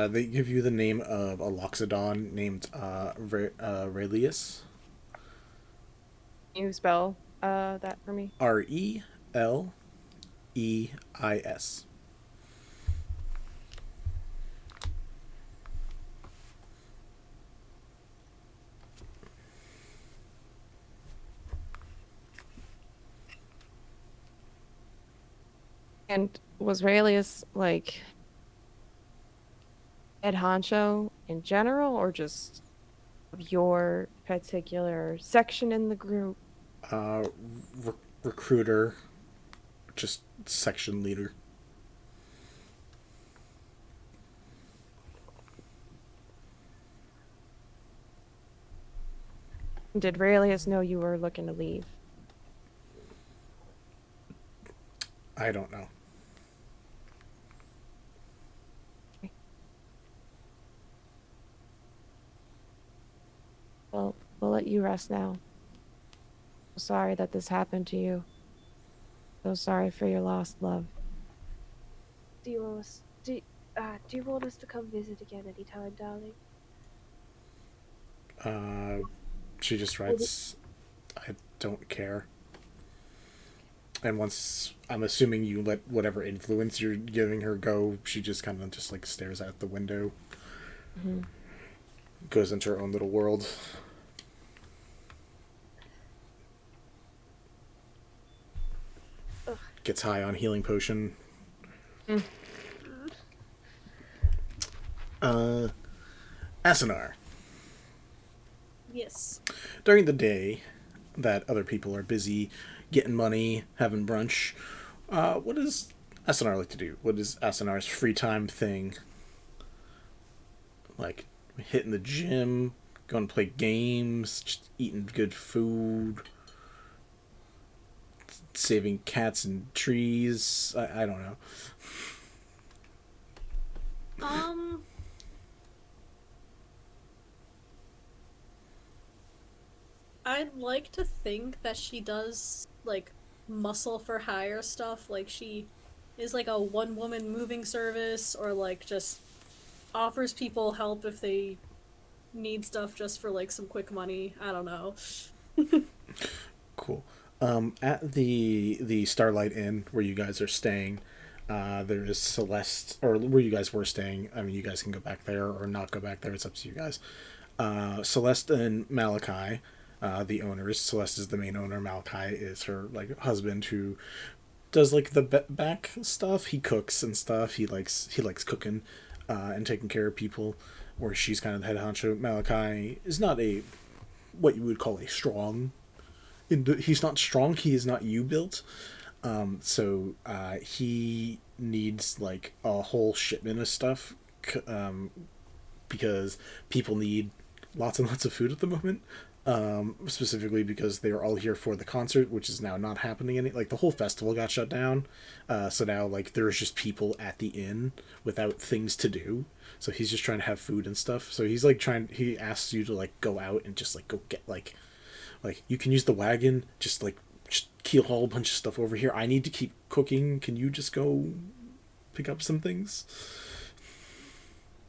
They give you the name of a Loxodon named Relius. Can you spell that for me? Releis. And was Raelius like head honcho in general, or just of your particular section in the group? Recruiter, just section leader. Did Raelius know you were looking to leave? I don't know. Well, we'll let you rest now. Sorry that this happened to you. So sorry for your lost love. Do you want us to come visit again anytime, darling? She just writes, I don't care. And once, I'm assuming you let whatever influence you're giving her go, she just kind of just like stares out the window. Mm-hmm. Goes into her own little world. Ugh. Gets high on healing potion. Asunar. Yes. During the day that other people are busy getting money, having brunch, what does Asunar like to do? What is Asunar's free time thing? Like hitting the gym, going to play games, just eating good food, saving cats and trees. I don't know. I'd like to think that she does, like, muscle for hire stuff. Like, she is, like, a one-woman moving service, or, like, just offers people help if they need stuff just for, like, some quick money. I don't know. Cool. At the Starlight Inn where you guys are staying, there is Celeste, or where you guys were staying. I mean, you guys can go back there or not go back there. It's up to you guys. Celeste and Malachi, the owners. Celeste is the main owner. Malachi is her like husband who does like the back stuff. He cooks and stuff. He likes cooking and taking care of people. Where she's kind of the head honcho. Malachi is not a what you would call a strong. He's not strong. He is not you built. So he needs like a whole shipment of stuff because people need lots and lots of food at the moment. Specifically because they are all here for the concert, which is now not happening like the whole festival got shut down. So now like there's just people at the inn without things to do. So he's just trying to have food and stuff. So he's like he asks you to like go out and just like go get like you can use the wagon, just keel haul a bunch of stuff over here. I need to keep cooking. Can you just go pick up some things?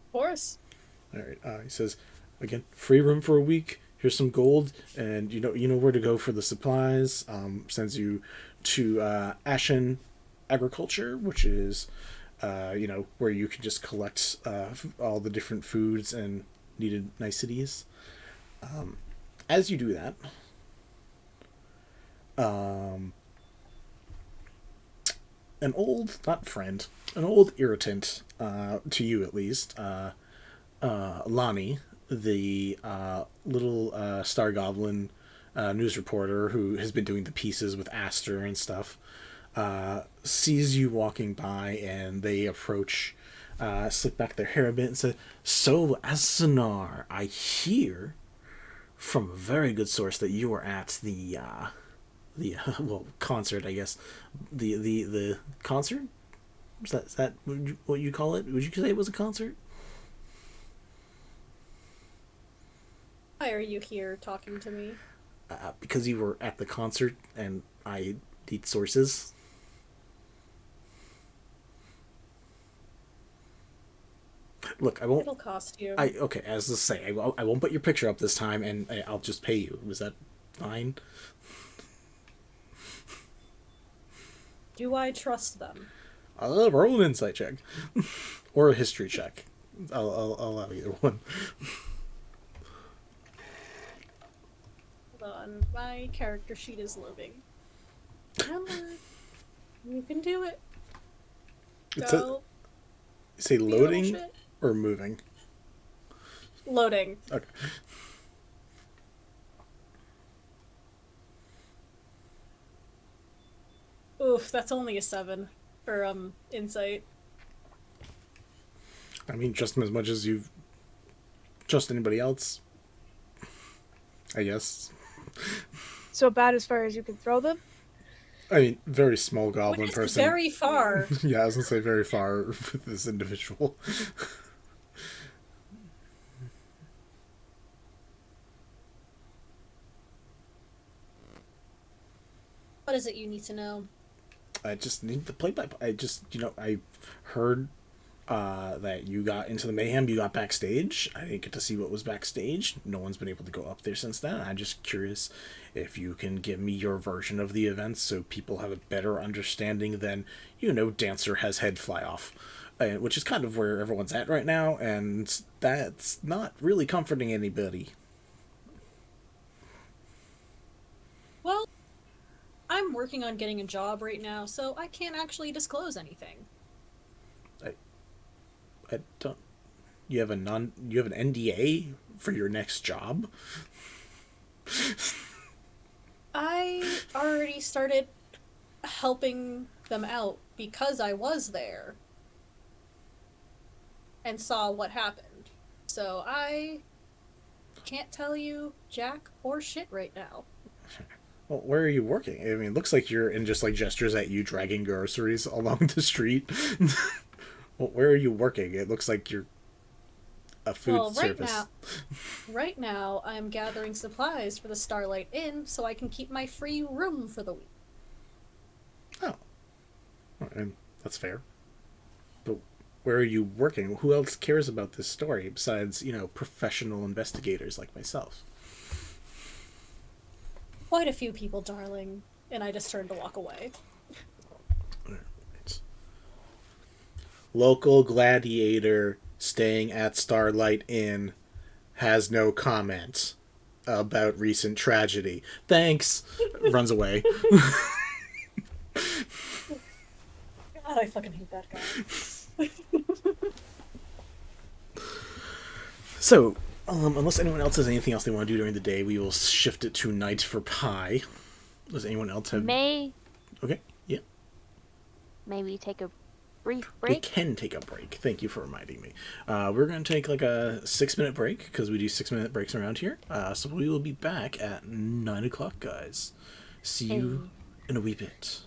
Of course. All right. He says, again, free room for a week. Here's some gold, and you know where to go for the supplies. Sends you to Ashen Agriculture, which is where you can just collect all the different foods and needed niceties. As you do that, an old, not friend, an old irritant, to you at least, Lonnie, the little Star Goblin news reporter who has been doing the pieces with Aster and stuff, sees you walking by, and they approach, slick back their hair a bit and say, "So, Asunar, I hear from a very good source that you were at the concert, I guess. The concert? Is that what you call it? Would you say it was a concert?" Why are you here talking to me? Because you were at the concert, and I need sources. Look, I won't. It'll cost you. Okay, as to say, I won't put your picture up this time, and I'll just pay you. Was that fine? Do I trust them? Roll an insight check, or a history check. I'll allow either one. Hold on, my character sheet is loading. Come on, you can do it. Go. Say Be a little loading shit. or moving. Loading. Okay. Oof, that's only a 7 for insight. I mean, trust him as much as you trust anybody else, I guess. So bad as far as you can throw them? I mean, very small goblin It's person. very far. Yeah, I was gonna say very far with this individual. What is it you need to know? I just need the play-by-play. I heard that you got into the mayhem. You got backstage. I didn't get to see what was backstage. No one's been able to go up there since then. I'm just curious if you can give me your version of the events so people have a better understanding than, Dancer has head fly off. Which is kind of where everyone's at right now, and that's not really comforting anybody. Well, I'm working on getting a job right now, so I can't actually disclose anything. I don't... You have an NDA for your next job? I already started helping them out because I was there and saw what happened. So I can't tell you jack or shit right now. Well, where are you working? I mean, it looks like you're in just like gestures at you dragging groceries along the street. Well, where are you working? It looks like you're a food service. Right now, I'm gathering supplies for the Starlight Inn so I can keep my free room for the week. Oh. And that's fair. But where are you working? Who else cares about this story besides, professional investigators like myself? Quite a few people, darling, and I just turned to walk away. Right. Local gladiator staying at Starlight Inn has no comment about recent tragedy. Thanks. Runs away. God, I fucking hate that guy. So, unless anyone else has anything else they want to do during the day, we will shift it to night for pie. Does anyone else have... Okay, yeah. Maybe take a brief We break. can take a break. Thank you for reminding me. We're going to take like a 6-minute break, because we do 6-minute breaks around here. So we will be back at 9 o'clock, guys. See you in a wee bit.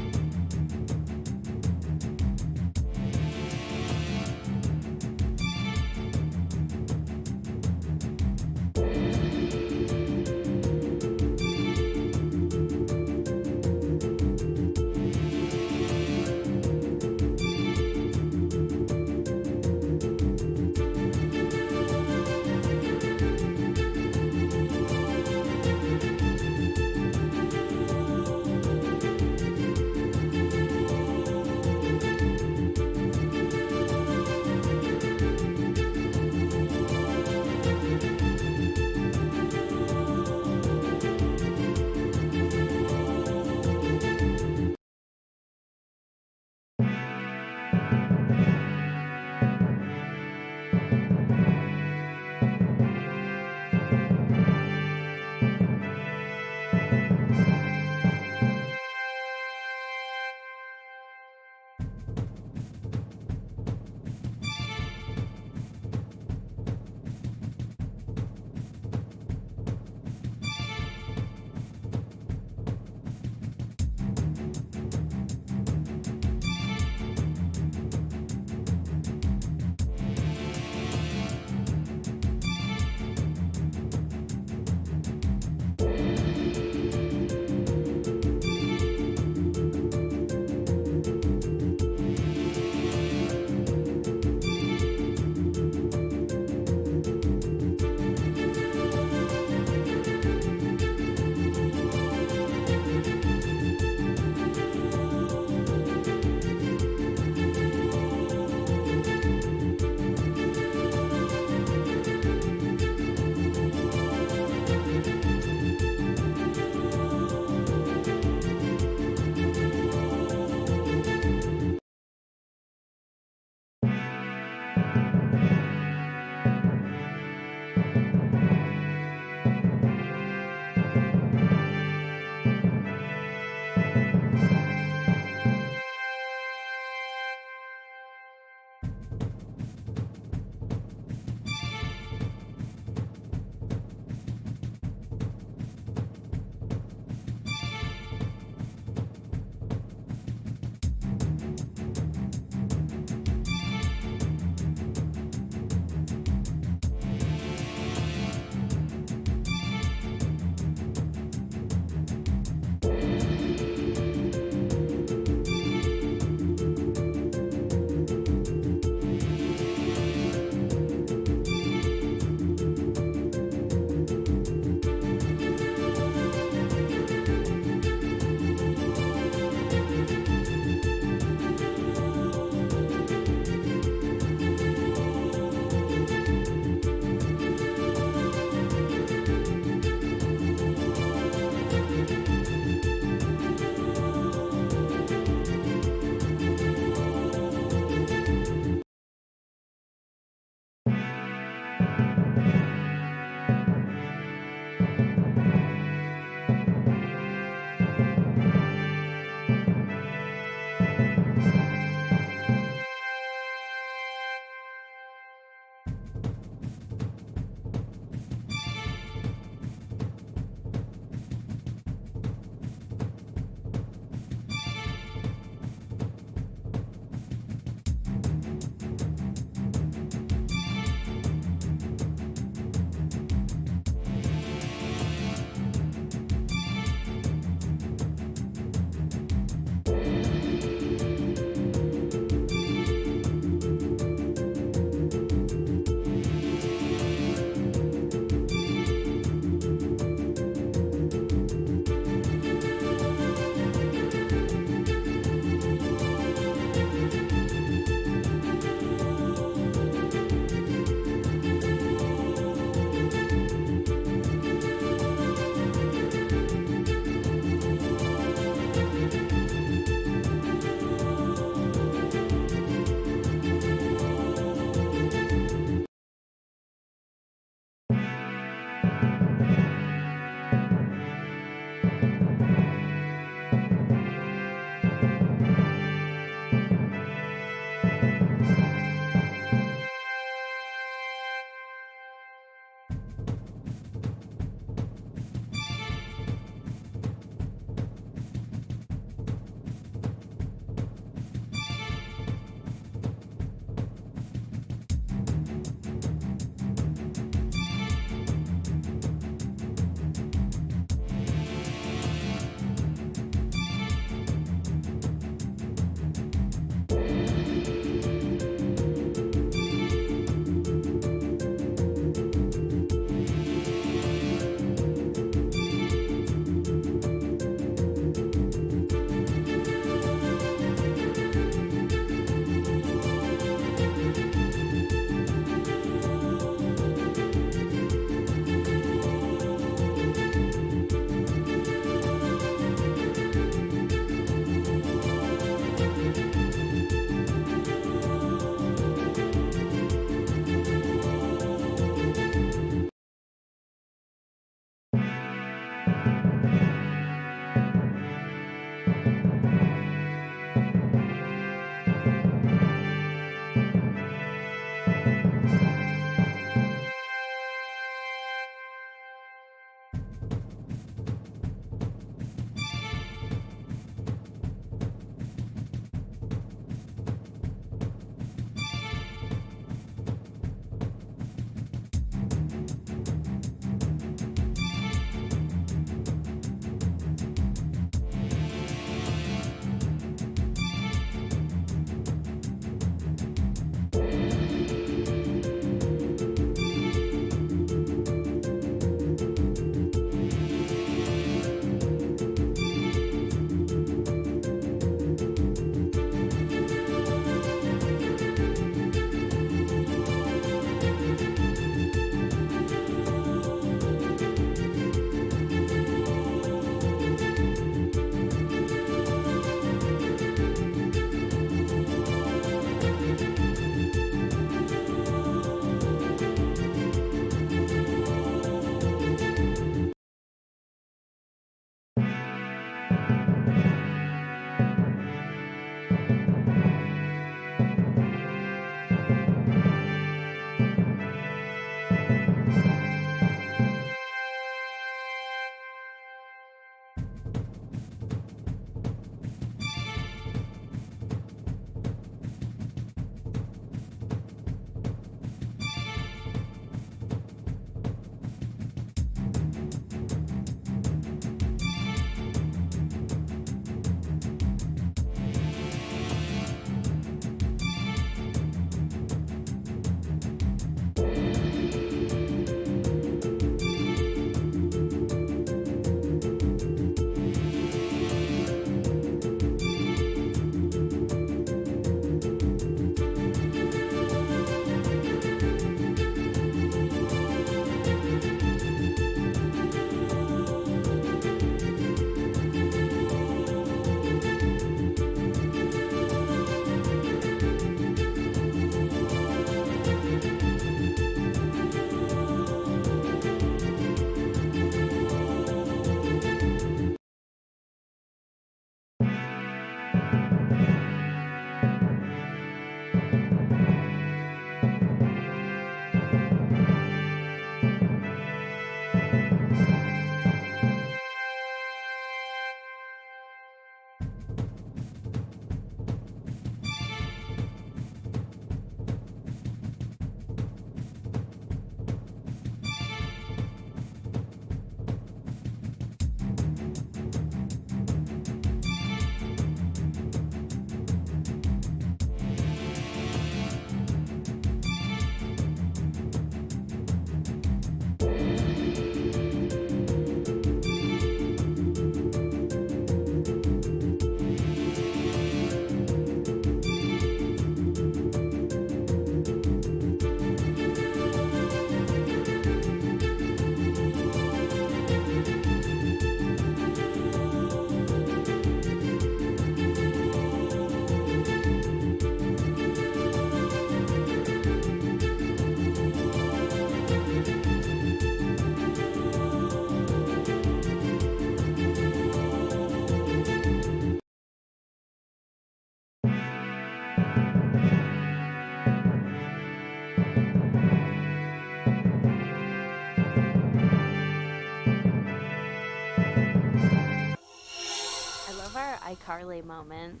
iCarly moment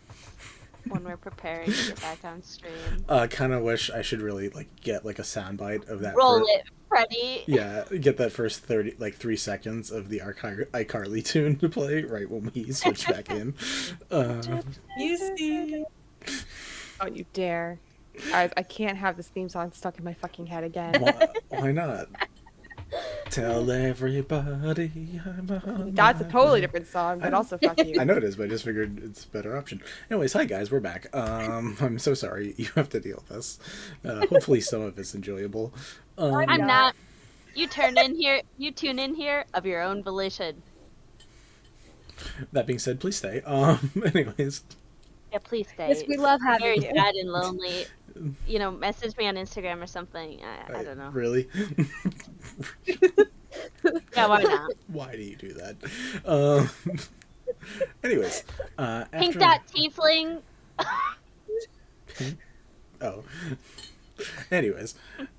when we're preparing to get back on stream. Kind of wish I should really like get like a soundbite of that. Roll it, Freddy. Yeah, get that first 3 seconds of the iCarly tune to play right when we switch back in. You see. Oh, you dare. Guys, I can't have this theme song stuck in my fucking head again. Why not? Tell everybody I'm on That's a my totally way. different song, but also fuck you. I know it is, but I just figured it's a better option. Anyways, hi guys, we're back. I'm so sorry you have to deal with this. Hopefully some of it's enjoyable. I'm not. You tune in here of your own volition. That being said, please stay. Anyways. Yeah, please stay. Yes, we love having Very you. sad and lonely. You know, message me on Instagram or something. I don't know. Really? Yeah, why not? Why do you do that? Anyways, Pink after... dot tiefling. Oh. Anyways,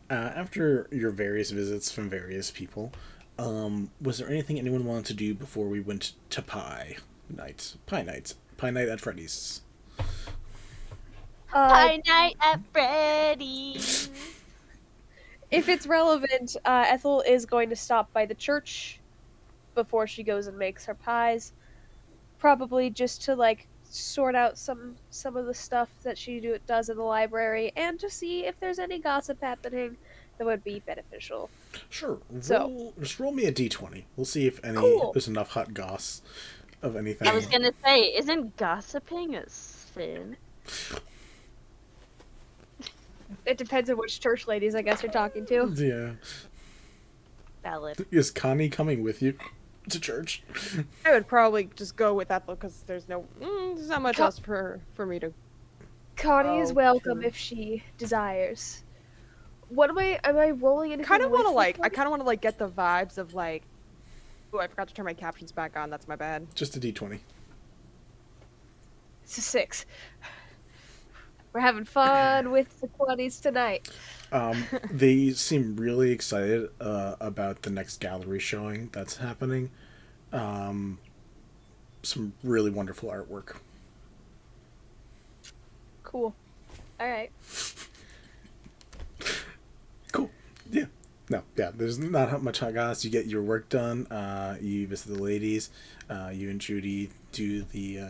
after your various visits from various people, was there anything anyone wanted to do before we went to Pie Night at Freddy's? Pie night at Freddy's. If it's relevant, Ethel is going to stop by the church before she goes and makes her pies. Probably just to like sort out some of the stuff that she does in the library, and to see if there's any gossip happening that would be beneficial. Sure. So- Just roll me a d20. We'll see if Cool. there's enough hot goss of anything. I was gonna say, isn't gossiping a sin? It depends on which church ladies I guess you're talking to. Yeah. Valid. Is Connie coming with you to church? I would probably just go with Ethel because there's not much else for me to. Connie is Oh, welcome true. if she desires. What am I rolling anything? Kind of want to with I kind of want to get the vibes of like. Oh, I forgot to turn my captions back on. That's my bad. Just a d20. It's a 6. We're having fun with the 20s tonight. They seem really excited about the next gallery showing that's happening. Some really wonderful artwork. Cool. All right. Cool. Yeah. No, yeah, there's not much hot goss. You get your work done. You visit the ladies. You and Judy do the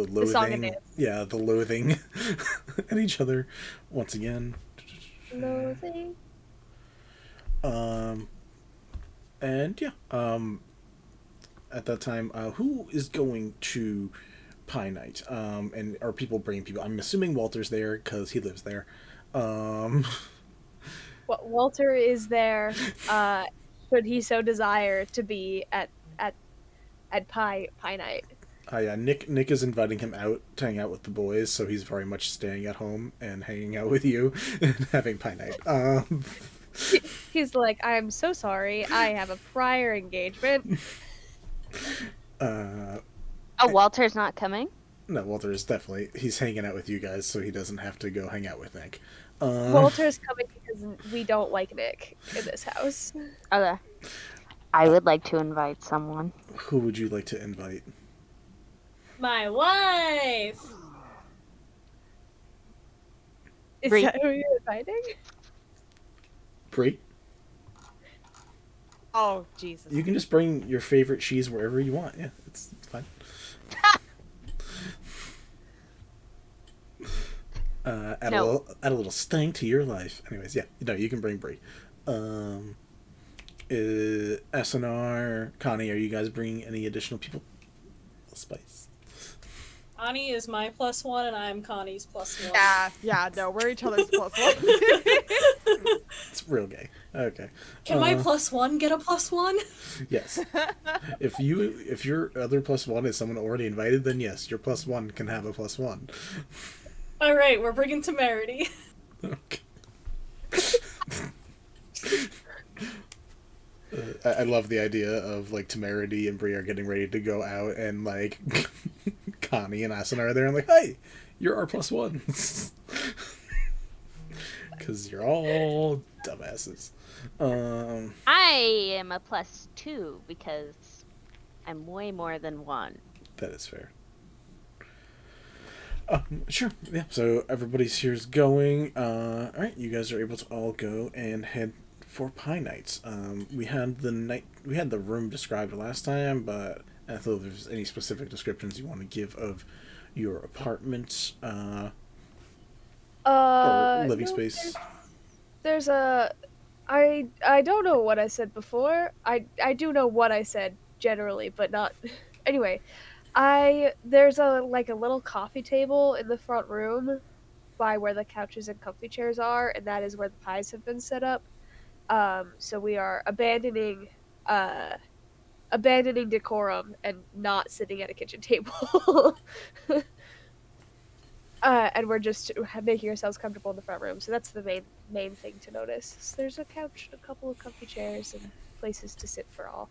loathing. song and dance. Yeah, the loathing at each other once again. Loathing. And yeah, at that time, who is going to Pie Night? And are people bringing people? I'm assuming Walter's there because he lives there. Well, Walter is there. Should he so desire to be at Pie Night. Yeah, Nick is inviting him out to hang out with the boys, so he's very much staying at home and hanging out with you and having Pie Night. He's like, I'm so sorry. I have a prior engagement. Oh, Walter's not coming? No, Walter is he's hanging out with you guys, so he doesn't have to go hang out with Nick. Walter's coming because we don't like Nick in this house. Okay. I would like to invite someone. Who would you like to invite? My wife! Is Bree. that who you're inviting? Bree? Oh Jesus! You can just bring your favorite cheese wherever you want. Yeah, it's fine. Add No. a little sting to your life. Anyways, yeah, no, you can bring Bree. Asunar, Connie, are you guys bringing any additional people? Spice. Connie is my +1 and I'm Connie's +1. Yeah, no, we're each other's +1. It's real gay. Okay. Can my +1 get a +1? Yes. If your other +1 is someone already invited, then yes, your +1 can have a +1. Alright, we're bringing Temerity. Okay. I love the idea of like Temerity and Bree are getting ready to go out, and like Connie and Asunar are there, and like, hey, you're our +1s, because you're all dumbasses. I am a +2 because I'm way more than one. That is fair. Sure. Yeah. So everybody's here's going. All right. You guys are able to all go and head for Pie Nights. We had the room described last time, but I don't know if there's any specific descriptions you want to give of your apartment or living No, space. there's a. I don't know what I said before. I do know what I said generally, but not. Anyway, there's a little coffee table in the front room by where the couches and comfy chairs are, and that is where the pies have been set up. So we are abandoning decorum and not sitting at a kitchen table. And we're just making ourselves comfortable in the front room. So that's the main thing to notice. So there's a couch, a couple of comfy chairs, and places to sit for all.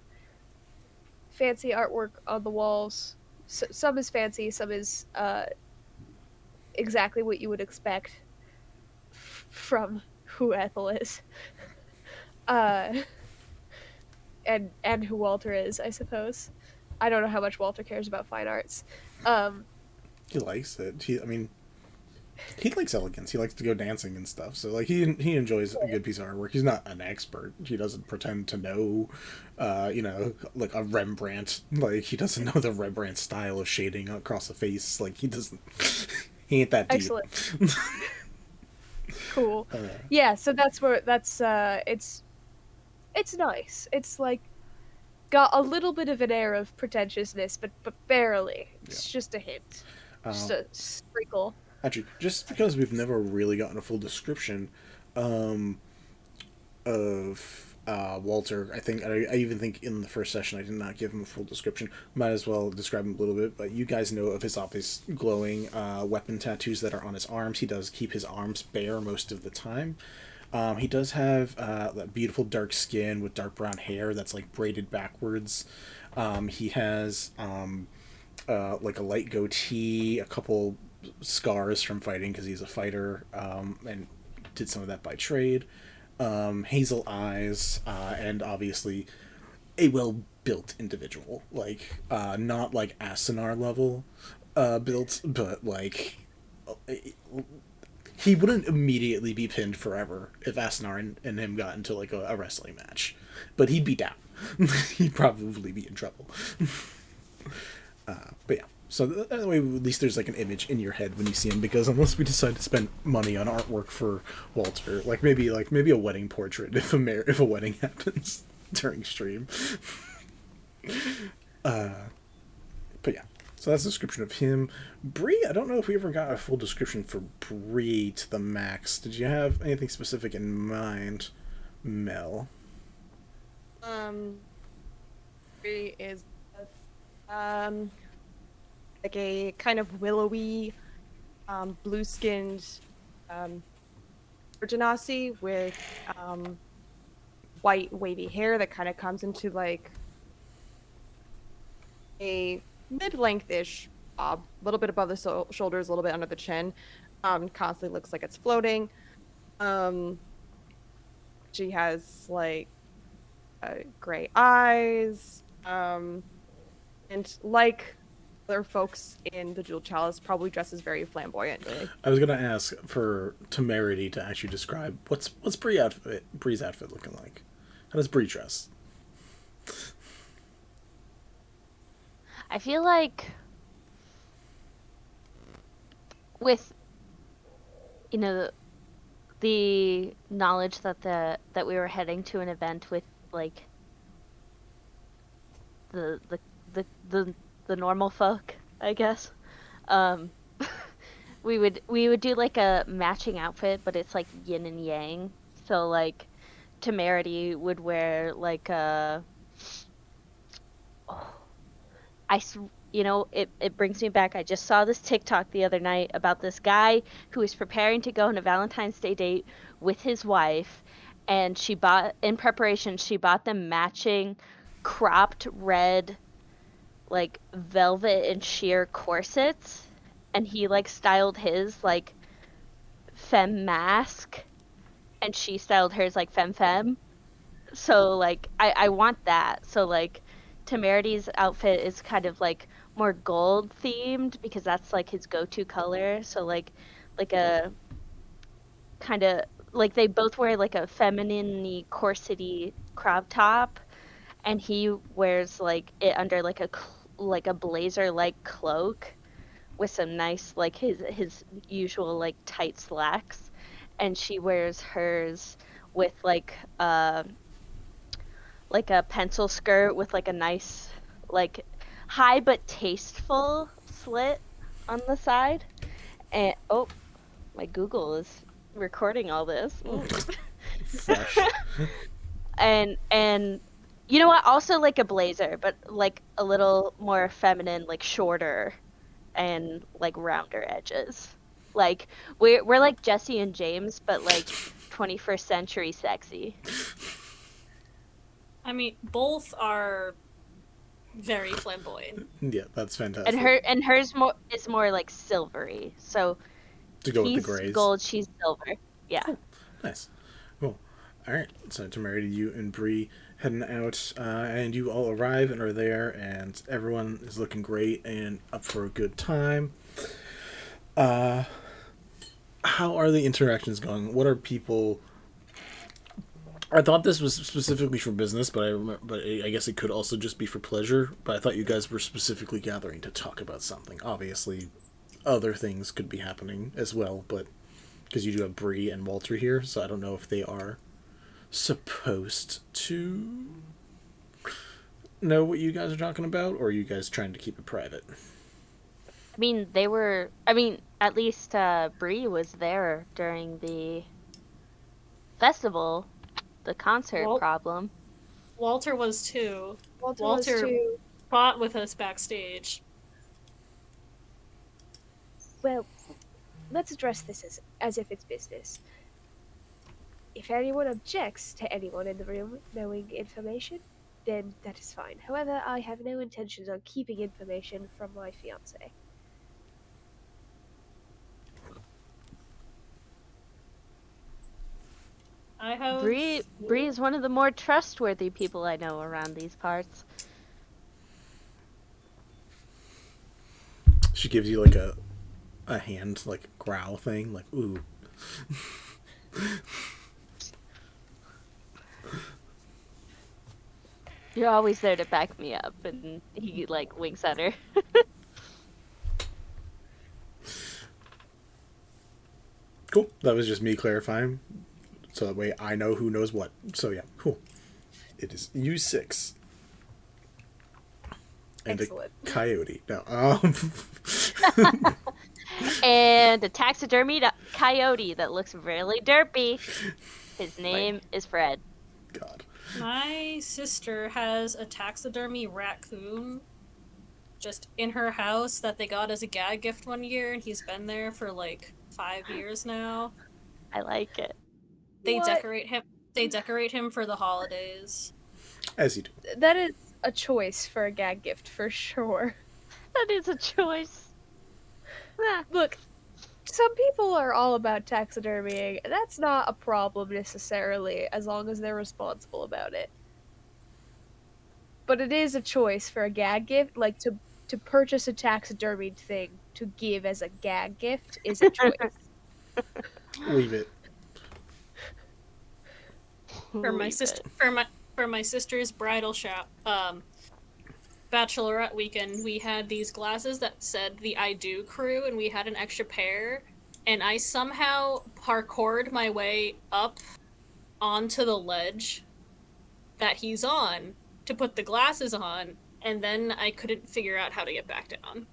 Fancy artwork on the walls. Some is fancy, some is exactly what you would expect from who Ethel is. And who Walter is, I suppose. I don't know how much Walter cares about fine arts. He likes it. He likes elegance. He likes to go dancing and stuff. So like he enjoys a good piece of artwork. He's not an expert. He doesn't pretend to know, like a Rembrandt. Like he doesn't know the Rembrandt style of shading across the face. Like he doesn't. He ain't that deep. Excellent. Cool. Yeah. So that's it's nice. It's like got a little bit of an air of pretentiousness, but barely. It's just a hint, just a sprinkle. Actually, just because we've never really gotten a full description of Walter, I even think in the first session I did not give him a full description. Might as well describe him a little bit, but you guys know of his obvious glowing weapon tattoos that are on his arms. He does keep his arms bare most of the time. He does have that beautiful dark skin with dark brown hair that's like braided backwards. He has like a light goatee, a couple scars from fighting because he's a fighter, and did some of that by trade. Hazel eyes, and obviously a well-built individual. Like, not like Asunar level built, but like he wouldn't immediately be pinned forever if Asunar and him got into like a wrestling match, but he'd be down. He'd probably be in trouble. But yeah, so that way at least there's like an image in your head when you see him, because unless we decide to spend money on artwork for Walter, like maybe a wedding portrait if a wedding happens during stream. But yeah, so that's a description of him. Bree, I don't know if we ever got a full description for Bree to the max. Did you have anything specific in mind, Mel? Bree is like a kind of willowy, blue-skinned virginasi with white wavy hair that kind of comes into like a mid-length-ish bob, a little bit above the shoulders, a little bit under the chin. Constantly looks like it's floating. She has like gray eyes, and like other folks in the Jewel Chalice, probably dresses very flamboyantly. I was gonna ask for Temerity to actually describe what's Bree's outfit looking like. How does Bree dress? I feel like with the knowledge that we were heading to an event with like the normal folk, I guess. We would do like a matching outfit, but it's like yin and yang. So like Temerity would wear like a it brings me back. I just saw this TikTok the other night about this guy who is preparing to go on a Valentine's Day date with his wife, and she bought them matching cropped red like velvet and sheer corsets, and he like styled his like femme mask, and she styled hers like femme. So like I want that. So like Temerity's outfit is kind of like more gold themed because that's like his go-to color. So like a kind of like they both wear like a feminine corsety crop top, and he wears like it under like like a blazer like cloak with some nice like his usual like tight slacks, and she wears hers with like a pencil skirt with like a nice like high but tasteful slit on the side. And oh, my Google is recording all this. Fresh. And you know what? Also like a blazer, but like a little more feminine, like shorter and like rounder edges. Like we're like Jesse and James, but like 21st century sexy. I mean, both are very flamboyant. Yeah, that's fantastic. And hers is more like silvery. So to go with the he's grays. gold, she's silver. Yeah. Cool. Nice. Cool. All right. So Temerity, you and Bree heading out, and you all arrive and are there, and everyone is looking great and up for a good time. How are the interactions going? What are people? I thought this was specifically for business, but I guess it could also just be for pleasure. But I thought you guys were specifically gathering to talk about something. Obviously, other things could be happening as well, but because you do have Bree and Walter here, so I don't know if they are supposed to know what you guys are talking about, or are you guys trying to keep it private? I mean, at least Bree was there during the festival, the concert problem. Walter was too. Walter fought with us backstage. Well, let's address this as if it's business. If anyone objects to anyone in the room knowing information, then that is fine. However, I have no intentions on keeping information from my fiancé. I have... Bree is one of the more trustworthy people I know around these parts. She gives you like a hand, like growl thing, like ooh. You're always there to back me up, and he like winks at her. Cool. That was just me clarifying, so that way I know who knows what. So yeah, cool. It is U6. And Excellent. a coyote. No. And a taxidermied coyote that looks really derpy. His name is Fred. God. My sister has a taxidermy raccoon just in her house that they got as a gag gift one year, and he's been there for like 5 years now. I like it. They decorate him for the holidays. As you do. That is a choice for a gag gift, for sure. That is a choice. Look, some people are all about taxidermying, and that's not a problem necessarily, as long as they're responsible about it. But it is a choice for a gag gift, like to purchase a taxidermied thing to give as a gag gift is a choice. Leave it. For my sister's bridal shop, bachelorette weekend, we had these glasses that said the I Do crew, and we had an extra pair, and I somehow parkoured my way up onto the ledge that he's on to put the glasses on, and then I couldn't figure out how to get back down.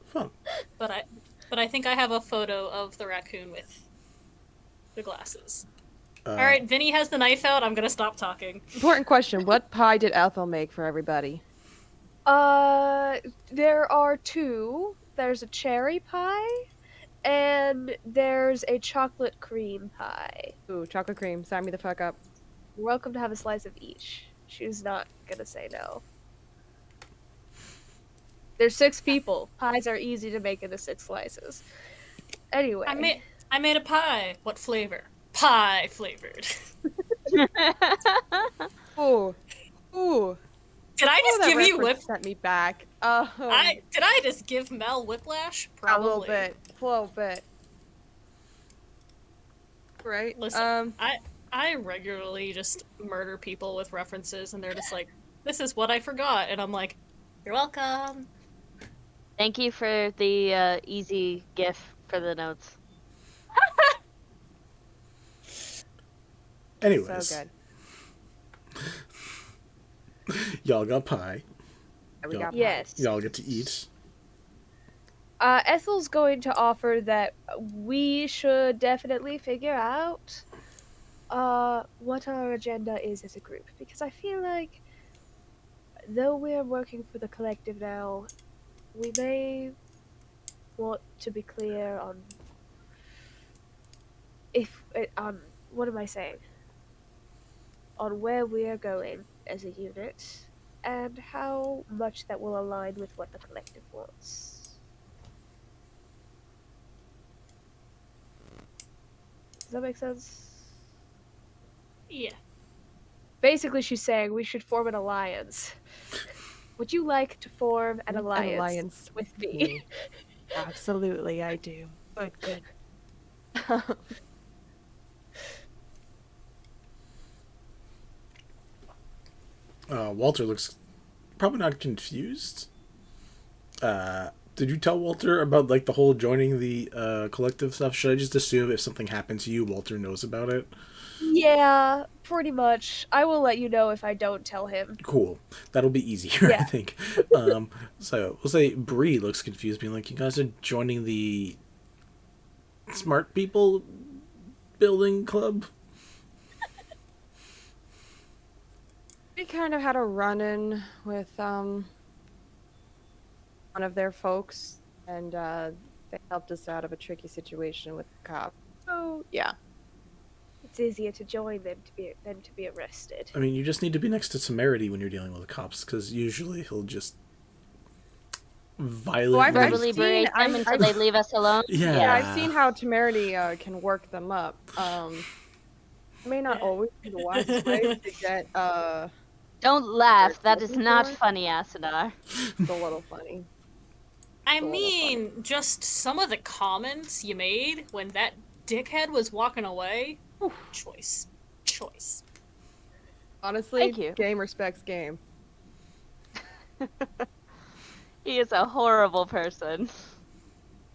Fun. But I think I have a photo of the raccoon with the glasses. Alright, Vinny has the knife out, I'm gonna stop talking. Important question. What pie did Ethel make for everybody? There are two. There's a cherry pie, and there's a chocolate cream pie. Ooh, chocolate cream. Sign me the fuck up. You're welcome to have a slice of each. She's not gonna say no. There's 6 people. Pies are easy to make into 6 slices. Anyway. I made a pie. What flavor? Pie flavored. Ooh. Ooh. Did I just give give you reference sent me back. Oh, Did I just give Mel whiplash? a Probably. little bit. Right. Listen, I regularly just murder people with references, and they're just like, "This is what I forgot," and I'm like, "You're welcome." Thank you for the easy GIF for the notes. Anyways, So good. y'all got pie. We got Yes. Y'all get to eat. Ethel's going to offer that we should definitely figure out what our agenda is as a group, because I feel like though we're working for the collective now, we may want to be clear on what am I saying? On where we are going as a unit and how much that will align with what the collective wants. Does that make sense? Yeah. Basically, she's saying we should form an alliance. Would you like to form an alliance with me? Absolutely, I do. Good. Walter looks probably not confused. Did you tell Walter about like the whole joining the collective stuff? Should I just assume if something happened to you, Walter knows about it? Yeah, pretty much. I will let you know if I don't tell him. Cool. That'll be easier, Yeah. I think. So we'll say Bree looks confused, being like, "You guys are joining the smart people building club?" We kind of had a run-in with one of their folks, and they helped us out of a tricky situation with the cop. So yeah. It's easier to join them than to be arrested. I mean, you just need to be next to Temerity when you're dealing with the cops, because usually he'll just violently... Verbally berate them until they leave us alone. Yeah. I've seen how Temerity can work them up. May not always be the wisest way to get Don't laugh. That is not funny, Asunar. It's a little funny. I mean, just some of the comments you made when that dickhead was walking away. Ooh, choice. Honestly, Thank you. game respects game. He is a horrible person.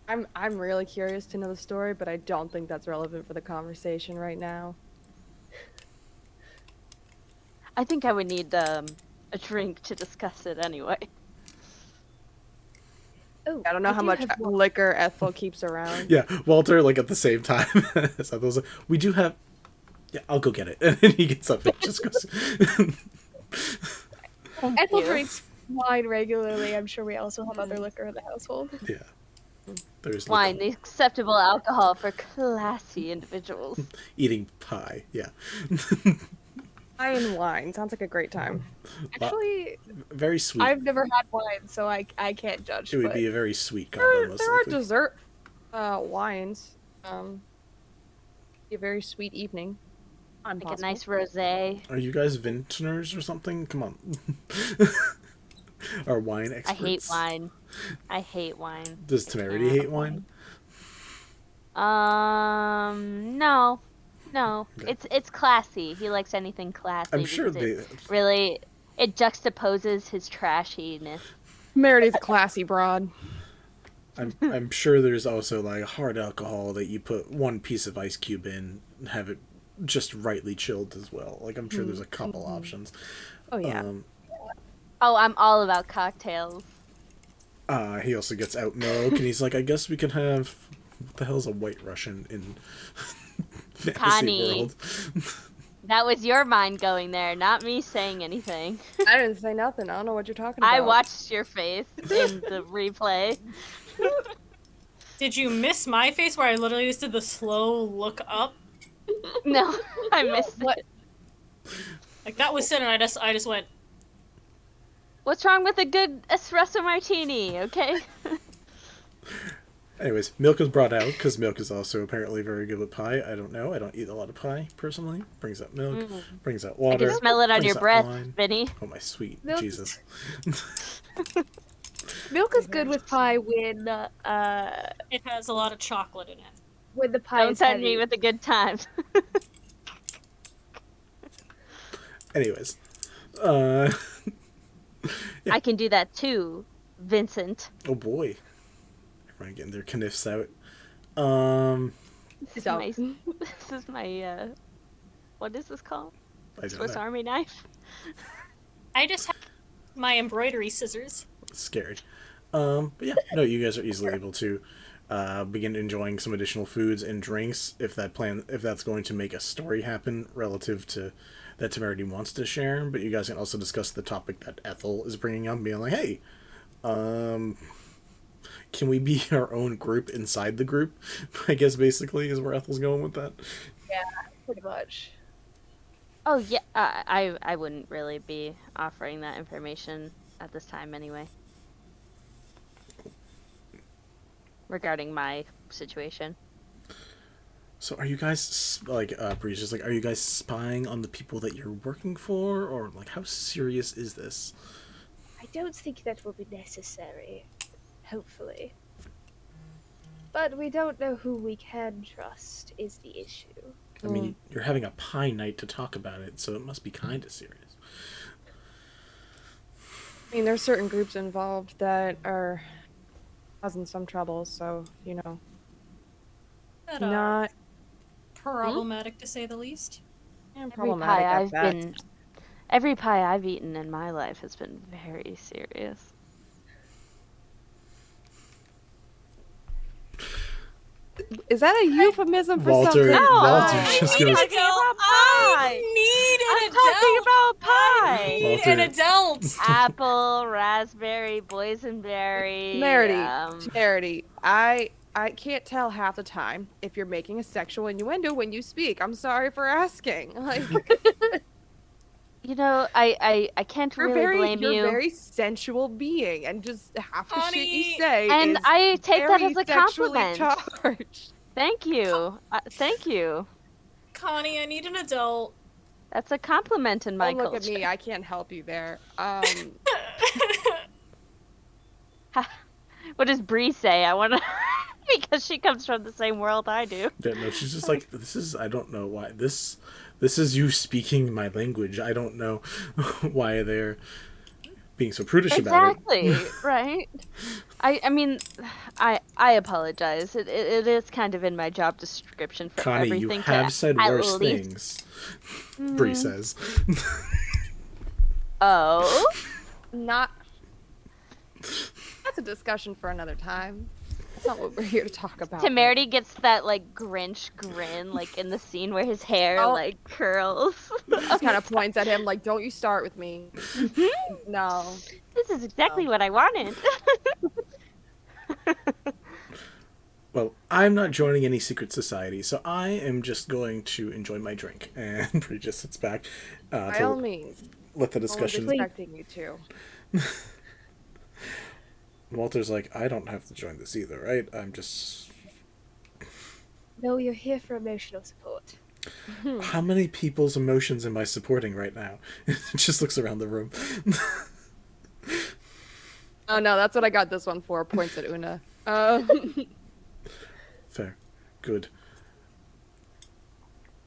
I'm really curious to know the story, but I don't think that's relevant for the conversation right now. I think I would need a drink to discuss it anyway. Oh, I don't know how do much have one. liquor Ethel keeps around. Yeah, Walter, like, at the same time. So those, we do have... Yeah, I'll go get it. And then he gets up and just goes... Ethel you. drinks wine regularly. I'm sure we also have other liquor in the household. Yeah. There's Wine, like, the acceptable alcohol for classy individuals. eating pie. Yeah. Pie and wine sounds like a great time. Actually, Very sweet. I've never had wine, so I can't judge. It would but be a very sweet combo, most There are likely. dessert wines. Be a very sweet evening. Like a nice rosé. Are you guys vintners or something? Come on. Are wine I experts? hate wine. I hate wine. Does I Temerity cannot hate wine? No. Okay. It's classy. He likes anything classy. I'm sure because it really it juxtaposes his trashiness. Merity's a classy broad. I'm sure there's also like hard alcohol that you put one piece of ice cube in and have it just rightly chilled as well. Like I'm sure there's a couple options. Oh yeah. Oh, I'm all about cocktails. He also gets out milk and he's like, I guess we can have what the hell's a white Russian in fantasy Connie. world? That was your mind going there, not me saying anything. I didn't say nothing. I don't know what you're talking about. I watched your face in the replay. Did you miss my face where I literally just did the slow look up? No, I missed it. Like that was said, and I just went. What's wrong with a good espresso martini, okay? Anyways, milk is brought out because milk is also apparently very good with pie. I don't know. I don't eat a lot of pie personally. Brings out milk, brings out I water. can smell it on brings your out breath, wine. Vinny. Oh my sweet Milk- Jesus! Milk is good with pie when It has a lot of chocolate in it. the pie Don't is send me heavy. with the good times. Anyways, I can do that too, Vincent. oh boy, everyone getting their kniffs out. This is Don't. my, this is my, what is this called? I don't Swiss know. Army knife? I just have my embroidery scissors. Scared. But yeah, no, you guys are easily able to begin enjoying some additional foods and drinks if that's going to make a story happen relative to that Temerity wants to share. But you guys can also discuss the topic that Ethel is bringing up, being like, hey, can we be our own group inside the group? I guess basically is where Ethel's going with that. Pretty much. Oh yeah, I wouldn't really be offering that information at this time anyway. Regarding my situation. So are you guys Breeze, just like, are you guys spying on the people that you're working for, or like how serious is this? I don't think that will be necessary. Hopefully. But we don't know who we can trust is the issue. I mean, you're having a pie night to talk about it, so it must be kind of serious. I mean, there's certain groups involved that are causing some trouble, so, you know, But, not problematic to say the least. problematic at best. Every pie I've eaten in my life has been very serious. Is that a euphemism for Walter, something? No, Walter I'm just talking goes, about pie. I'm talking about pie. Walter. An adult. Apple, raspberry, boysenberry. Temerity, I can't tell half the time if you're making a sexual innuendo when you speak. I'm sorry for asking. Like, You know, I can't really blame you're you. a very sensual being, and just half the shit you Honey. say And is I take that very as a sexually compliment. charged. Thank you. Thank you. Connie, I need an adult. That's a compliment in my Don't look culture. at me. I can't help you there. What does Bree say? I want to, because she comes from the same world I do. Yeah, no, she's just like, I don't know why. This is you speaking my language. I don't know why they're being so prudish about it. Exactly, right? I mean, I apologize. It is kind of in my job description for Connie, you everything have to said at worse least... things. Bree says. Oh? Not. That's a discussion for another time. That's not what we're here to talk about. Temerity gets that, like, Grinch grin, like, in the scene where his hair, like, curls. Just kind of points at him like, "Don't you start with me." No. This is exactly what I wanted. Well, I'm not joining any secret society, so I am just going to enjoy my drink. And Bree just sits back By to all means. let the I was discussion. expecting you to. Walter's like, I don't have to join this either, right? I'm just. No, you're here for emotional support. How many people's emotions am I supporting right now? It just looks around the room. Oh no, that's what I got this one for. Points at Una. Fair. Good.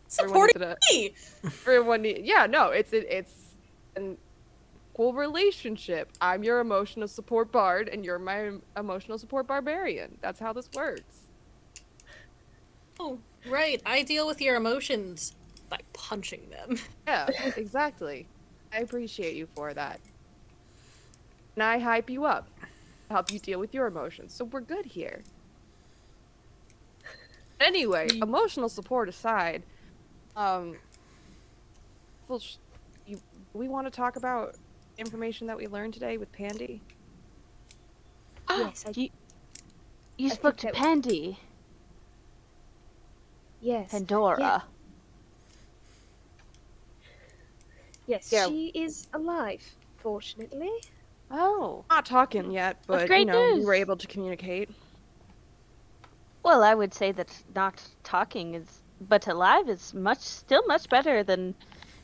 Supporting me. Everyone yeah, no, it's an equal relationship. I'm your emotional support bard, and you're my emotional support barbarian. That's how this works. Oh, right. I deal with your emotions by punching them. Yeah, exactly. I appreciate you for that. And I hype you up, help you deal with your emotions. So we're good here. Anyway, emotional support aside, do we want to talk about information that we learned today with Pandy? Yes, You spoke to Pandy. Yes. Pandora. Yeah. Yes, Yeah. she is alive, fortunately. Oh. Not talking yet, but great you know, we news. were able to communicate. Well, I would say that not talking is, but alive is still much better than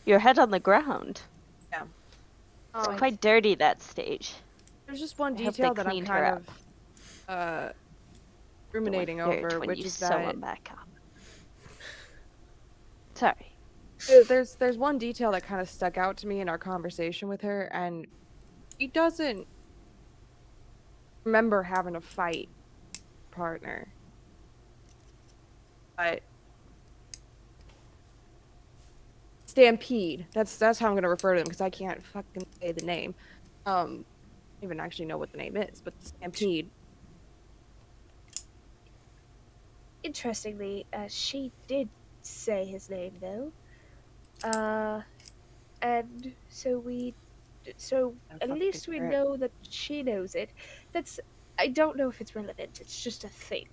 your head on the ground. Yeah. It's quite dirty, that stage. There's just one I hope they detail that I'm cleaned her kind up. of ruminating over, when which you is sew that them back up. Sorry. there's one detail that kind of stuck out to me in our conversation with her, and she doesn't remember having a fight partner. But Stampede. That's how I'm gonna refer to them because I can't fucking say the name. I don't even actually know what the name is, but Stampede. Interestingly, she did say his name though. And so at least we know that she knows it. I don't know if it's relevant. It's just a thing.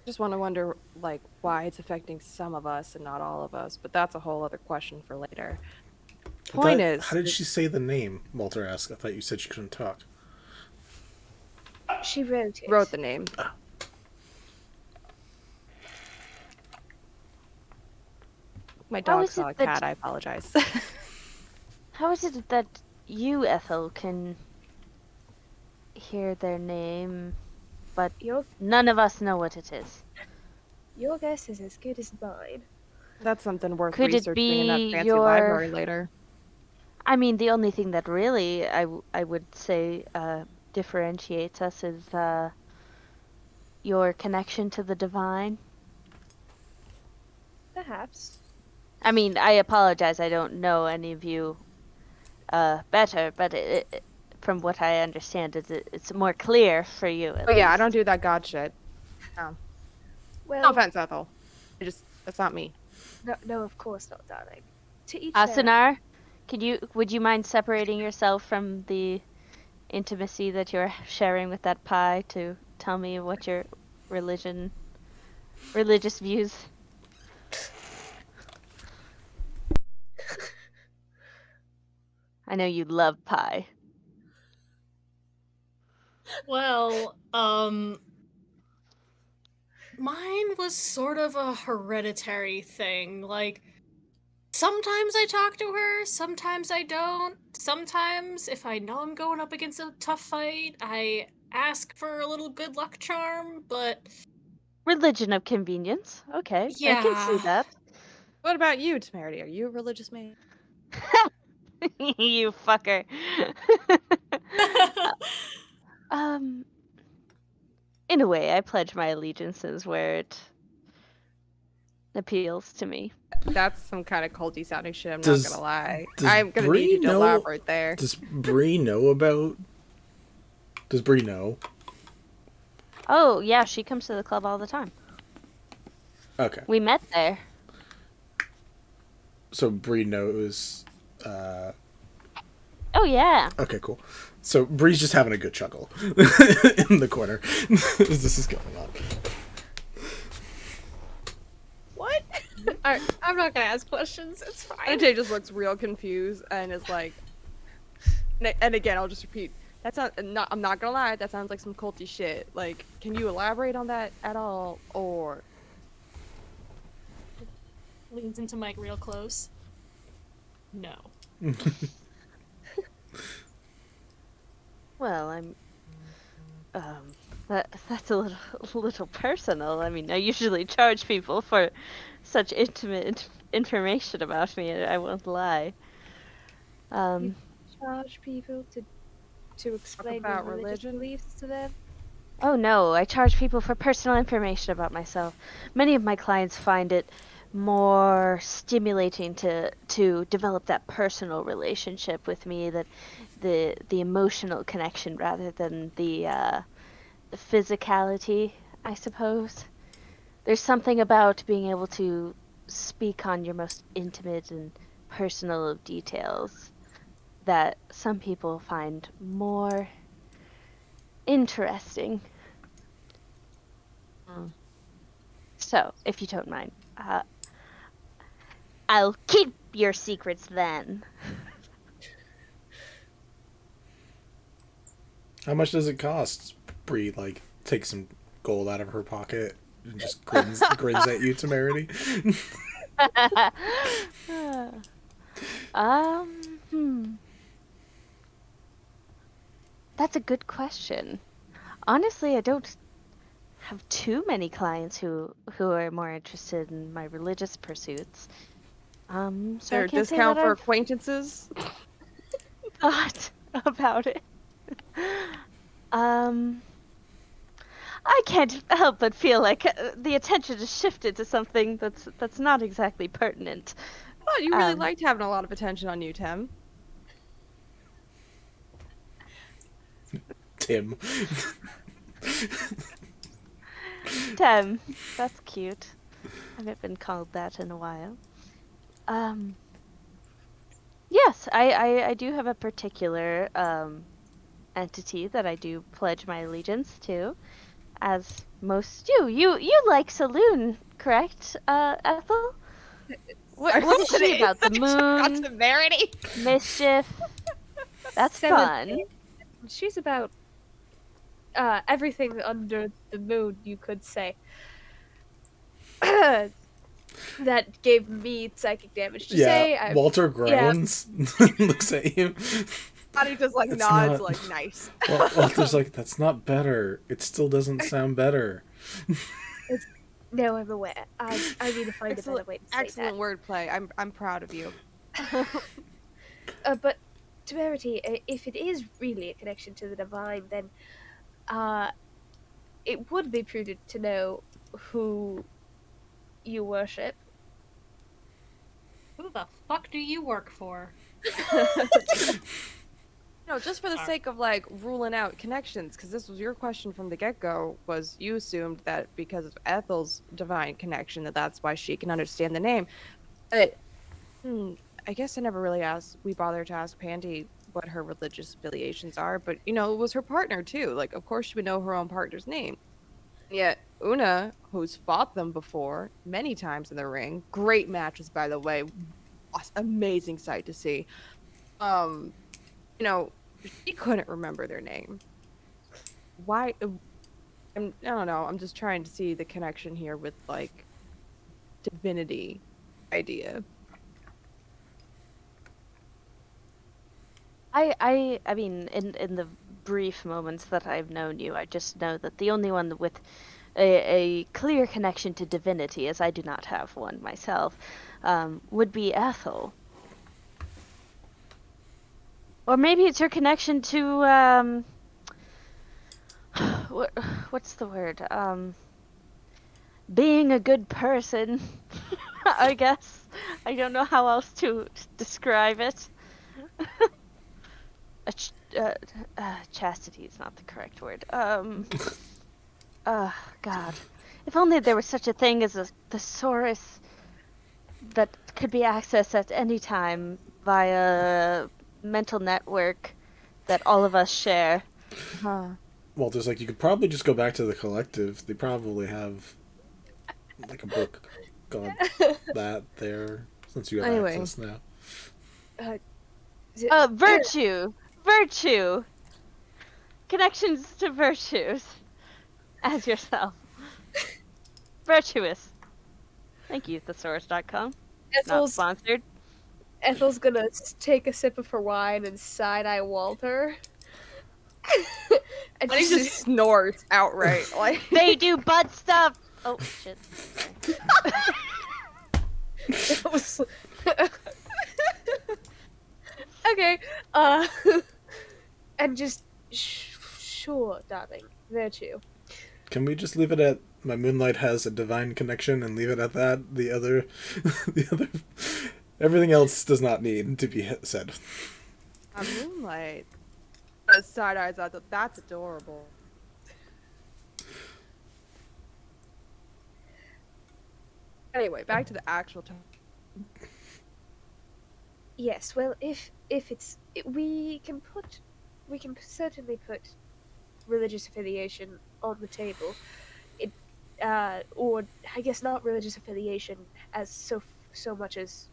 Just want to wonder, like, why it's affecting some of us and not all of us, but that's a whole other question for later. Point is, how did she say the name? Walter asked. I thought you said she couldn't talk. She wrote it. Wrote the name. My dog saw a cat. I apologize. How is it that you, Ethel, can hear their name, but none of us know what it is? Your guess is as good as mine. That's something worth Could it researching in that be fancy library later. I mean, the only thing that really I would say differentiates us is your connection to the divine. Perhaps. I mean, I apologize. I don't know any of you better, but from what I understand, it's more clear for you. Oh yeah, I don't do that god shit. No. Well, No offense, Ethel. That's not me. No, of course not, darling. To each Asunar, would you mind separating yourself from the intimacy that you're sharing with that pie to tell me what your religious views? I know you love pie. Well, mine was sort of a hereditary thing. Like, sometimes I talk to her, sometimes I don't. Sometimes, if I know I'm going up against a tough fight, I ask for a little good luck charm, but... Religion of convenience. Okay, yeah. I can see that. What about you, Temerity? Are you a religious man? You fucker. um, in a way, I pledge my allegiances where it appeals to me. That's some kind of culty sounding shit, I'm not gonna lie. I'm gonna Bree need you to know, elaborate there. Does Bree know about... Does Bree know? Oh, yeah, she comes to the club all the time. Okay. We met there. So Bree knows... Oh, yeah. Okay, cool. So Bree's just having a good chuckle in the corner as this is going on. What? I'm not gonna ask questions. It's fine. And Jay just looks real confused and is like... And again, I'll just repeat. I'm not gonna lie, that sounds like some culty shit. Like, can you elaborate on that at all, or... Leans into Mike real close. No. Well, I'm... that's a little personal. I mean, I usually charge people for such intimate information about me, I won't lie. Charge people to explain about your religious religion? beliefs to them? Oh no, I charge people for personal information about myself. Many of my clients find it more stimulating to develop that personal relationship with me, that the emotional connection rather than the physicality, I suppose. There's something about being able to speak on your most intimate and personal of details that some people find more interesting. So, if you don't mind, I'll keep your secrets then. How much does it cost? Bree, like, take some gold out of her pocket and just grins at you, Temerity. Hmm. That's a good question. Honestly, I don't have too many clients who are more interested in my religious pursuits. So Their I can't say discount that for I've acquaintances. thought about it. Um, I can't help but feel like the attention is shifted to something that's not exactly pertinent. Oh, you really Um, liked having a lot of attention on you, Tim. Tim. Tem, that's cute. Haven't been called that in a while. Yes, I do have a particular entity that I do pledge my allegiance to, as most do. You like Selune, correct, Ethel? What is she about? The Got moon, severity. mischief. That's Seventh fun. day. She's about everything under the moon, you could say. That gave me psychic damage to say. Walter groans, looks at you. Bonnie just like It's nods, not- like nice. Walter's like, that's not better. It still doesn't sound better. No, I'm aware. I need to find a better Excellent, way to say excellent wordplay. I'm proud of you. that. But Temerity, if it is really a connection to the divine, then it would be prudent to know who you worship. Who the fuck do you work for? No, just for the sake of like ruling out connections, because this was your question from the get-go, was you assumed that because of Ethel's divine connection that's why she can understand the name. But I guess I never really bothered to ask Pandy what her religious affiliations are, but it was her partner too. Like, of course she would know her own partner's name. Yet Una, who's fought them before many times in the ring, great matches by the way, amazing sight to see. She couldn't remember their name. Why? I don't know. I'm just trying to see the connection here with like divinity idea. I mean, in the brief moments that I've known you, I just know that the only one with a clear connection to divinity, as I do not have one myself, would be Ethel. Or maybe it's her connection to what's the word? Being a good person. I guess. I don't know how else to describe it. Chastity is not the correct word. God. If only there was such a thing as a thesaurus that could be accessed at any time via mental network that all of us share. Walter's like, you could probably just go back to the collective. They probably have like a book called that there, since you have access now. Virtue! Virtue! Connections to virtues. As yourself. Virtuous. Thank you, thesaurus.com. Not sponsored. Ethel's gonna take a sip of her wine and side-eye Walter. And he just snores outright. Like they do butt stuff. Oh shit. It was... Okay. And just sure, darling. Virtue. Can we just leave it at my moonlight has a divine connection and leave it at that? The other, everything else does not need to be said. Moonlight. Side eyes out. That's adorable. Anyway, back to the actual topic. Yes. Well, if we can certainly put religious affiliation on the table. Or I guess not religious affiliation as so much as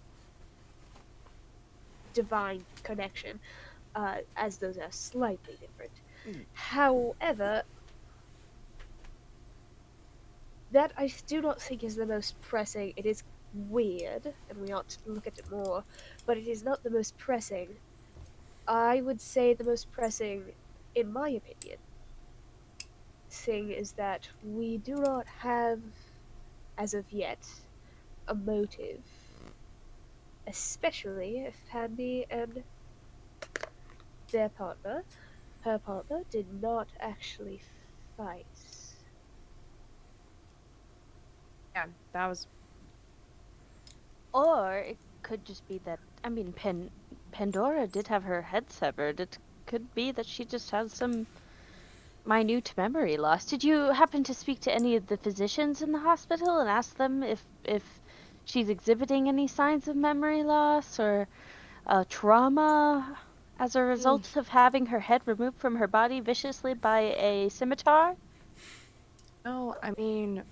divine connection, as those are slightly different. However, That I do not think is the most pressing. It is weird, and we ought to look at it more, but it is not the most pressing. I would say the most pressing, in my opinion, thing is that we do not have, as of yet, a motive. Especially if Handy and her partner, did not actually fight. Yeah, that was. Or it could just be that, Pandora did have her head severed. It could be that she just has some minute memory loss. Did you happen to speak to any of the physicians in the hospital and ask them if she's exhibiting any signs of memory loss or trauma as a result of having her head removed from her body viciously by a scimitar? No, I mean,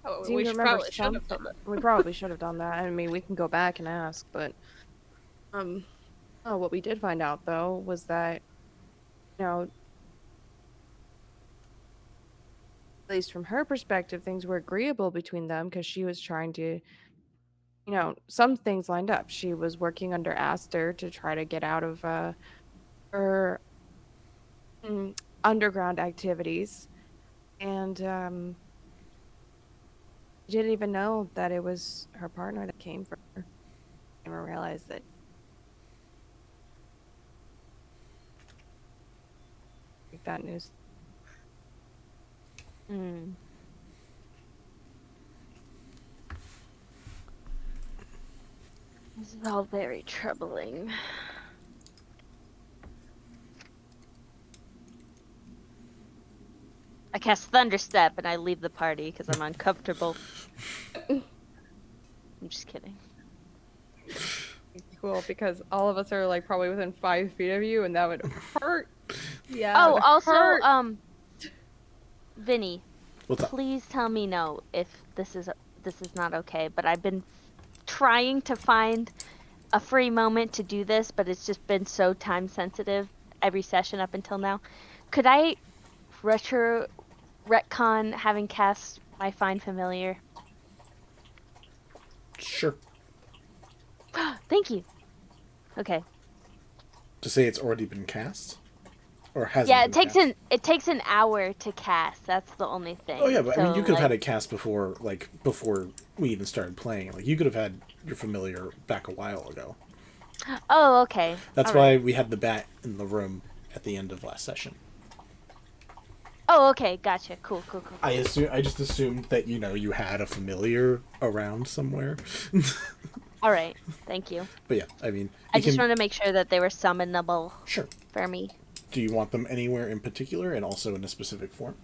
Oh, seem we to should remember probably should have done that. we probably should have done that. I mean, we can go back and ask, but what we did find out though was that, at least from her perspective, things were agreeable between them because she was trying to, some things lined up. She was working under Aster to try to get out of her underground activities, and she didn't even know that it was her partner that came for her. I never realized that. That news. This is all very troubling. I cast Thunderstep and I leave the party because I'm uncomfortable. I'm just kidding. Cool, because all of us are like probably within 5 feet of you, and that would hurt. Yeah. Oh, also, hurt. Vinny, What's up? please tell me no if this is not okay. But I've been trying to find a free moment to do this, but it's just been so time sensitive every session up until now. Could I retcon having cast my Find Familiar? Sure. Thank you. Okay. To say it's already been cast? Or has Yeah, it takes an hour to cast. That's the only thing. Oh yeah, but I mean, So, you could have like, had it cast before we even started playing. Like, you could have had your familiar back a while ago. Oh, okay. That's All why right. we had the bat in the room at the end of last session. Oh, okay. Gotcha. Cool. I just assumed that you had a familiar around somewhere. All right. Thank you. But yeah, I mean, I just wanted to make sure that they were summonable. Sure. For me. Do you want them anywhere in particular, and also in a specific form?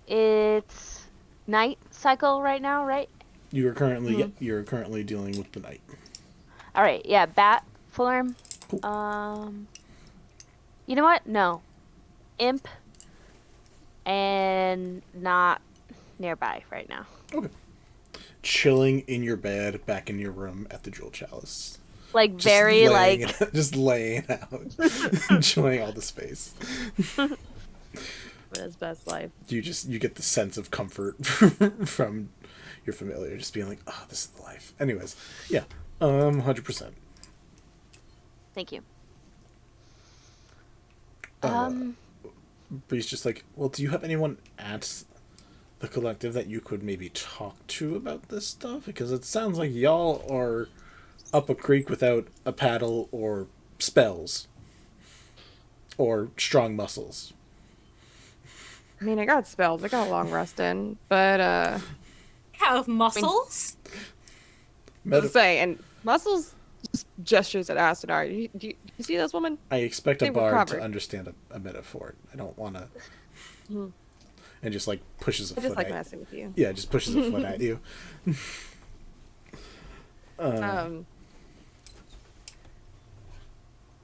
It's night cycle right now, right? You're currently dealing with the night. All right. Yeah, bat form. Cool. You know what? No. Imp. And not nearby right now. Okay. Chilling in your bed, back in your room at the Jewel Chalice. Like, very, like... just laying out. Enjoying all the space. His best life. You get the sense of comfort from your familiar, just being like, oh, this is the life. Anyways, yeah, 100%. Thank you. But he's just like, well, do you have anyone at the collective that you could maybe talk to about this stuff? Because it sounds like y'all are up a creek without a paddle or spells or strong muscles. I mean, I got spells. I got long rest in, but Have muscles? let's say, and muscles just gestures at Asunar. Do you see this woman? I expect a think we're bard to covered. understand a metaphor. I don't want to. And just like pushes a I foot just like at you. messing with you. Yeah, just pushes a foot at you.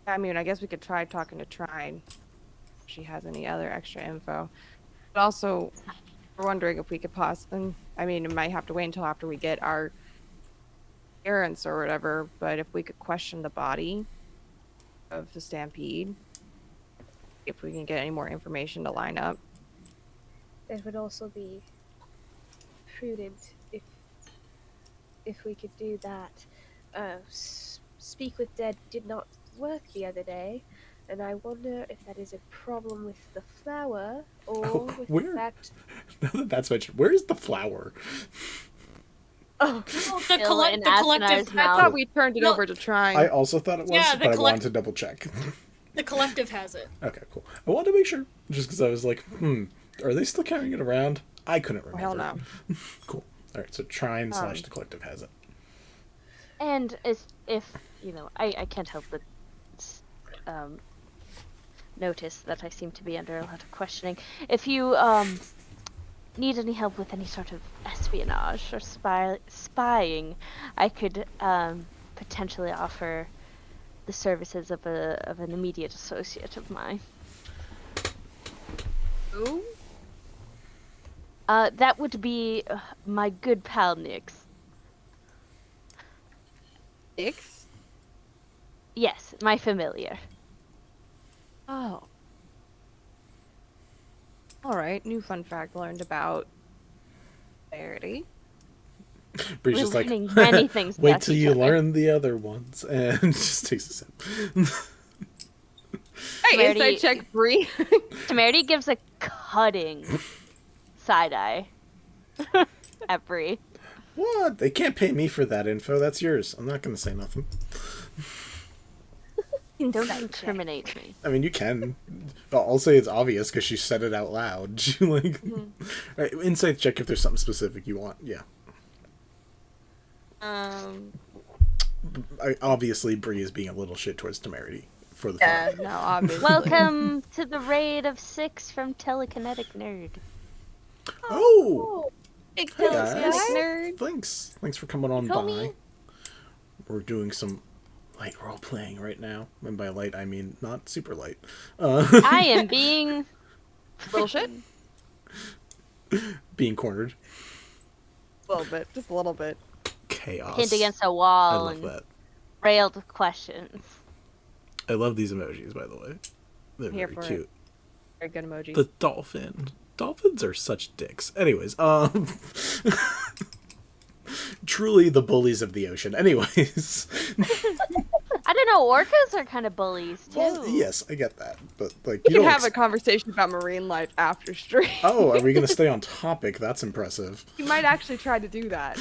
I mean, I guess we could try talking to Trine if she has any other extra info. But also, we're wondering if we could possibly... I mean, it might have to wait until after we get our errands or whatever, but if we could question the body of the Stampede. if we can get any more information to line up. It would also be prudent if we could do that. Speak with dead did not work the other day, and I wonder if that is a problem with the flower or with where? the fact. Now that that's mentioned, where is the flower? Oh, The Still in collective. Asunar's I mouth. thought we turned it No. over to Trine. I also thought it was, Yeah, the but I collect- wanted to double check. The collective has it. Okay, cool. I wanted to make sure, just because I was like, are they still carrying it around? I couldn't remember. Hell no. Cool. All right, so Trine / the collective has it. And if you know, I can't help but notice that I seem to be under a lot of questioning. If you need any help with any sort of espionage or spying, I could potentially offer the services of an immediate associate of mine. Who? That would be my good pal Nyx. Ix? Yes, my familiar. Oh. Alright, new fun fact learned about Temerity. Bree's We're just like, learning many things wait about till each you other. learn the other ones, and just takes a sip. Hey, Temerity- inside check Bree. Temerity gives a cutting side eye at Bree. What? They can't pay me for that info. That's yours. I'm not gonna say nothing. Don't incriminate me. I mean, you can. I'll say it's obvious because she said it out loud. She like, right, insight check if there's something specific you want. Yeah. Obviously, Bree is being a little shit towards Temerity for the Yeah, fun. no, obviously. Welcome to the raid of 6 from Telekinetic Nerd. Oh, Big hey Telekinetic guys. nerd. Thanks for coming on Homie. by. We're doing some light role playing right now, and by light I mean not super light. I am being Little shit? Being cornered. A little bit, just a little bit. Chaos. pinned against a I wall love and that. railed with questions. I love these emojis, by the way. They're Here very for it. cute. Very good emojis. The dolphin. Dolphins are such dicks. Anyways, truly the bullies of the ocean. Anyways. I don't know, orcas are kind of bullies too. Well, yes, I get that. But like we you can don't have a conversation about marine life after stream. Oh, are we gonna stay on topic? That's impressive. You might actually try to do that.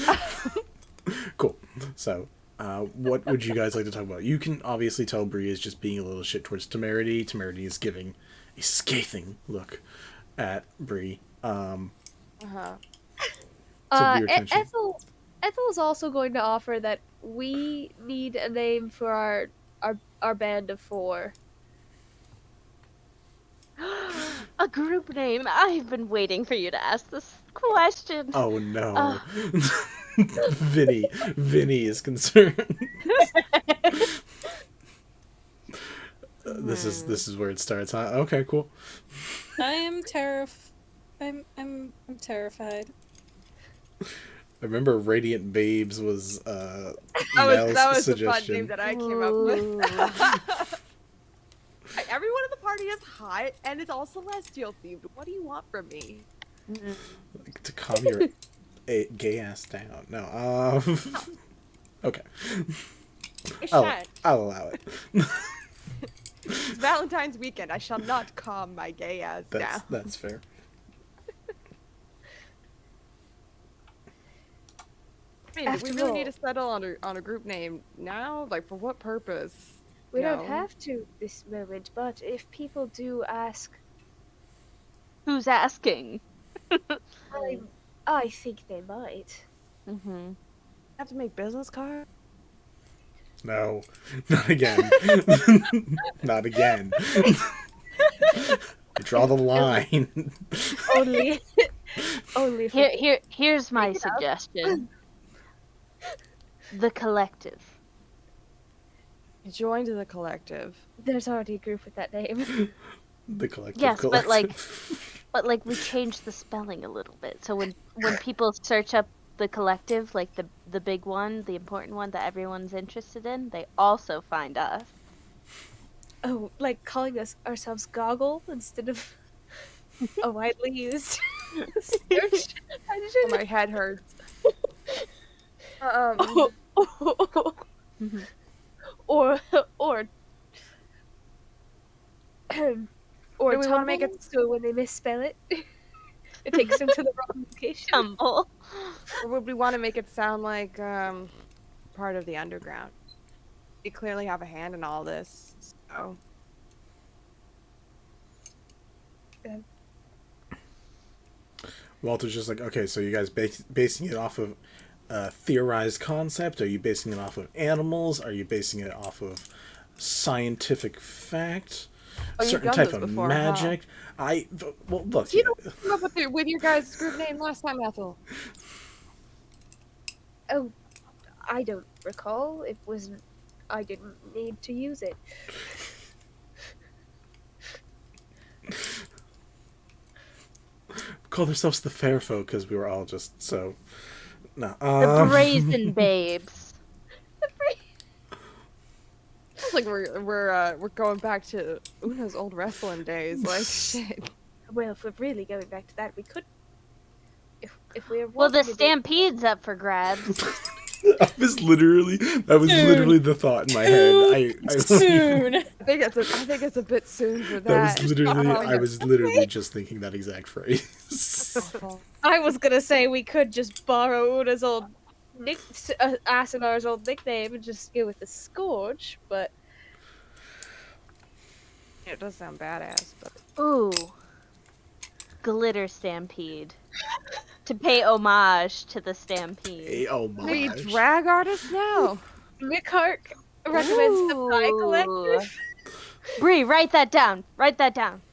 Cool. So, what would you guys like to talk about? You can obviously tell Bree is just being a little shit towards Temerity. Temerity is giving a scathing look at Bree. Uh-huh. So your attention. Ethel is also going to offer that we need a name for our band of 4. A group name. I've been waiting for you to ask this question. Oh no. Vinny is concerned. This is where it starts, huh? Okay, cool. I am I'm terrified. I remember Radiant Babes was That Mel's was the fun suggestion. name that I came up with. Ooh. Everyone in the party is hot, and it's all celestial themed. What do you want from me? Like, to calm your gay ass down. No. Okay. It's I'll sad. allow it. It's Valentine's weekend. I shall not calm my gay ass down. That's fair. I mean, do we After really all- need to settle on a group name now? Like, for what purpose? We No. don't have to this moment, but if people do ask, Who's asking? I think they might. Mm-hmm. Have to make business cards? No. Not again. Not again. Draw the line. Only, only if Here's my Pick it up. suggestion. The collective. Join to the collective. there's already a group with that name. The collective. Yes, but, like- collective. But like we changed the spelling a little bit. So when people search up the collective, like the big one, the important one that everyone's interested in, they also find us. Oh, like calling ourselves Goggle instead of a widely used search Oh, engine. my head hurts. Or or Do we wanna make tumble, it- so when they misspell it, it takes them to the wrong location. Tumble. Or would we want to make it sound like part of the underground? We clearly have a hand in all this, so Walter's just like, okay, so you guys basing it off of a theorized concept? Are you basing it off of animals? Are you basing it off of scientific fact? Oh, you've Certain done type this of before, magic? Well, look. you know what came up with your guys' group name last time, Ethel? Oh, I don't recall. It wasn't. I didn't need to use it. Call themselves the Fair Folk because we were all just so. No. The Brazen Babes. It's like we're going back to Una's old wrestling days. Like shit. Well, if we're really going back to that, we could. If we're Well, the wanting to do- Stampede's up for grabs. That was literally the thought in my head. Soon. I think it's a bit soon for that. That was literally. I was literally just thinking that exact phrase. I was gonna say we could just borrow Una's old Asunar's old nickname and just go with the Scourge, but It does sound badass, but Ooh. Glitter Stampede. To pay homage to the Stampede. Oh we my! drag artists now. Mikark recommends the Pie Collective. Bree, write that down. Write that down.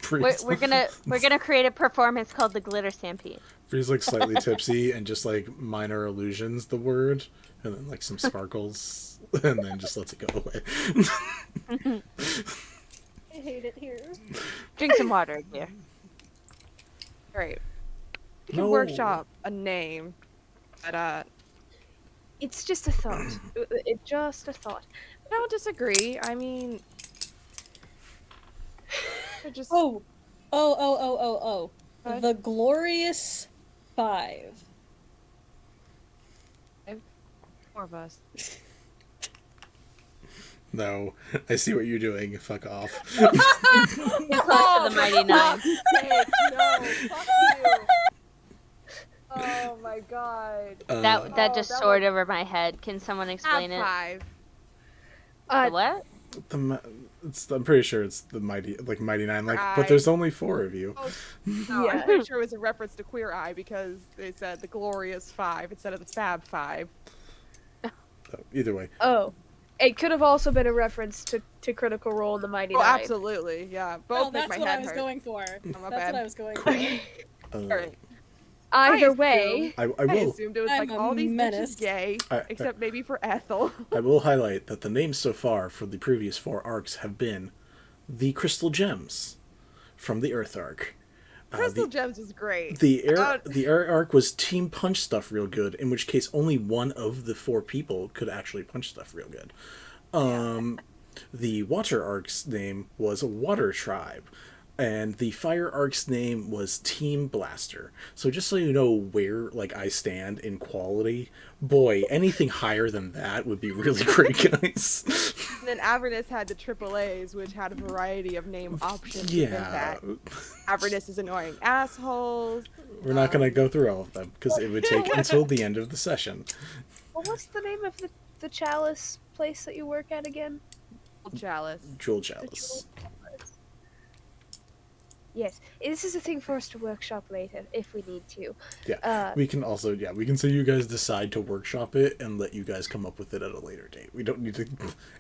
Bree's We're gonna create a performance called the Glitter Stampede. Bree's like slightly tipsy and just like minor illusions the word, and then like some sparkles, and then just lets it go away. I hate it here. Drink some water, dear. Great. We can No. workshop a name, but It's just a thought. It's just a thought. I don't disagree. I mean, I just Oh. What? The Glorious Five. four of us. No, I see what you're doing. Fuck off. Close to the Mighty Nine. No, fuck you. Oh my god. That just that soared over my head. Can someone explain it? Five. The what? I'm pretty sure it's the Mighty Nine. Like, Right. but there's only 4 of you. No, Yeah. I'm pretty sure it was a reference to Queer Eye because they said the Glorious Five instead of the Fab Five. So, either way, Oh. It could have also been a reference to Critical Role in the Mighty Oh, Nine. absolutely, yeah. Oh, Both make that's my what I head was hurt. going for. my That's bad. what I was going for. Alright. Either I way, I I will assumed it was I'm like a all these menace. bitches gay, I- except maybe for Ethel. I will highlight that the names so far for the previous 4 arcs have been the Crystal Gems from the Earth arc. Crystal Gems is great. The air arc was team punch stuff real good, in which case only one of the 4 people could actually punch stuff real good. The water arc's name was Water Tribe, and the fire arc's name was Team Blaster. So just so you know where like I stand in quality, boy, anything higher than that would be really great, guys. And then Avernus had the AAAs, which had a variety of name options within Yeah, that. Avernus is annoying assholes. we're not gonna go through all of them because it would take until the end of the session. what's the name of the Chalice place that you work at again? Chalice. Jewel The Chalice. Jewel Chalice. Yes, this is a thing for us to workshop later if we need to. Yeah, we can also we can say you guys decide to workshop it and let you guys come up with it at a later date. We don't need to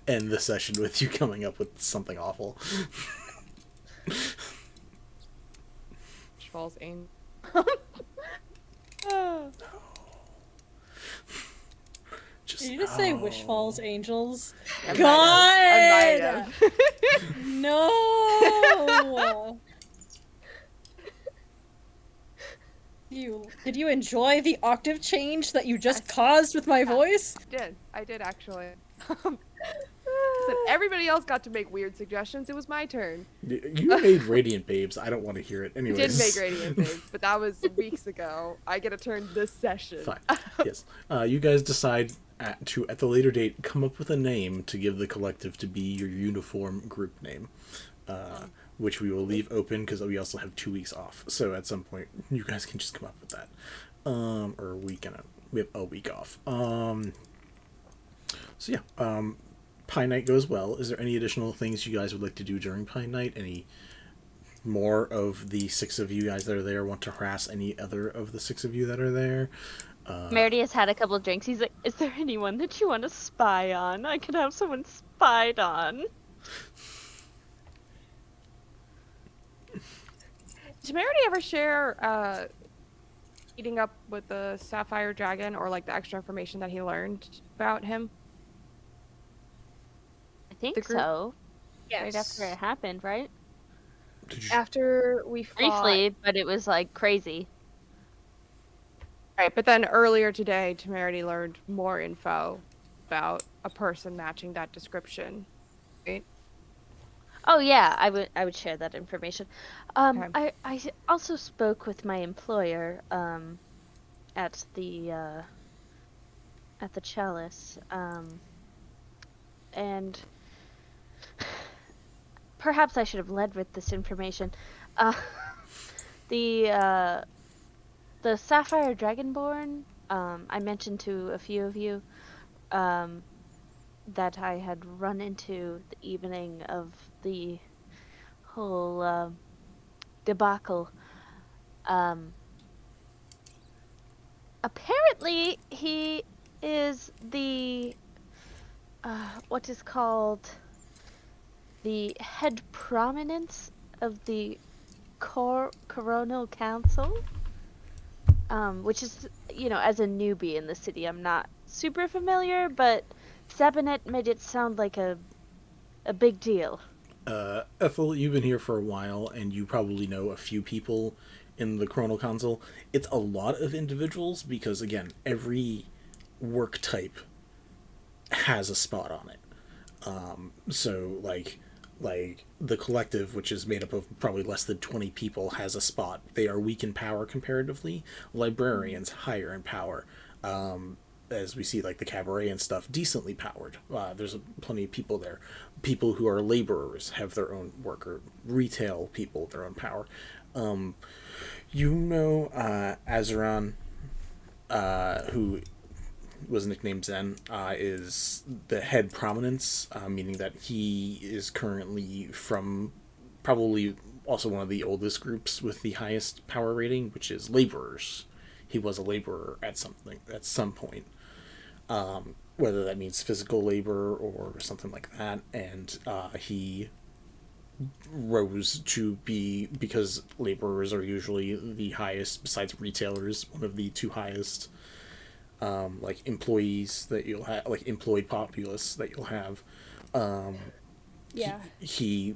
end the session with you coming up with something awful. Which falls in. Just, Did you just say Wish Falls Angels? I might God! have. No! Did you enjoy the octave change that you just caused with my voice? I did actually. Listen, everybody else got to make weird suggestions. It was my turn. You made Radiant Babes. I don't want to hear it. I Anyways. did make Radiant Babes, but that was weeks ago. I get a turn this session. Fine. Yes. You guys decide at the later date come up with a name to give the collective to be your uniform group name, which we will leave open because we also have 2 weeks off. So at some point, you guys can just come up with that, or we have a week off. So yeah. Pie Night goes well. Is there any additional things you guys would like to do during Pie Night? Any more of the 6 of you guys that are there want to harass any other of the 6 of you that are there? Temerity has had a couple of drinks. He's like, is there anyone that you want to spy on? I could have someone spied on. Did Temerity ever share meeting up with the Sapphire Dragon or like the extra information that he learned about him? I think The group- so. Yes. Right after it happened, right? Did you? After we fought... Briefly, but it was like crazy. Right, but then earlier today, Temerity learned more info about a person matching that description. Right? Oh yeah, I would share that information. Okay. I also spoke with my employer at the Chalice, and perhaps I should have led with this information. The Sapphire Dragonborn, I mentioned to a few of you that I had run into the evening of the whole debacle. Apparently, he is the what is called the head prominence of the Coronal Council, which is, as a newbie in the city, I'm not super familiar, but Sabinet made it sound like a big deal. Ethel, you've been here for a while, and you probably know a few people in the Coronal Council. It's a lot of individuals because, again, every work type has a spot on it. So, like the collective, which is made up of probably less than 20 people, has a spot. They are weak in power comparatively. Librarians higher in power. As we see, like the cabaret and stuff, decently powered. There's plenty of people there. People who are laborers have their own work, or retail people, their own power. Azuran, who was nicknamed Zen, is the head prominence, meaning that he is currently from probably also one of the oldest groups with the highest power rating, which is laborers. He was a laborer at some point. Whether that means physical labor or something like that, and he rose to be, because laborers are usually the highest, besides retailers, one of the 2 highest employees that you'll have, like employed populace that you'll have. Yeah. He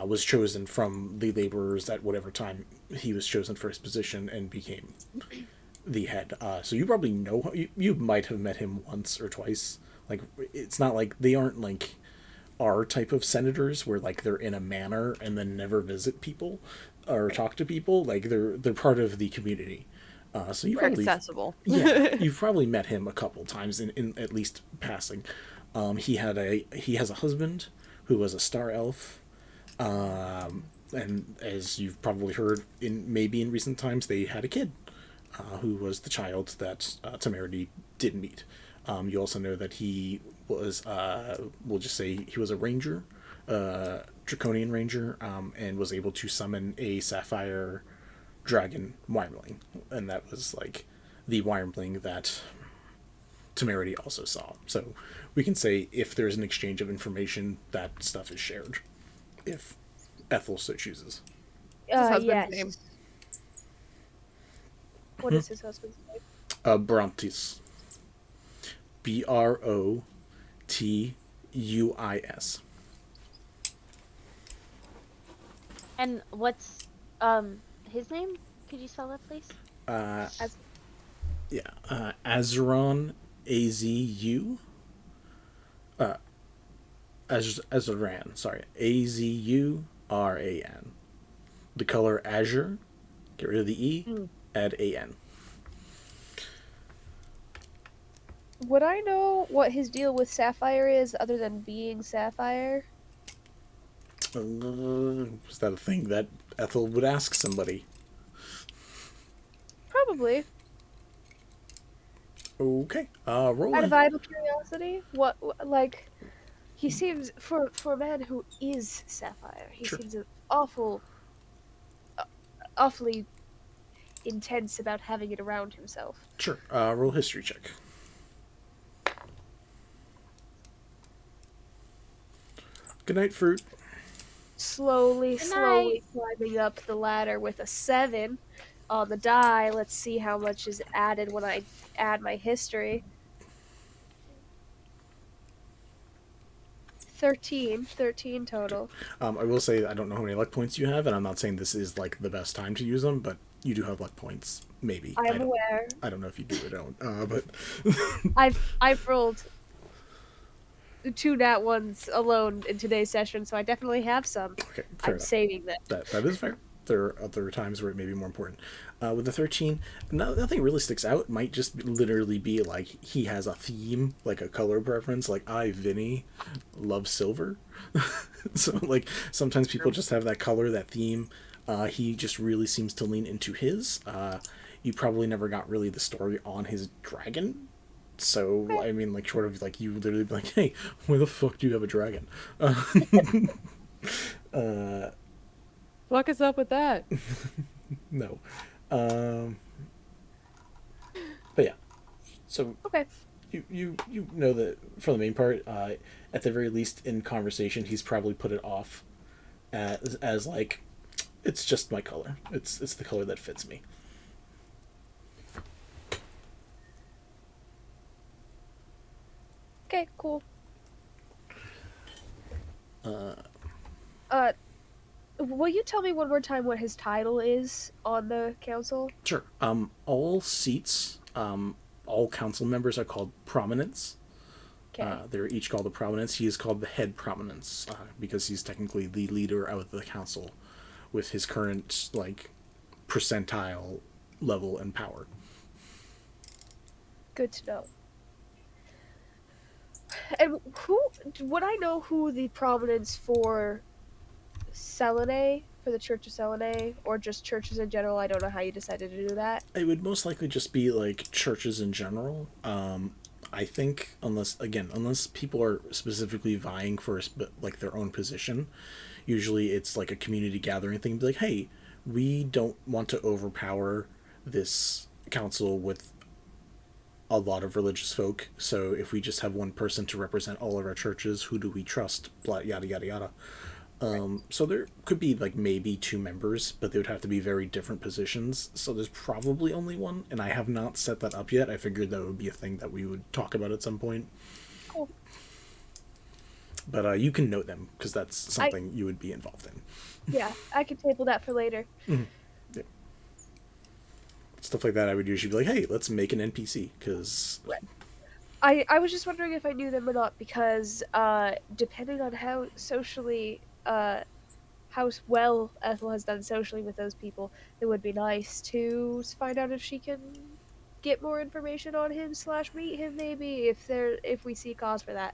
was chosen from the laborers at whatever time he was chosen for his position and became the head. So you probably know, you might have met him once or twice. Like, it's not like they aren't like our type of senators where like they're in a manor and then never visit people or talk to people. Like they're part of the community. So you We're probably accessible. yeah, you've probably met him a couple times in at least passing. He has a husband who was a star elf. And as you've probably heard maybe in recent times, they had a kid who was the child that Temerity did meet. You also know that he was, we'll just say he was a ranger, draconian ranger, and was able to summon a sapphire dragon wyrmling, and that was like the wyrmling that Temerity also saw. So we can say if there's an exchange of information, that stuff is shared, if Ethel so chooses. His husband's Yes. name. What is his husband's name? Brontis. Brotuis. And what's his name? Could you spell that, please? Azuron, Azu. Azuran. Sorry, Azuran. The color azure. Get rid of the E. Add an. Would I know what his deal with Sapphire is, other than being Sapphire? Is that a thing that Ethel would ask somebody? Probably. Okay. Roll. Out of idle curiosity, what like he seems for a man who is Sapphire, he Sure. seems awfully intense about having it around himself. Sure. Roll history check. Good night, fruit. Slowly Good night. climbing up the ladder with a 7 on the die. Let's see how much is added when I add my history. 13 total. I will say I don't know how many luck points you have, and I'm not saying this is like the best time to use them, but you do have luck points. Maybe. I'm aware. I don't know if you do or don't. But I've rolled 2 nat ones alone in today's session, so I definitely have some. okay, fair I'm enough. saving them. That is fair. There are other times where it may be more important. With the 13, nothing really sticks out. It might just literally be like he has a theme, like a color preference. Like I, Vinny, love silver. So like sometimes people just have that color, that theme. He just really seems to lean into his. You probably never got really the story on his dragon. So, I mean, like, short of, like, you literally be like, hey, where the fuck do you have a dragon? Fuck us up with that. No. But yeah. So, Okay. you know that, for the main part, at the very least, in conversation, he's probably put it off as like, it's just my color. It's the color that fits me. Okay, cool. Will you tell me one more time what his title is on the council? Sure. All seats, all council members are called prominents. Okay. They're each called a prominence. He is called the head prominence because he's technically the leader out of the council with his current, like, percentile level and power. Good to know. And would I know who the prominence for Selune, for the Church of Selune, or just churches in general? I don't know how you decided to do that. It would most likely just be, like, churches in general. I think, unless people are specifically vying for, like, their own position, usually it's, like, a community gathering thing. Be like, hey, we don't want to overpower this council with a lot of religious folk, so if we just have one person to represent all of our churches, who do we trust? Blah, yada, yada, yada. So there could be, like, maybe 2 members, but they would have to be very different positions. So there's probably only one, and I have not set that up yet. I figured that would be a thing that we would talk about at some point. Cool. But you can note them, because that's something you would be involved in. Yeah, I can table that for later. Yeah. Stuff like that, I would usually be like, hey, let's make an NPC, because... I was just wondering if I knew them or not, because depending on how socially, how well Ethel has done socially with those people, it would be nice to find out if she can get more information on him / meet him, maybe, if we see cause for that.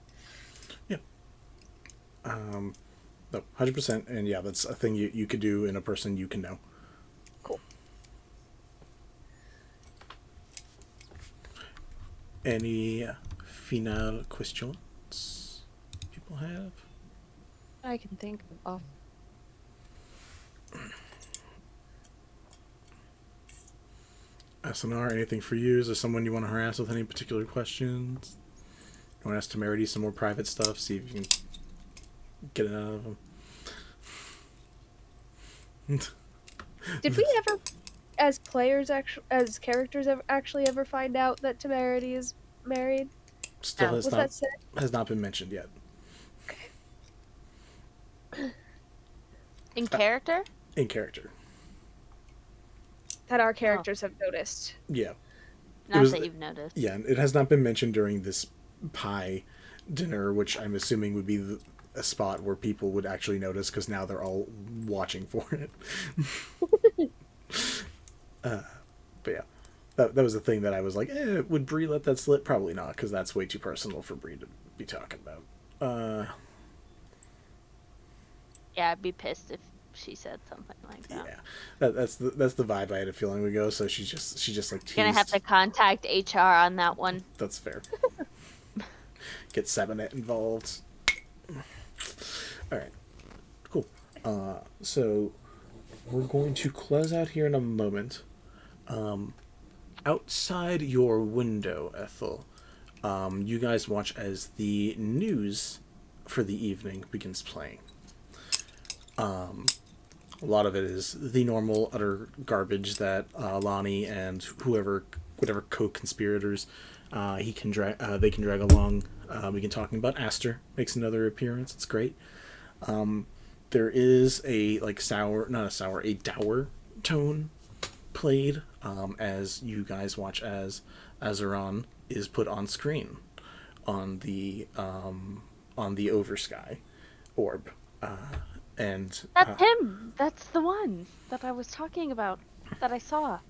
Yeah. No, 100%, and yeah, that's a thing you could do in a person you can know. Cool. Any final questions people have? I can think of. Asunar, anything for you? Is there someone you want to harass with any particular questions? You want to ask Temerity some more private stuff? See if you can get it out of him. Did we ever, as players, as characters, actually ever find out that Temerity is married? Still Was that said? has not been mentioned yet. In character? In character. That our characters have noticed. Yeah. Not was- that you've noticed. Yeah, it has not been mentioned during this pie dinner, which I'm assuming would be a spot where people would actually notice, because now they're all watching for it. But yeah, that was the thing that I was like, would Bree let that slip? Probably not, because that's way too personal for Bree to be talking about. Yeah, I'd be pissed if she said something like that. Yeah, that's the vibe I had a feeling would go. So she just like teased. Gonna have to contact HR on that one. That's fair. Get Sabonet involved. All right, cool. So we're going to close out here in a moment. Outside your window, Ethel, you guys watch as the news for the evening begins playing. A lot of it is the normal utter garbage that Lonnie and whatever co-conspirators they can drag along. We can talking about Aster makes another appearance. It's great. There is a dour tone played as you guys watch as Azeron is put on screen on the Oversky orb. And that's him. That's the one that I was talking about that I saw.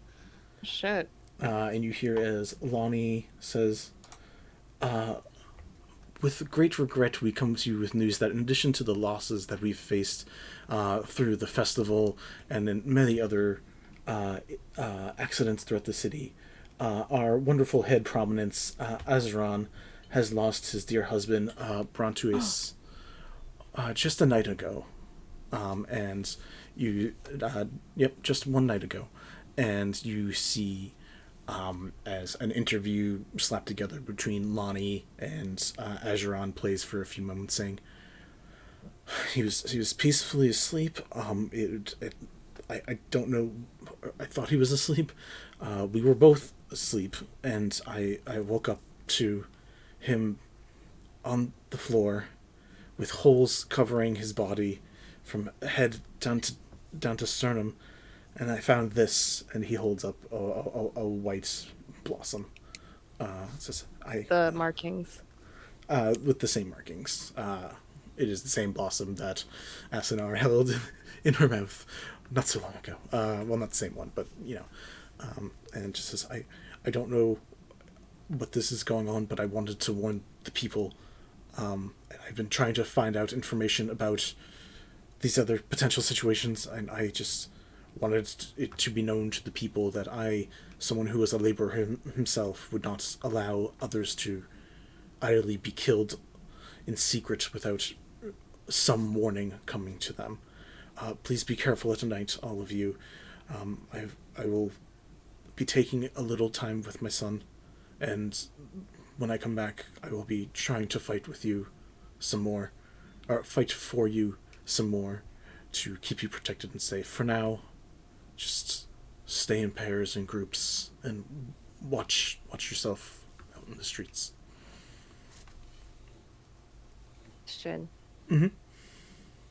Shit. And you hear as Lonnie says, with great regret, we come to you with news that in addition to the losses that we've faced through the festival and then many other accidents throughout the city, our wonderful head prominence, Azeron, has lost his dear husband, Brontuis, just a night ago. And you, just one night ago. And you see, as an interview slapped together between Lonnie and Azeron plays for a few moments, saying he was peacefully asleep. I don't know. I thought he was asleep. We were both asleep, and I woke up to him on the floor with holes covering his body from head down to sternum, and I found this, and he holds up a white blossom. Says, The markings. With the same markings. It is the same blossom that Asunar held in her mouth not so long ago. Well, not the same one, but and it just says, I don't know what this is going on, but I wanted to warn the people. And I've been trying to find out information about these other potential situations, and I just wanted it to be known to the people that someone who was a laborer himself, would not allow others to idly be killed in secret without some warning coming to them. Please be careful tonight, all of you. I will be taking a little time with my son, and when I come back, I will be trying to fight with you some more, or fight for you some more, to keep you protected and safe. For now, just stay in pairs and groups and watch yourself out in the streets. Question. Mm-hmm.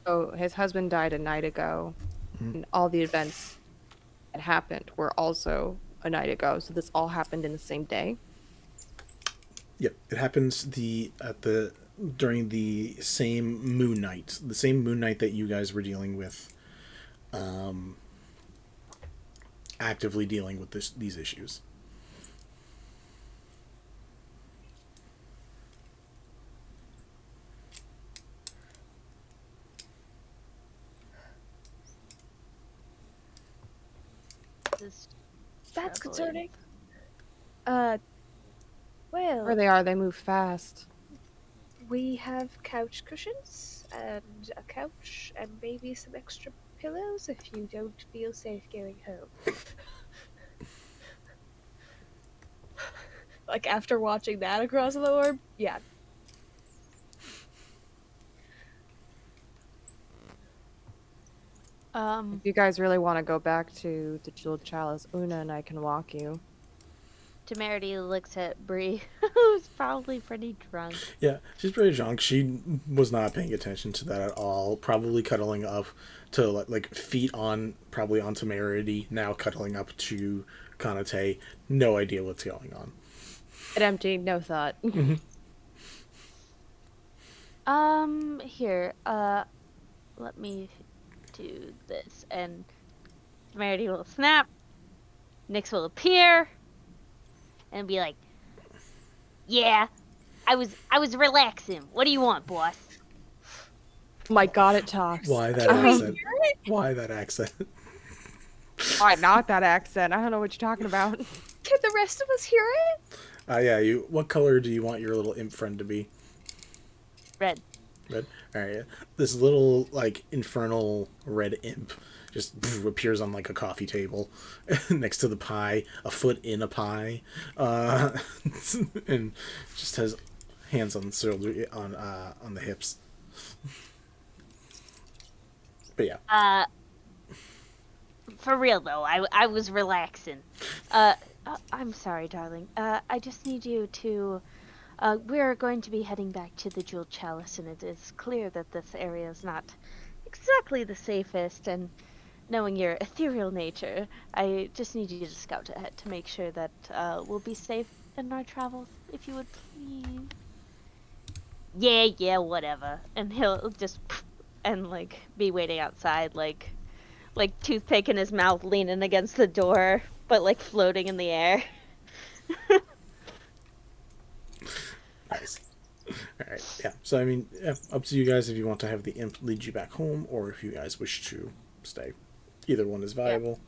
So his husband died a night ago, and all the events that happened were also a night ago. So this all happened in the same day. Yep, it happens during the same moon night, that you guys were dealing with, actively dealing with these issues. That's concerning. Well, Where they are, they move fast. we have couch cushions and a couch and maybe some extra pillows if you don't feel safe going home. Like after watching that across the orb, yeah. If you guys really want to go back to the Jeweled Chalice, Una and I can walk you. Temerity looks at Bree, who's probably pretty drunk. Yeah, she's pretty drunk. She was not paying attention to that at all. Probably cuddling up to like feet on, probably on Temerity, now cuddling up to Kanitae. No idea what's going on. It empty, no thought. Here, let me do this, and Temerity will snap, Nyx will appear, and be like, yeah, I was relaxing. What do you want, boss? Oh my god, it talks. Why that accent? Why that accent? Why not that accent? I don't know what you're talking about. Can the rest of us hear it? Yeah, what color do you want your little imp friend to be? Red. Red? Alright, yeah. This little, like, infernal red imp just appears on, like, a coffee table next to the pie, a foot in a pie, and just has hands on the shoulder, on the hips. But yeah. For real though, I was relaxing. I'm sorry, darling. I just need you to. We're going to be heading back to the Jeweled Chalice, and it is clear that this area is not exactly the safest. And knowing your ethereal nature, I just need you to scout ahead to make sure that we'll be safe in our travels. If you would please. Yeah, whatever. And he'll just and like be waiting outside, like toothpick in his mouth, leaning against the door, but like floating in the air. Nice. Alright, yeah. So, I mean, yeah, up to you guys if you want to have the imp lead you back home, or if you guys wish to stay. Either one is viable.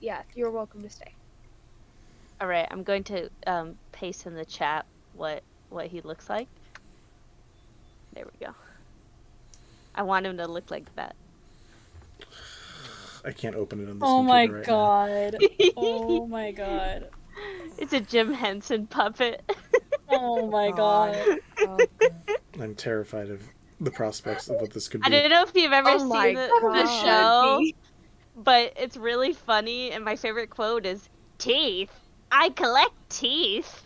Yeah, you're welcome to stay. Alright, I'm going to paste in the chat what he looks like. There we go. I want him to look like that. I can't open it on this Oh my computer right god. Oh my god. It's a Jim Henson puppet. Oh my god. Oh, now. I'm terrified of the prospects of what this could be. I don't know if you've ever Oh my seen the God. show, but it's really funny, and my favorite quote is, "Teeth? I collect teeth."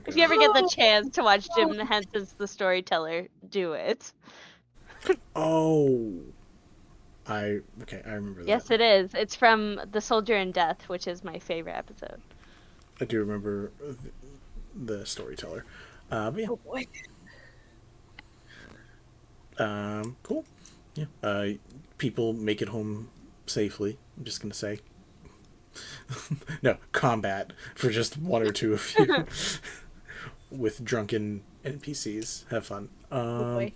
If you ever get the chance to watch Jim Henson's The Storyteller, do it. Oh. I remember that. Yes, it is. It's from The Soldier in Death, which is my favorite episode. I do remember the storyteller. But yeah. Oh boy. Cool. Yeah. People make it home safely. I'm just gonna say. No, combat for just one or two of you with drunken NPCs. Have fun. Oh boy.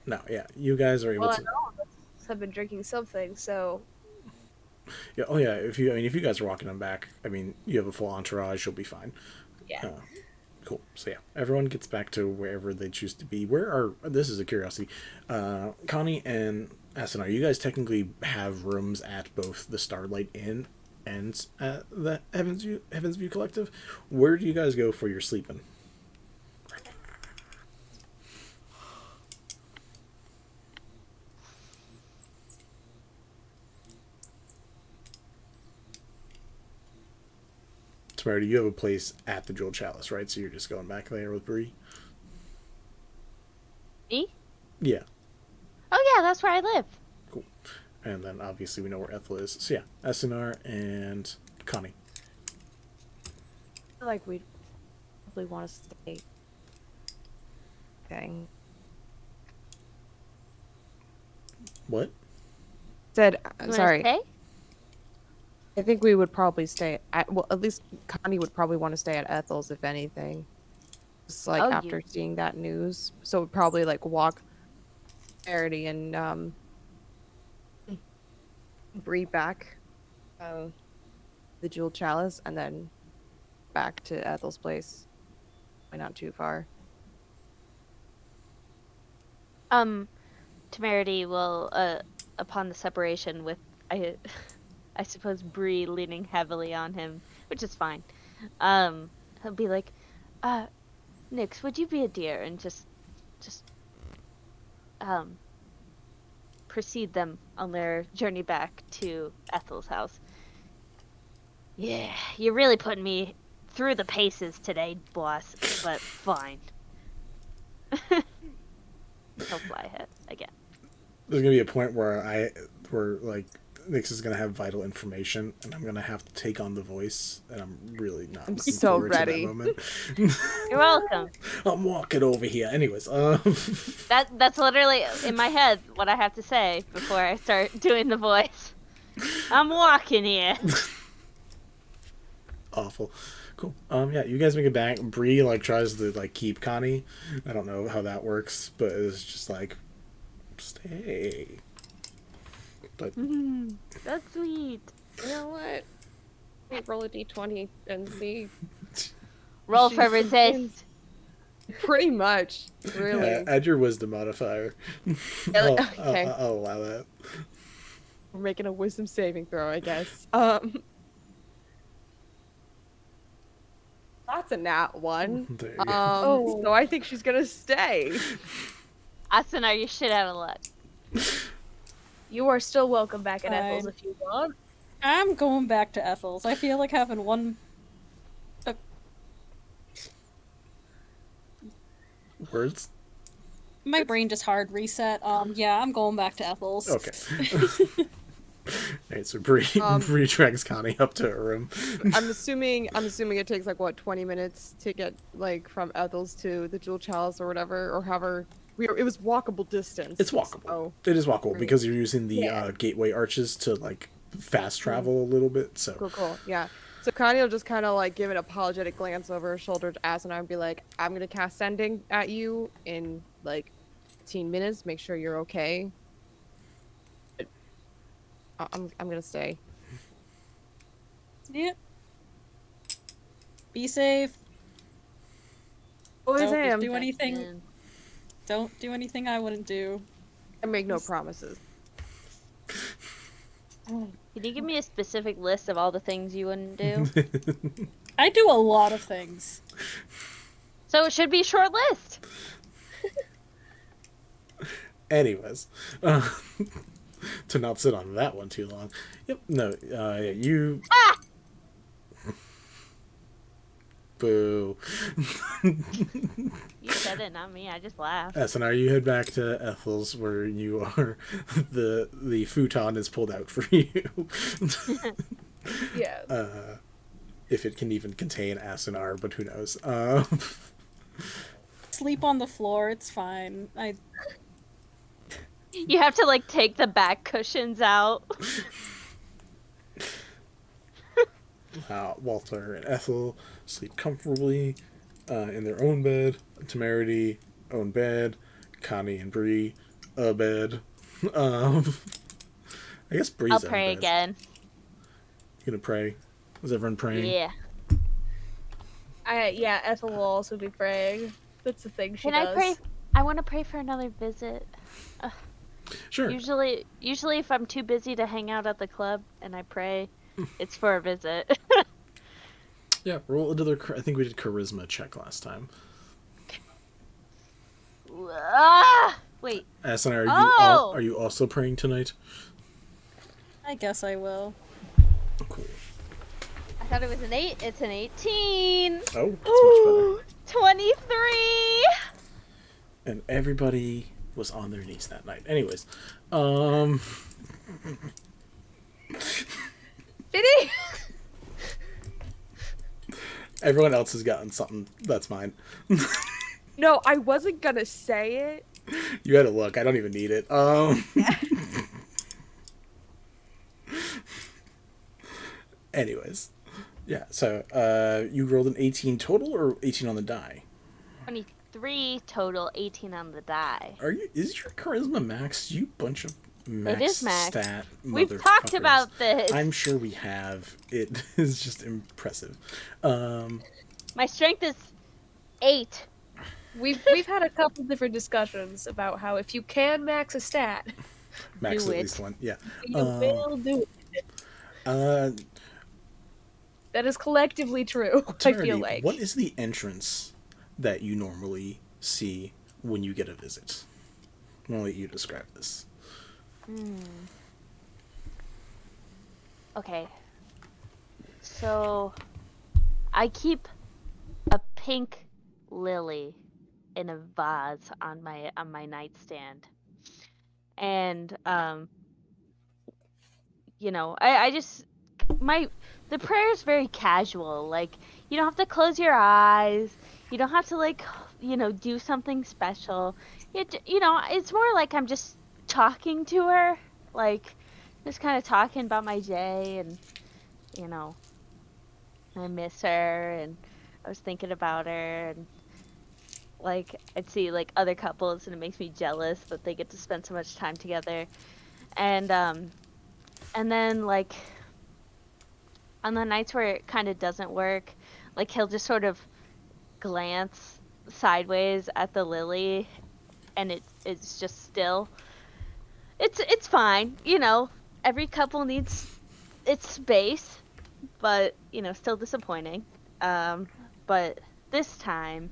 No, yeah, you guys are able Well, to. I know I've been drinking something, so Yeah, oh yeah. If you guys are walking them back, I mean, you have a full entourage. You'll be fine. yeah. Cool. So yeah, everyone gets back to wherever they choose to be. This is a curiosity. Connie and Asunar, you guys technically have rooms at both the Starlight Inn and the Heavens View Collective. Where do you guys go for your sleeping? Temerity, you have a place at the Jewel Chalice, right? So you're just going back there with Bree? Me? Yeah. Oh yeah, that's where I live. Cool. And then obviously we know where Ethel is. So yeah, Asunar and Connie. I feel like we'd probably want to stay. Thing. What? Said, You wanna sorry. stay? I think we would probably stay at, well, at least Connie would probably want to stay at Ethel's, if anything. Just like Oh, after seeing that news. So we'd probably like walk Temerity and Bree back the Jeweled Chalice and then back to Ethel's place. Probably not too far. Temerity will, upon the separation with, I suppose Bree leaning heavily on him, which is fine. He'll be like, Nyx, would you be a dear and just, precede them on their journey back to Ethel's house. Yeah, you're really putting me through the paces today, boss, but fine. He'll fly ahead again. There's gonna be a point where like Nix is gonna have vital information, and I'm gonna have to take on the voice, and I'm really not I'm looking so forward ready. to that moment. You're welcome. I'm walking over here. Anyways, That's literally in my head what I have to say before I start doing the voice. I'm walking here. awful. Cool. Yeah, you guys make it back. Bree like tries to like keep Connie. I don't know how that works, but it's just like stay. But That's sweet. You know what? Wait, roll a d20 and see. Roll She's for resist. Pretty much, really. yeah, add your wisdom modifier. Yeah, I'll allow that. We're making a wisdom saving throw, I guess. That's a nat 1. There you go. Oh. So I think she's gonna stay. Asunar, you shit out of luck. You are still welcome back at Ethel's Fine. if you want. I'm going back to Ethel's. I feel like having one. Words. My brain just hard reset. Yeah, I'm going back to Ethel's. Okay. Alright, so Bree drags Connie up to her room. I'm assuming it takes like what 20 minutes to get like from Ethel's to the Jewel Chalice or whatever, or however. It was walkable distance. It's walkable. So. It is walkable Great. because you're using the Yeah. gateway arches to like fast travel a little bit. So Cool. Yeah. So Connie will just kind of like give an apologetic glance over her shoulder to Asunar and be like, "I'm gonna cast Sending at you in like 15 minutes. Make sure you're okay. I'm gonna stay." Yeah. Be safe. Always Don't am. do anything. Man. Don't do anything I wouldn't do. I make no promises. Can you give me a specific list of all the things you wouldn't do? I do a lot of things. So it should be a short list. anyways, to not sit on that one too long. Yep. No. You. Ah! Boo. You said it, not me. I just laughed. Asunar, you head back to Ethel's where you are. The futon is pulled out for you. Yeah. If it can even contain Asunar, but who knows? Sleep on the floor. It's fine. You have to like take the back cushions out. Walter and Ethel sleep comfortably in their own bed. Temerity, own bed. Connie and Bree, a bed. I guess Bree's I'll own pray bed. again. You gonna pray? Is everyone praying? Yeah. Yeah, Ethel will also be praying. That's the thing she Can does. I pray? I want to pray for another visit. Sure. Usually if I'm too busy to hang out at the club and I pray, it's for a visit. Yeah, roll another. I think we did charisma check last time. Wait. Asunar, Oh! are you also praying tonight? I guess I will. Cool. I thought it was an 8. It's an 18. Oh, that's much better. 23. And everybody was on their knees that night. Anyways, Did he? everyone else has gotten something. That's mine. No, I wasn't gonna say it. You had to look. I don't even need it. Anyways, yeah. So, you rolled an 18 total or 18 on the die? 23 total, 18 on the die. Is your charisma max? You bunch of max, It is max. stat. We've talked motherfuckers. about this. I'm sure we have. It is just impressive. My strength is 8. We've had a couple different discussions about how if you can max a stat, Max Do at it. least one. Yeah. you will do it. That is collectively true. I Temerity, feel like. what is the entrance that you normally see when you get a visit? I'm gonna let you describe this. Okay. So, I keep a pink lily in a vase on my nightstand, and I just the prayer is very casual. Like, you don't have to close your eyes. You don't have to, like, do something special. It's more like I'm just talking to her, like, just kind of talking about my day, and you know I miss her, and I was thinking about her, and like I'd see like other couples, and it makes me jealous that they get to spend so much time together. And then, like, on the nights where it kind of doesn't work, like, he'll just sort of glance sideways at the lily, and it's just still. It's fine, Every couple needs its space, but still disappointing. But this time,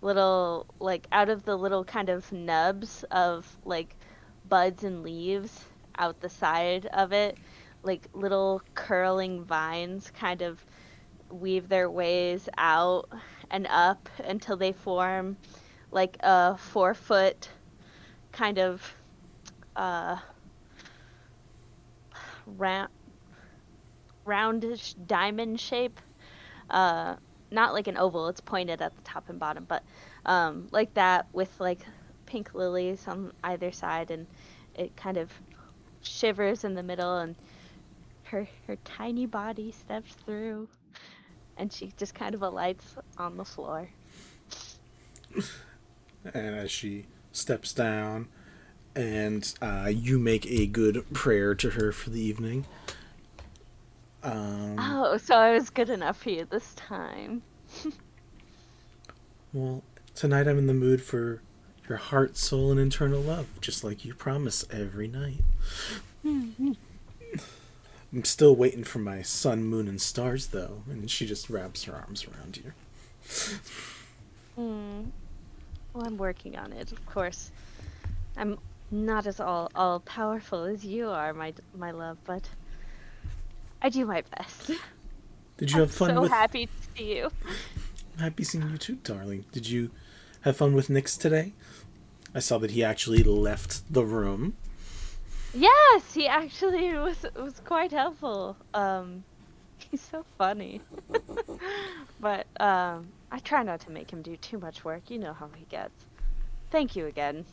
little, like, out of the little kind of nubs of, like, buds and leaves out the side of it, like little curling vines kind of weave their ways out and up until they form like a 4-foot kind of round roundish diamond shape. Not like an oval, it's pointed at the top and bottom, but like that, with like pink lilies on either side, and it kind of shivers in the middle, and her tiny body steps through, and she just kind of alights on the floor. And as she steps down, and you make a good prayer to her for the evening. Oh, so I was good enough for you this time. Well, tonight I'm in the mood for your heart, soul, and internal love, just like you promise every night. I'm still waiting for my sun, moon, and stars, though, and she just wraps her arms around you. Well, I'm working on it, of course. I'm not as all powerful as you are, my love, but I do my best. Did you have fun so with... happy to see you. Happy seeing you too, darling. Did you have fun with Nyx today? I saw that he actually left the room. Yes, he actually was quite helpful. He's so funny. But I try not to make him do too much work. You know how he gets. Thank you again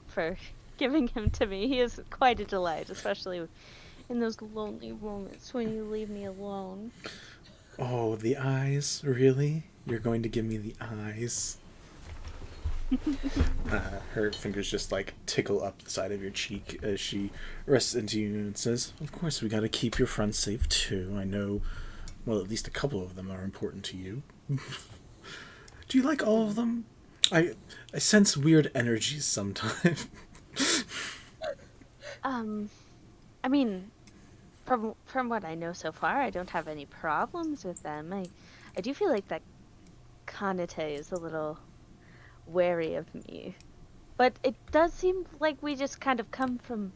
for giving him to me. He is quite a delight, especially in those lonely moments when you leave me alone. Oh, the eyes, really? You're going to give me the eyes? Her fingers just like tickle up the side of your cheek as she rests into you and says, "Of course, we gotta keep your friends safe too. I know, well, at least a couple of them are important to you." Do you like all of them? I sense weird energies sometimes. I mean, from what I know so far, I don't have any problems with them. I do feel like that Kanitae is a little wary of me. But it does seem like we just kind of come from...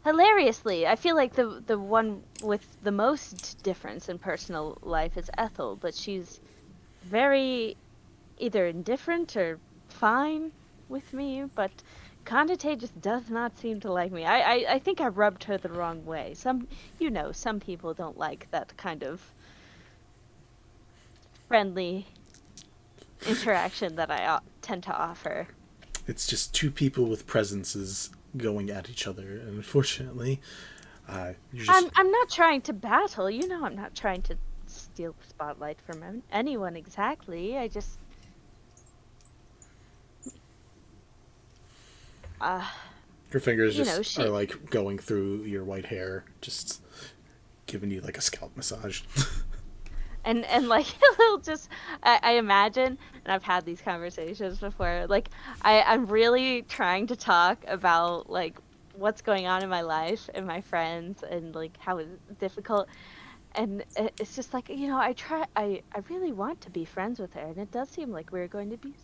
Hilariously, I feel like the one with the most difference in personal life is Ethel, but she's very either indifferent or fine with me, but Kanitae just does not seem to like me. I think I rubbed her the wrong way. Some people don't like that kind of friendly interaction that I tend to offer. It's just two people with presences going at each other, and unfortunately, you're just... I'm not trying to battle. I'm not trying to steal the spotlight from anyone exactly. I just... Her fingers just are like going through your white hair, just giving you like a scalp massage. And like he'll just, I imagine, and I've had these conversations before, like I'm really trying to talk about like what's going on in my life and my friends and like how it's difficult, and it's just like, I really want to be friends with her, and it does seem like we're going to be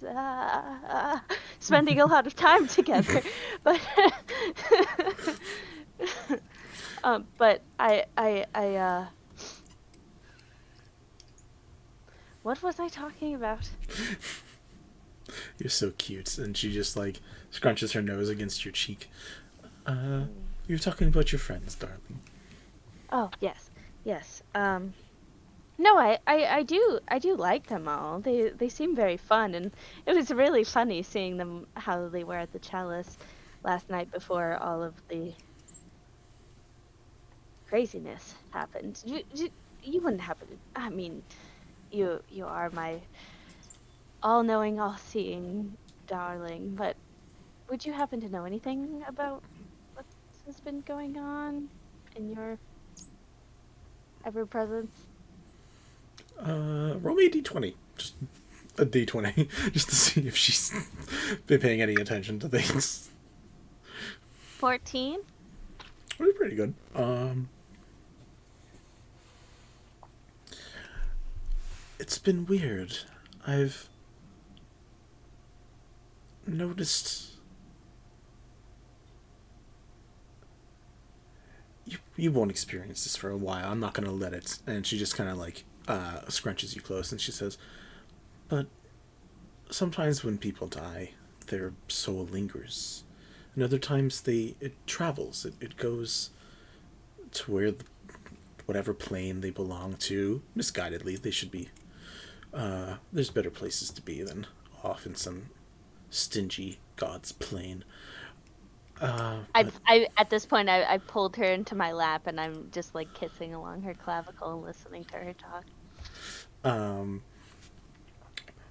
spending a lot of time together, but but I what was I talking about? You're so cute. And she just like scrunches her nose against your cheek. You're talking about your friends, darling. Oh, yes. Yes. No, I do like them all. They seem very fun, and it was really funny seeing them how they were at the chalice last night before all of the craziness happened. You wouldn't happen to, I mean, you are my all-knowing, all-seeing darling, but would you happen to know anything about what has been going on in your ever-presence? Roll me a d20. Just a d20. Just to see if she's been paying any attention to things. 14? Really pretty good. It's been weird. I've noticed you won't experience this for a while. I'm not gonna let it. And she just kind of like scrunches you close, and she says, "But sometimes when people die, their soul lingers, and other times it travels. It goes to where whatever plane they belong to. Misguidedly, they should be. There's better places to be than off in some stingy god's plane." At this point, I pulled her into my lap, and I'm just like kissing along her clavicle and listening to her talk.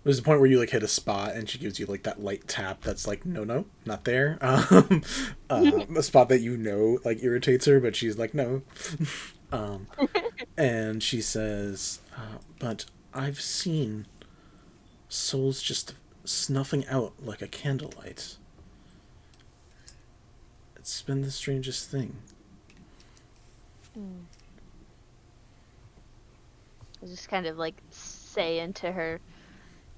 There's a point where you like hit a spot, and she gives you like that light tap that's like, no, not there. A spot that like irritates her, but she's like, no. And she says, "But I've seen souls just snuffing out like a candlelight. It's been the strangest thing." I just kind of like say into her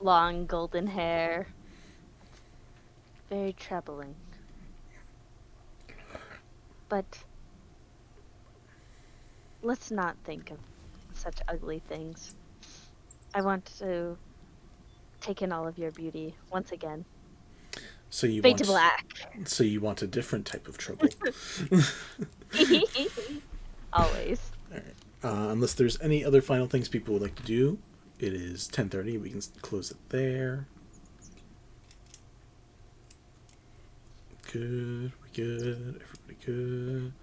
long golden hair, very troubling. But let's not think of such ugly things. I want to take in all of your beauty once again. So you Fade to black. So you want a different type of trouble. Always. All right. Unless there's any other final things people would like to do, it is 10:30. We can close it there. Good. We good. Everybody good.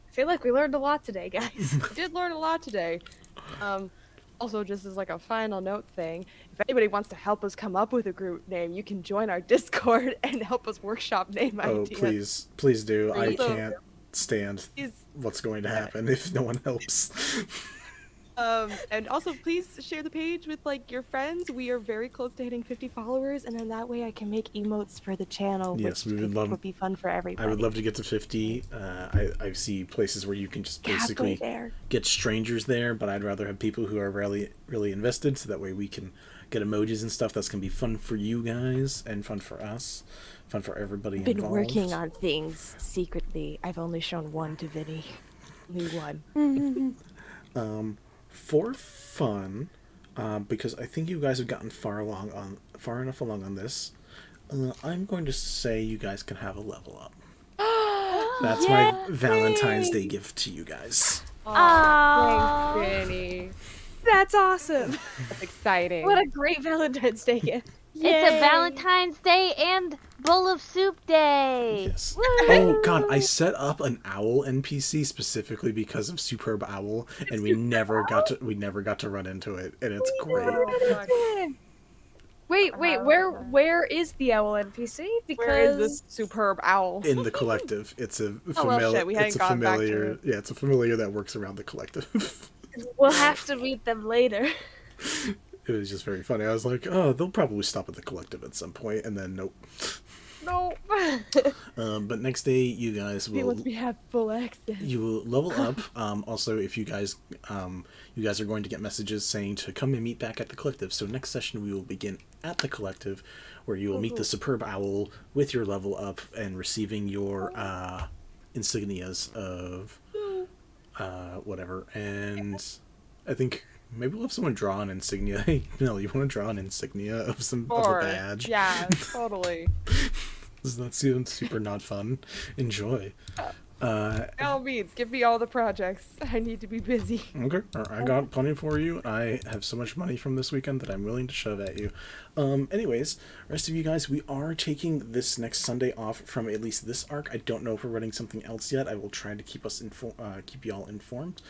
I feel like we learned a lot today, guys. We did learn a lot today. Also, just as like a final note thing, if anybody wants to help us come up with a group name, you can join our Discord and help us workshop name ideas. Please do. I Please. can't stand Please. what's going to happen if no one helps. And also, please share the page with like your friends. We are very close to hitting 50 followers, and then that way I can make emotes for the channel, Yes, which we would I think love- would be fun for everybody. I would love to get to 50. I see places where you can just basically there. get strangers there, but I'd rather have people who are really, really invested, so that way we can get emojis and stuff that's going to be fun for you guys and fun for us, fun for everybody I've been involved. working on things secretly. I've only shown one to Vinny. Only one. For fun, because I think you guys have gotten far enough along on this, I'm going to say you guys can have a level up. That's my Valentine's Day gift to you guys. Aww. Thanks, Vinny. That's awesome. That's exciting. What a great Valentine's Day gift. It's a Valentine's Day and bowl of soup day. Yes. Woo! Oh god, I set up an owl NPC specifically because of Superb Owl, and we never got to run into it, and it's great. Wait, where is the owl NPC? Because Where is this superb owl? In the collective, it's a Oh, well, shit, we hadn't it's a gone back to familiar. it. Yeah, it's a familiar that works around the collective. we'll have to meet them later. It was just very funny. I was like, oh, they'll probably stop at the collective at some point, and then nope. No. But next day, you guys He will lets me have full access. you will level up. Also, if you guys are going to get messages saying to come and meet back at the collective. So next session we will begin at the collective, where you will meet the Superb Owl with your level up and receiving your insignias of whatever. And I think maybe we'll have someone draw an insignia. Hey, Mel, you want to draw an insignia of a badge? Yeah, totally. That sounds super not fun. Enjoy. By all means, give me all the projects. I need to be busy. Okay, I got plenty for you. I have so much money from this weekend that I'm willing to shove at you. Anyways, rest of you guys, we are taking this next Sunday off from at least this arc. I don't know if we're running something else yet. I will try to keep us keep y'all informed.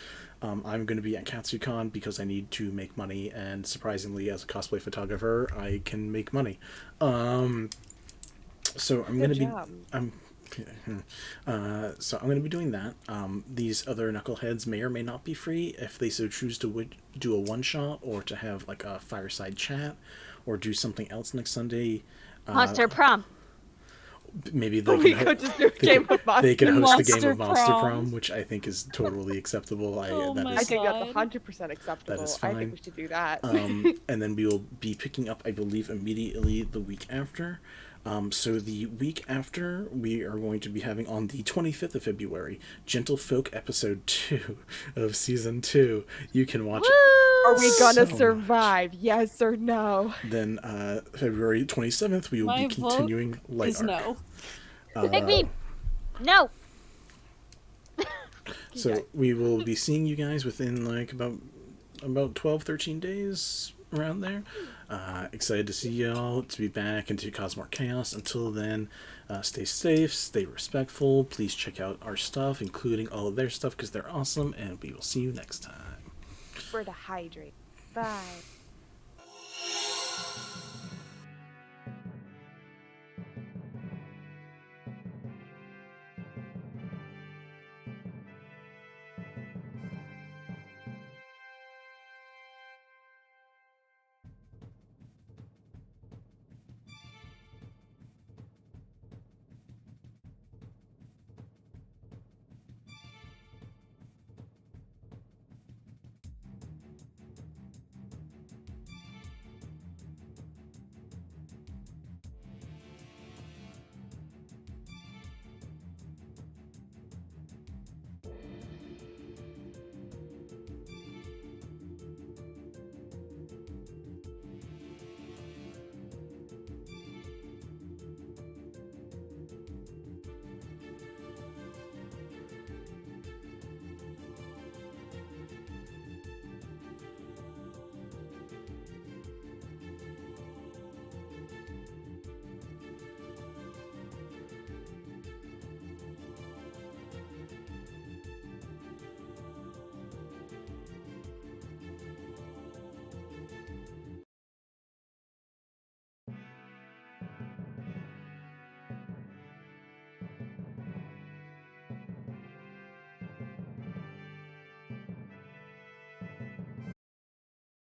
I'm going to be at KatsuCon because I need to make money, and surprisingly, as a cosplay photographer, I can make money. So I'm going to be so I'm going to be doing that. These other knuckleheads may or may not be free if they so choose to do a one-shot or to have like a fireside chat or do something else next Sunday. Monster prom. Maybe they We can could just do a game of Monster. they could host a game Monster of Monster Prom. Prom, which I think is totally acceptable. Oh my I think God. that's 100% acceptable. That is I fine. think we should do that. And then we will be picking up, I believe, immediately the week after. So the week after, we are going to be having on the 25th of February, Gentlefolk episode 2 of season 2. You can watch it. Are we gonna so survive? Yes or no? Then February 27th, we will My be vote continuing Light is Arc. no. Pick me. No. So we will be seeing you guys within like about 12, 13 days, around there. Excited to see y'all, to be back and to cause more chaos. Until then, stay safe, stay respectful. Please check out our stuff, including all of their stuff, because they're awesome, and we will see you next time. We're to hydrate. Bye.